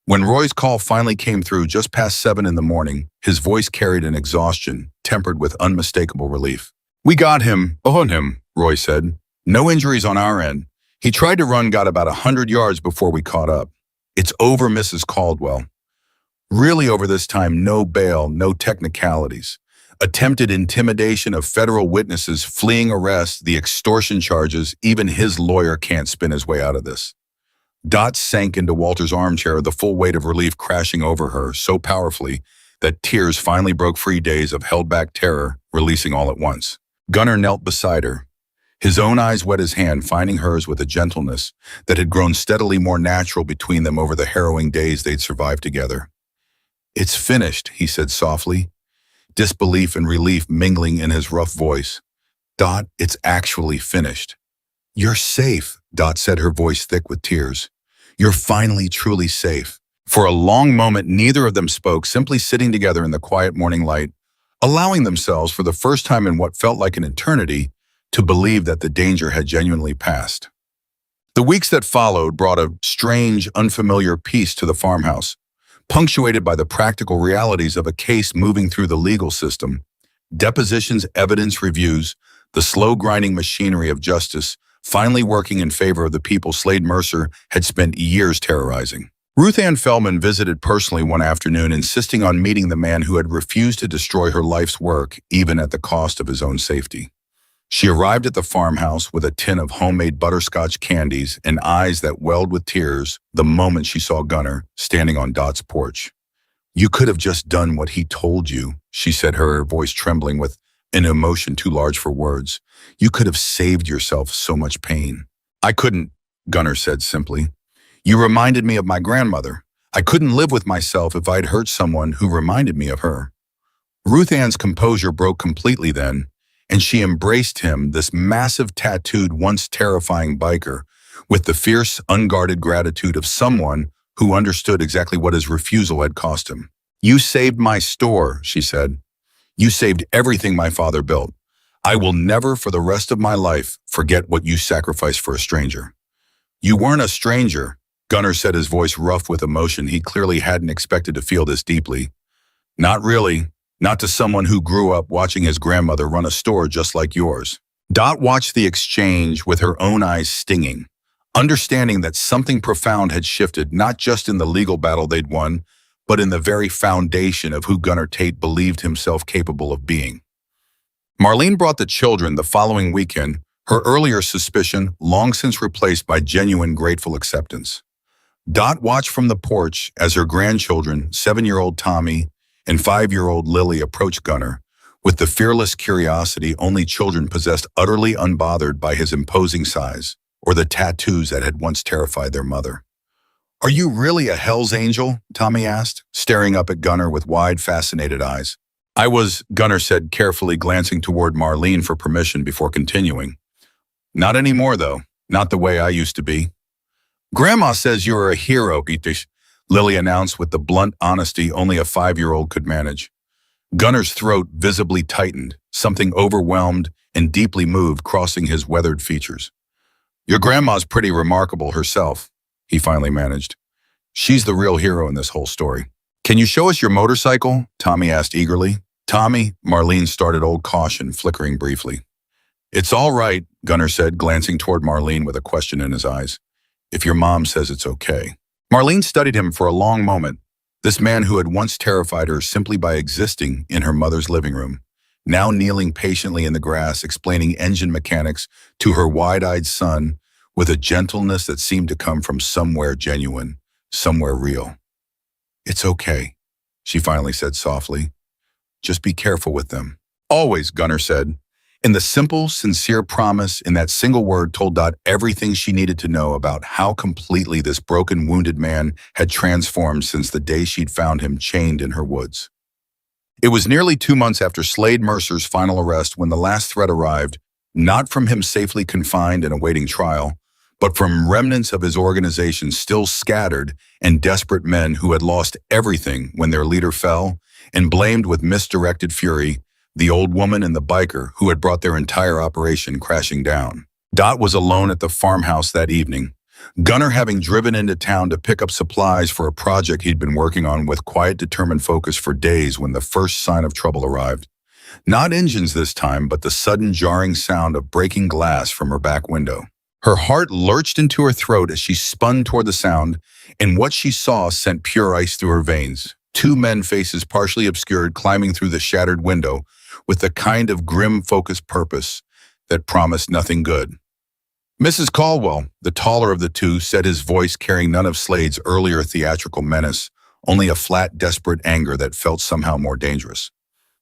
When Roy's call finally came through just past 7 in the morning, his voice carried an exhaustion, tempered with unmistakable relief. We got him, on him, Roy said. No injuries on our end. He tried to run, got about 100 yards before we caught up. It's over, Mrs. Caldwell. Really over this time, no bail, no technicalities. Attempted intimidation of federal witnesses, fleeing arrest, the extortion charges, even his lawyer can't spin his way out of this. Dot sank into Walter's armchair, the full weight of relief crashing over her so powerfully that tears finally broke free, days of held-back terror releasing all at once. Gunnar knelt beside her. His own eyes wet his hand, finding hers with a gentleness that had grown steadily more natural between them over the harrowing days they'd survived together. It's finished, he said softly, disbelief and relief mingling in his rough voice. Dot, it's actually finished. You're safe, Dot said, her voice thick with tears. You're finally truly safe. For a long moment, neither of them spoke, simply sitting together in the quiet morning light, allowing themselves, for the first time in what felt like an eternity, to believe that the danger had genuinely passed. The weeks that followed brought a strange, unfamiliar peace to the farmhouse, punctuated by the practical realities of a case moving through the legal system, depositions, evidence reviews, the slow grinding machinery of justice, finally working in favor of the people Slade Mercer had spent years terrorizing. Ruth Ann Feldman visited personally one afternoon, insisting on meeting the man who had refused to destroy her life's work, even at the cost of his own safety. She arrived at the farmhouse with a tin of homemade butterscotch candies and eyes that welled with tears the moment she saw Gunnar standing on Dot's porch. You could have just done what he told you, she said, her voice trembling with an emotion too large for words. You could have saved yourself so much pain. I couldn't, Gunnar said simply. You reminded me of my grandmother. I couldn't live with myself if I'd hurt someone who reminded me of her. Ruth Ann's composure broke completely then, and she embraced him, this massive tattooed, once terrifying biker, with the fierce, unguarded gratitude of someone who understood exactly what his refusal had cost him. "You saved my store," she said. "You saved everything my father built. I will never, for the rest of my life, forget what you sacrificed for a stranger." "You weren't a stranger," Gunnar said, his voice rough with emotion he clearly hadn't expected to feel this deeply. "Not really. Not to someone who grew up watching his grandmother run a store just like yours." Dot watched the exchange with her own eyes stinging, understanding that something profound had shifted, not just in the legal battle they'd won, but in the very foundation of who Gunnar Tate believed himself capable of being. Marlene brought the children the following weekend, her earlier suspicion long since replaced by genuine grateful acceptance. Dot watched from the porch as her grandchildren, 7-year-old Tommy and 5-year-old Lily, approached Gunnar with the fearless curiosity only children possessed, utterly unbothered by his imposing size or the tattoos that had once terrified their mother. "Are you really a Hell's Angel?" Tommy asked, staring up at Gunnar with wide, fascinated eyes. "I was," Gunnar said, carefully glancing toward Marlene for permission before continuing. "Not anymore, though. Not the way I used to be." "Grandma says you're a hero, Itish," Lily announced with the blunt honesty only a 5-year-old could manage. Gunnar's throat visibly tightened, something overwhelmed and deeply moved crossing his weathered features. "Your grandma's pretty remarkable herself," he finally managed. "She's the real hero in this whole story." "Can you show us your motorcycle?" Tommy asked eagerly. "Tommy," Marlene started, old caution flickering briefly. "It's all right," Gunnar said, glancing toward Marlene with a question in his eyes. "If your mom says it's okay." Marlene studied him for a long moment, this man who had once terrified her simply by existing in her mother's living room, now kneeling patiently in the grass explaining engine mechanics to her wide-eyed son with a gentleness that seemed to come from somewhere genuine, somewhere real. "It's okay," she finally said softly. "Just be careful with them." "Always," Gunnar said. In the simple, sincere promise in that single word told Dot everything she needed to know about how completely this broken, wounded man had transformed since the day she'd found him chained in her woods. It was nearly 2 months after Slade Mercer's final arrest when the last threat arrived, not from him safely confined and awaiting trial, but from remnants of his organization still scattered and desperate men who had lost everything when their leader fell and blamed with misdirected fury the old woman and the biker who had brought their entire operation crashing down. Dot was alone at the farmhouse that evening, Gunnar having driven into town to pick up supplies for a project he'd been working on with quiet, determined focus for days when the first sign of trouble arrived. Not engines this time, but the sudden jarring sound of breaking glass from her back window. Her heart lurched into her throat as she spun toward the sound, and what she saw sent pure ice through her veins. 2 men, faces partially obscured, climbing through the shattered window with the kind of grim, focused purpose that promised nothing good. "Mrs. Caldwell," the taller of the two, said, his voice carrying none of Slade's earlier theatrical menace, only a flat, desperate anger that felt somehow more dangerous.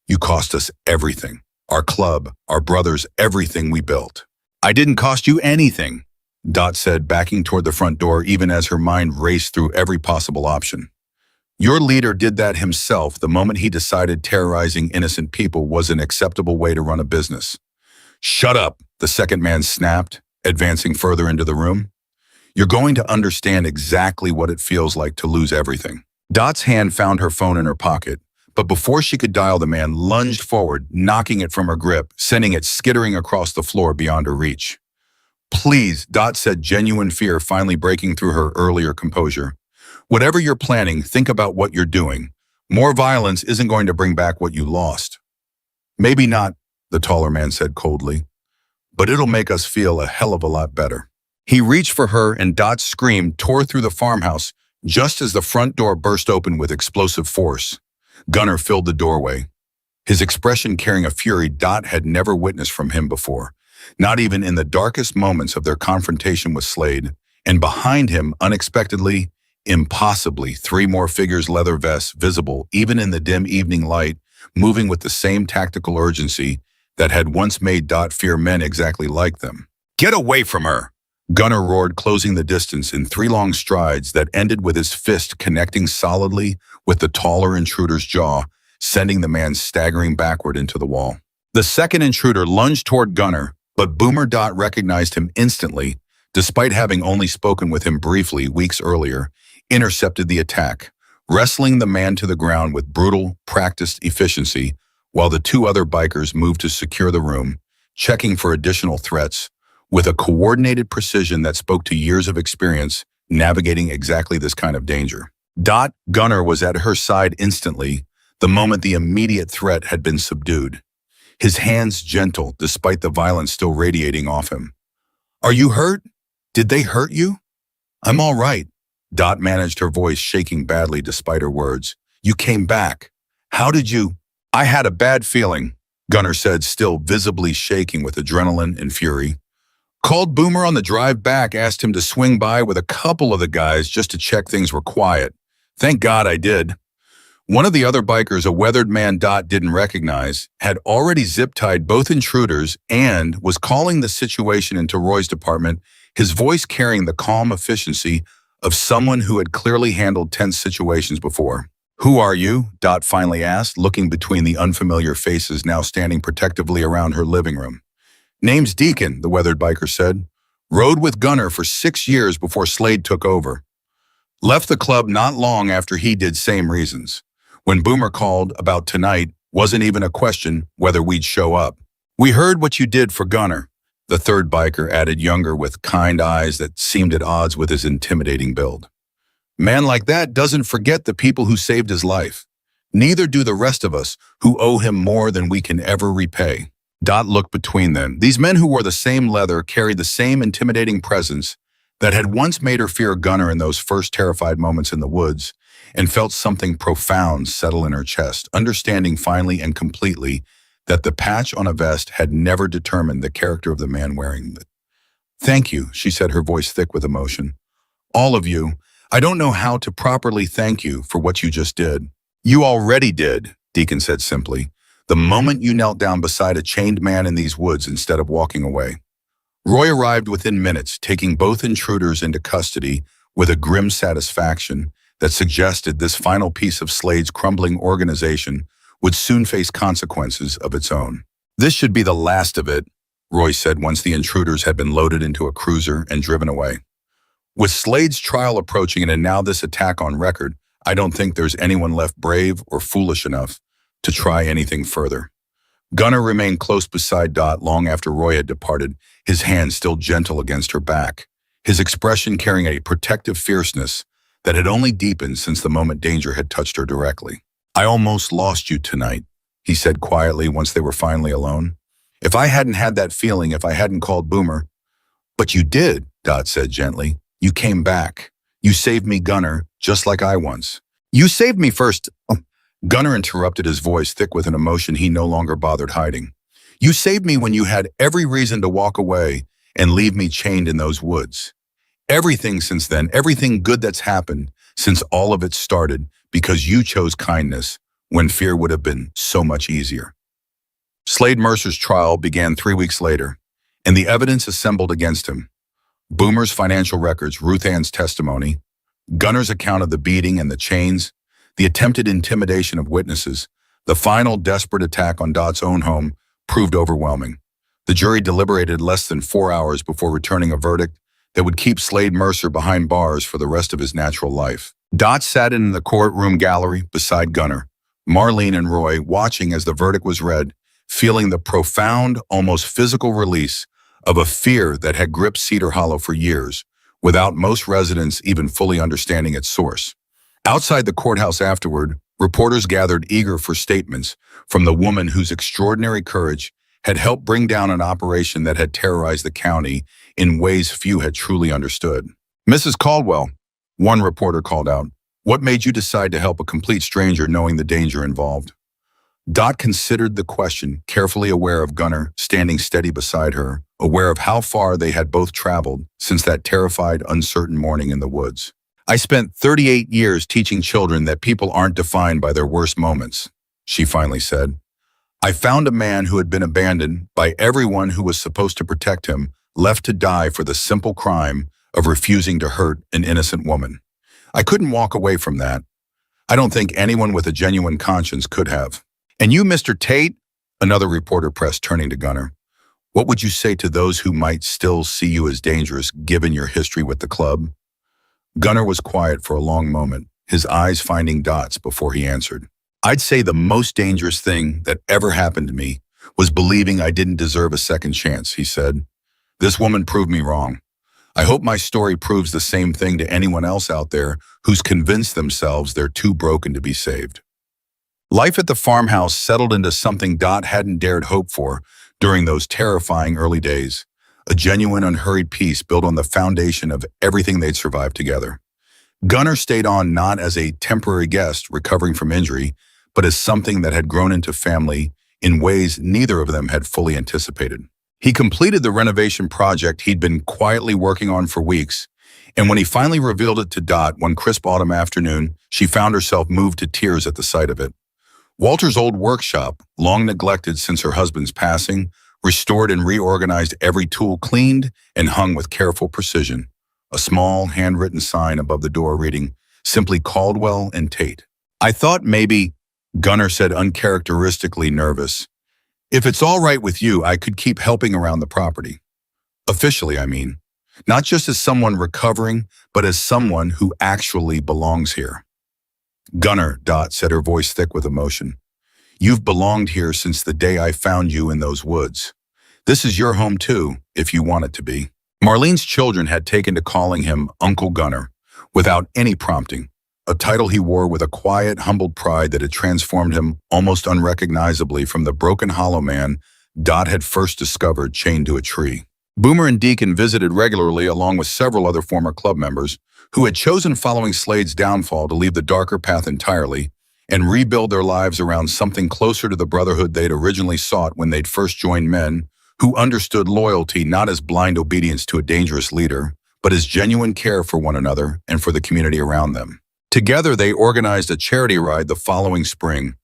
"You cost us everything. Our club, our brothers, everything we built." "I didn't cost you anything," Dot said, backing toward the front door even as her mind raced through every possible option. "Your leader did that himself the moment he decided terrorizing innocent people was an acceptable way to run a business." "Shut up," the second man snapped, advancing further into the room. "You're going to understand exactly what it feels like to lose everything." Dot's hand found her phone in her pocket, but before she could dial, the man lunged forward, knocking it from her grip, sending it skittering across the floor beyond her reach. "Please," Dot said, genuine fear finally breaking through her earlier composure. "Whatever you're planning, think about what you're doing. More violence isn't going to bring back what you lost." "Maybe not," the taller man said coldly, "but it'll make us feel a hell of a lot better." He reached for her, and Dot's scream tore through the farmhouse just as the front door burst open with explosive force. Gunnar filled the doorway, his expression carrying a fury Dot had never witnessed from him before, not even in the darkest moments of their confrontation with Slade. And behind him, unexpectedly, impossibly, 3 more figures, leather vests, visible even in the dim evening light, moving with the same tactical urgency that had once made Dot fear men exactly like them. "Get away from her!" Gunnar roared, closing the distance in 3 long strides that ended with his fist connecting solidly with the taller intruder's jaw, sending the man staggering backward into the wall. The second intruder lunged toward Gunner, but Boomer Dot recognized him instantly, despite having only spoken with him briefly weeks earlier, intercepted the attack, wrestling the man to the ground with brutal, practiced efficiency, while the two other bikers moved to secure the room, checking for additional threats, with a coordinated precision that spoke to years of experience navigating exactly this kind of danger. Gunner was at her side instantly, the moment the immediate threat had been subdued, his hands gentle despite the violence still radiating off him. "Are you hurt? Did they hurt you?" "I'm all right." Dot managed, her voice shaking badly despite her words. "You came back. How did you—" "I had a bad feeling," Gunner said, still visibly shaking with adrenaline and fury. "Called Boomer on the drive back, asked him to swing by with a couple of the guys just to check things were quiet. Thank God I did." One of the other bikers, a weathered man Dot didn't recognize, had already zip-tied both intruders and was calling the situation into Roy's department, his voice carrying the calm efficiency of someone who had clearly handled tense situations before. "Who are you?" Dot finally asked, looking between the unfamiliar faces now standing protectively around her living room. "Name's Deacon," the weathered biker said. "Rode with Gunner for 6 years before Slade took over. Left the club not long after he did, same reasons. When Boomer called about tonight, wasn't even a question whether we'd show up. We heard what you did for Gunner," the third biker added, younger with kind eyes that seemed at odds with his intimidating build. "Man like that doesn't forget the people who saved his life. Neither do the rest of us who owe him more than we can ever repay." Dot looked between them. These men who wore the same leather carried the same intimidating presence that had once made her fear Gunner in those first terrified moments in the woods, and felt something profound settle in her chest, understanding finally and completely that the patch on a vest had never determined the character of the man wearing it. "Thank you," she said, her voice thick with emotion. "All of you. I don't know how to properly thank you for what you just did." "You already did," Deacon said simply, "the moment you knelt down beside a chained man in these woods instead of walking away." Roy arrived within minutes, taking both intruders into custody with a grim satisfaction that suggested this final piece of Slade's crumbling organization would soon face consequences of its own. "This should be the last of it," Roy said once the intruders had been loaded into a cruiser and driven away. "With Slade's trial approaching and now this attack on record, I don't think there's anyone left brave or foolish enough to try anything further." Gunner remained close beside Dot long after Roy had departed, his hand still gentle against her back, his expression carrying a protective fierceness that had only deepened since the moment danger had touched her directly. "I almost lost you tonight," he said quietly once they were finally alone. "If I hadn't had that feeling, if I hadn't called Boomer—" "But you did," Dot said gently. "You came back. You saved me, Gunner, just like I once." "You saved me first—" Gunner interrupted, his voice thick with an emotion he no longer bothered hiding. "You saved me when you had every reason to walk away and leave me chained in those woods. Everything since then, everything good that's happened since all of it started, because you chose kindness when fear would have been so much easier." Slade Mercer's trial began 3 weeks later, and the evidence assembled against him. Boomer's financial records, Ruth Ann's testimony, Gunner's account of the beating and the chains, the attempted intimidation of witnesses, the final desperate attack on Dot's own home proved overwhelming. The jury deliberated less than 4 hours before returning a verdict that would keep Slade Mercer behind bars for the rest of his natural life. Dot sat in the courtroom gallery beside Gunner, Marlene and Roy watching as the verdict was read, feeling the profound, almost physical release of a fear that had gripped Cedar Hollow for years, without most residents even fully understanding its source. Outside the courthouse afterward, reporters gathered eager for statements from the woman whose extraordinary courage had helped bring down an operation that had terrorized the county in ways few had truly understood. "Mrs. Caldwell," one reporter called out, "what made you decide to help a complete stranger knowing the danger involved?" Dot considered the question, carefully aware of Gunner standing steady beside her, aware of how far they had both traveled since that terrified, uncertain morning in the woods. "I spent 38 years teaching children that people aren't defined by their worst moments," she finally said. "I found a man who had been abandoned by everyone who was supposed to protect him, left to die for the simple crime of refusing to hurt an innocent woman. I couldn't walk away from that. I don't think anyone with a genuine conscience could have. And you, Mr. Tate? Another reporter pressed, turning to Gunnar. What would you say to those who might still see you as dangerous, given your history with the club? Gunnar was quiet for a long moment, his eyes finding dots before he answered. I'd say the most dangerous thing that ever happened to me was believing I didn't deserve a second chance, he said. This woman proved me wrong. I hope my story proves the same thing to anyone else out there who's convinced themselves they're too broken to be saved. Life at the farmhouse settled into something Dot hadn't dared hope for during those terrifying early days, a genuine, unhurried peace built on the foundation of everything they'd survived together. Gunnar stayed on not as a temporary guest recovering from injury, but as something that had grown into family in ways neither of them had fully anticipated. He completed the renovation project he'd been quietly working on for weeks, and when he finally revealed it to Dot one crisp autumn afternoon, she found herself moved to tears at the sight of it. Walter's old workshop, long neglected since her husband's passing, restored and reorganized, every tool cleaned and hung with careful precision. A small, handwritten sign above the door reading, simply Caldwell and Tate. I thought maybe, Gunnar said, uncharacteristically nervous, if it's all right with you, I could keep helping around the property. Officially, I mean. Not just as someone recovering, but as someone who actually belongs here. Gunnar, Dot said, her voice thick with emotion. You've belonged here since the day I found you in those woods. This is your home too, if you want it to be. Marlene's children had taken to calling him Uncle Gunnar, without any prompting, a title he wore with a quiet, humbled pride that had transformed him almost unrecognizably from the broken hollow man Dot had first discovered chained to a tree. Boomer and Deacon visited regularly along with several other former club members who had chosen following Slade's downfall to leave the darker path entirely and rebuild their lives around something closer to the brotherhood they'd originally sought when they'd first joined men who understood loyalty not as blind obedience to a dangerous leader, but as genuine care for one another and for the community around them. Together, they organized a charity ride the following spring,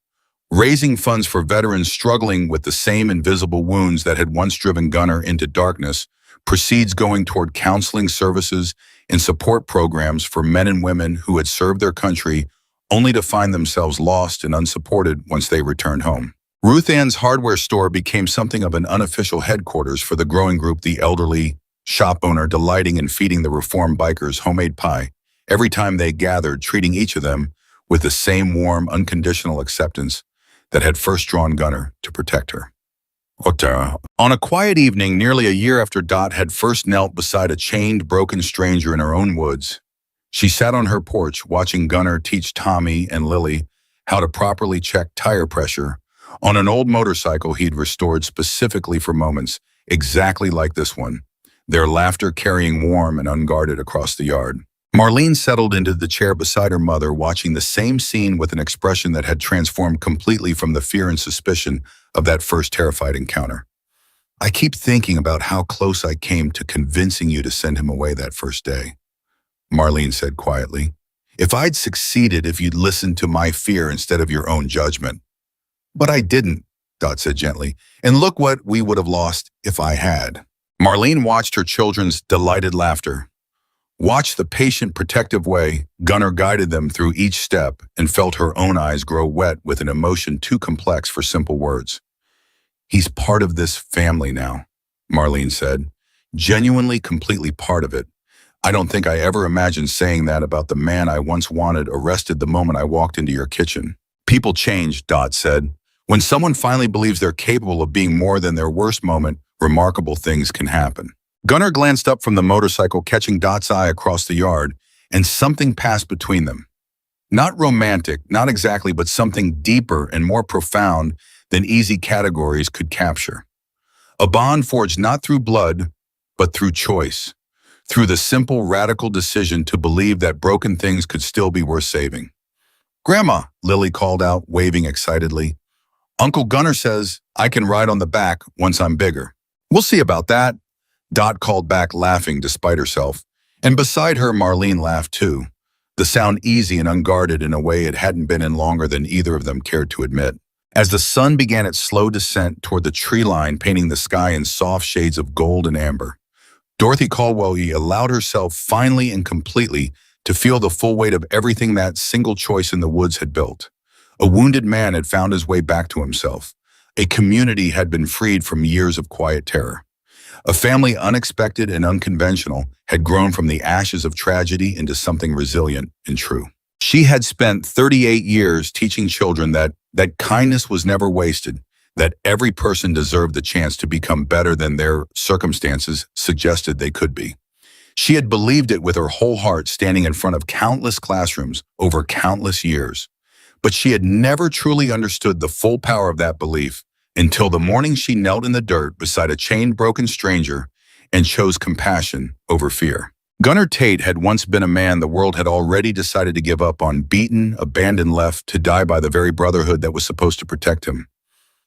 raising funds for veterans struggling with the same invisible wounds that had once driven Gunnar into darkness, proceeds going toward counseling services and support programs for men and women who had served their country only to find themselves lost and unsupported once they returned home. Ruth Ann's hardware store became something of an unofficial headquarters for the growing group, the elderly shop owner delighting in feeding the reformed bikers homemade pie every time they gathered, treating each of them with the same warm, unconditional acceptance that had first drawn Gunnar to protect her. On a quiet evening, nearly a year after Dot had first knelt beside a chained, broken stranger in her own woods, she sat on her porch watching Gunnar teach Tommy and Lily how to properly check tire pressure on an old motorcycle he'd restored specifically for moments exactly like this one, their laughter carrying warm and unguarded across the yard. Marlene settled into the chair beside her mother, watching the same scene with an expression that had transformed completely from the fear and suspicion of that first terrified encounter. I keep thinking about how close I came to convincing you to send him away that first day, Marlene said quietly. If I'd succeeded if you'd listened to my fear instead of your own judgment. But I didn't, Dot said gently, and look what we would have lost if I had. Marlene watched her children's delighted laughter, watched the patient, protective way Gunnar guided them through each step, and felt her own eyes grow wet with an emotion too complex for simple words. He's part of this family now, Marlene said, genuinely, completely part of it. I don't think I ever imagined saying that about the man I once wanted arrested the moment I walked into your kitchen. People change, Dot said. When someone finally believes they're capable of being more than their worst moment, remarkable things can happen. Gunnar glanced up from the motorcycle, catching Dot's eye across the yard, and something passed between them. Not romantic, not exactly, but something deeper and more profound than easy categories could capture. A bond forged not through blood, but through choice, through the simple, radical decision to believe that broken things could still be worth saving. Grandma, Lily called out, waving excitedly. Uncle Gunnar says I can ride on the back once I'm bigger. We'll see about that, Dot called back, laughing despite herself. And beside her, Marlene laughed too, the sound easy and unguarded in a way it hadn't been in longer than either of them cared to admit. As the sun began its slow descent toward the tree line, painting the sky in soft shades of gold and amber, Dorothy Caldwell allowed herself finally and completely to feel the full weight of everything that single choice in the woods had built. A wounded man had found his way back to himself. A community had been freed from years of quiet terror. A family unexpected and unconventional had grown from the ashes of tragedy into something resilient and true. She had spent 38 years teaching children that kindness was never wasted, that every person deserved the chance to become better than their circumstances suggested they could be. She had believed it with her whole heart, standing in front of countless classrooms over countless years. But she had never truly understood the full power of that belief until the morning she knelt in the dirt beside a chain-broken stranger and chose compassion over fear. Gunnar Tate had once been a man the world had already decided to give up on, beaten, abandoned, left to die by the very Brotherhood that was supposed to protect him.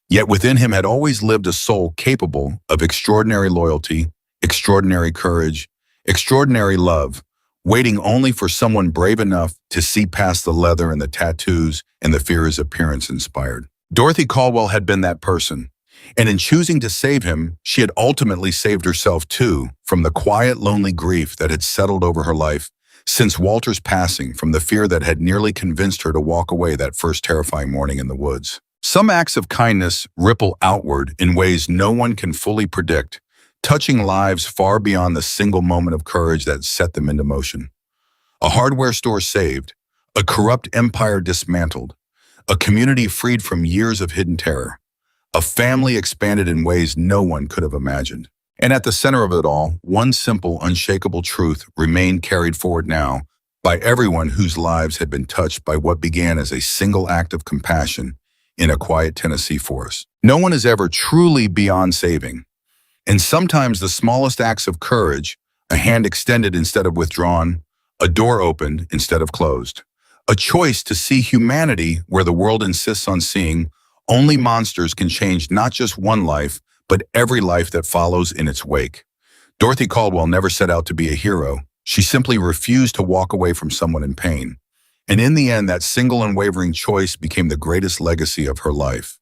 Yet within him had always lived a soul capable of extraordinary loyalty, extraordinary courage, extraordinary love, waiting only for someone brave enough to see past the leather and the tattoos and the fear his appearance inspired. Dorothy Caldwell had been that person, and in choosing to save him, she had ultimately saved herself too, from the quiet, lonely grief that had settled over her life since Walter's passing, from the fear that had nearly convinced her to walk away that first terrifying morning in the woods. Some acts of kindness ripple outward in ways no one can fully predict, touching lives far beyond the single moment of courage that set them into motion. A hardware store saved, a corrupt empire dismantled, a community freed from years of hidden terror, a family expanded in ways no one could have imagined. And at the center of it all, one simple, unshakable truth remained carried forward now by everyone whose lives had been touched by what began as a single act of compassion in a quiet Tennessee forest. No one is ever truly beyond saving. And sometimes the smallest acts of courage, a hand extended instead of withdrawn, a door opened instead of closed, a choice to see humanity where the world insists on seeing only monsters, can change not just one life, but every life that follows in its wake. Dorothy Caldwell never set out to be a hero. She simply refused to walk away from someone in pain. And in the end, that single unwavering choice became the greatest legacy of her life.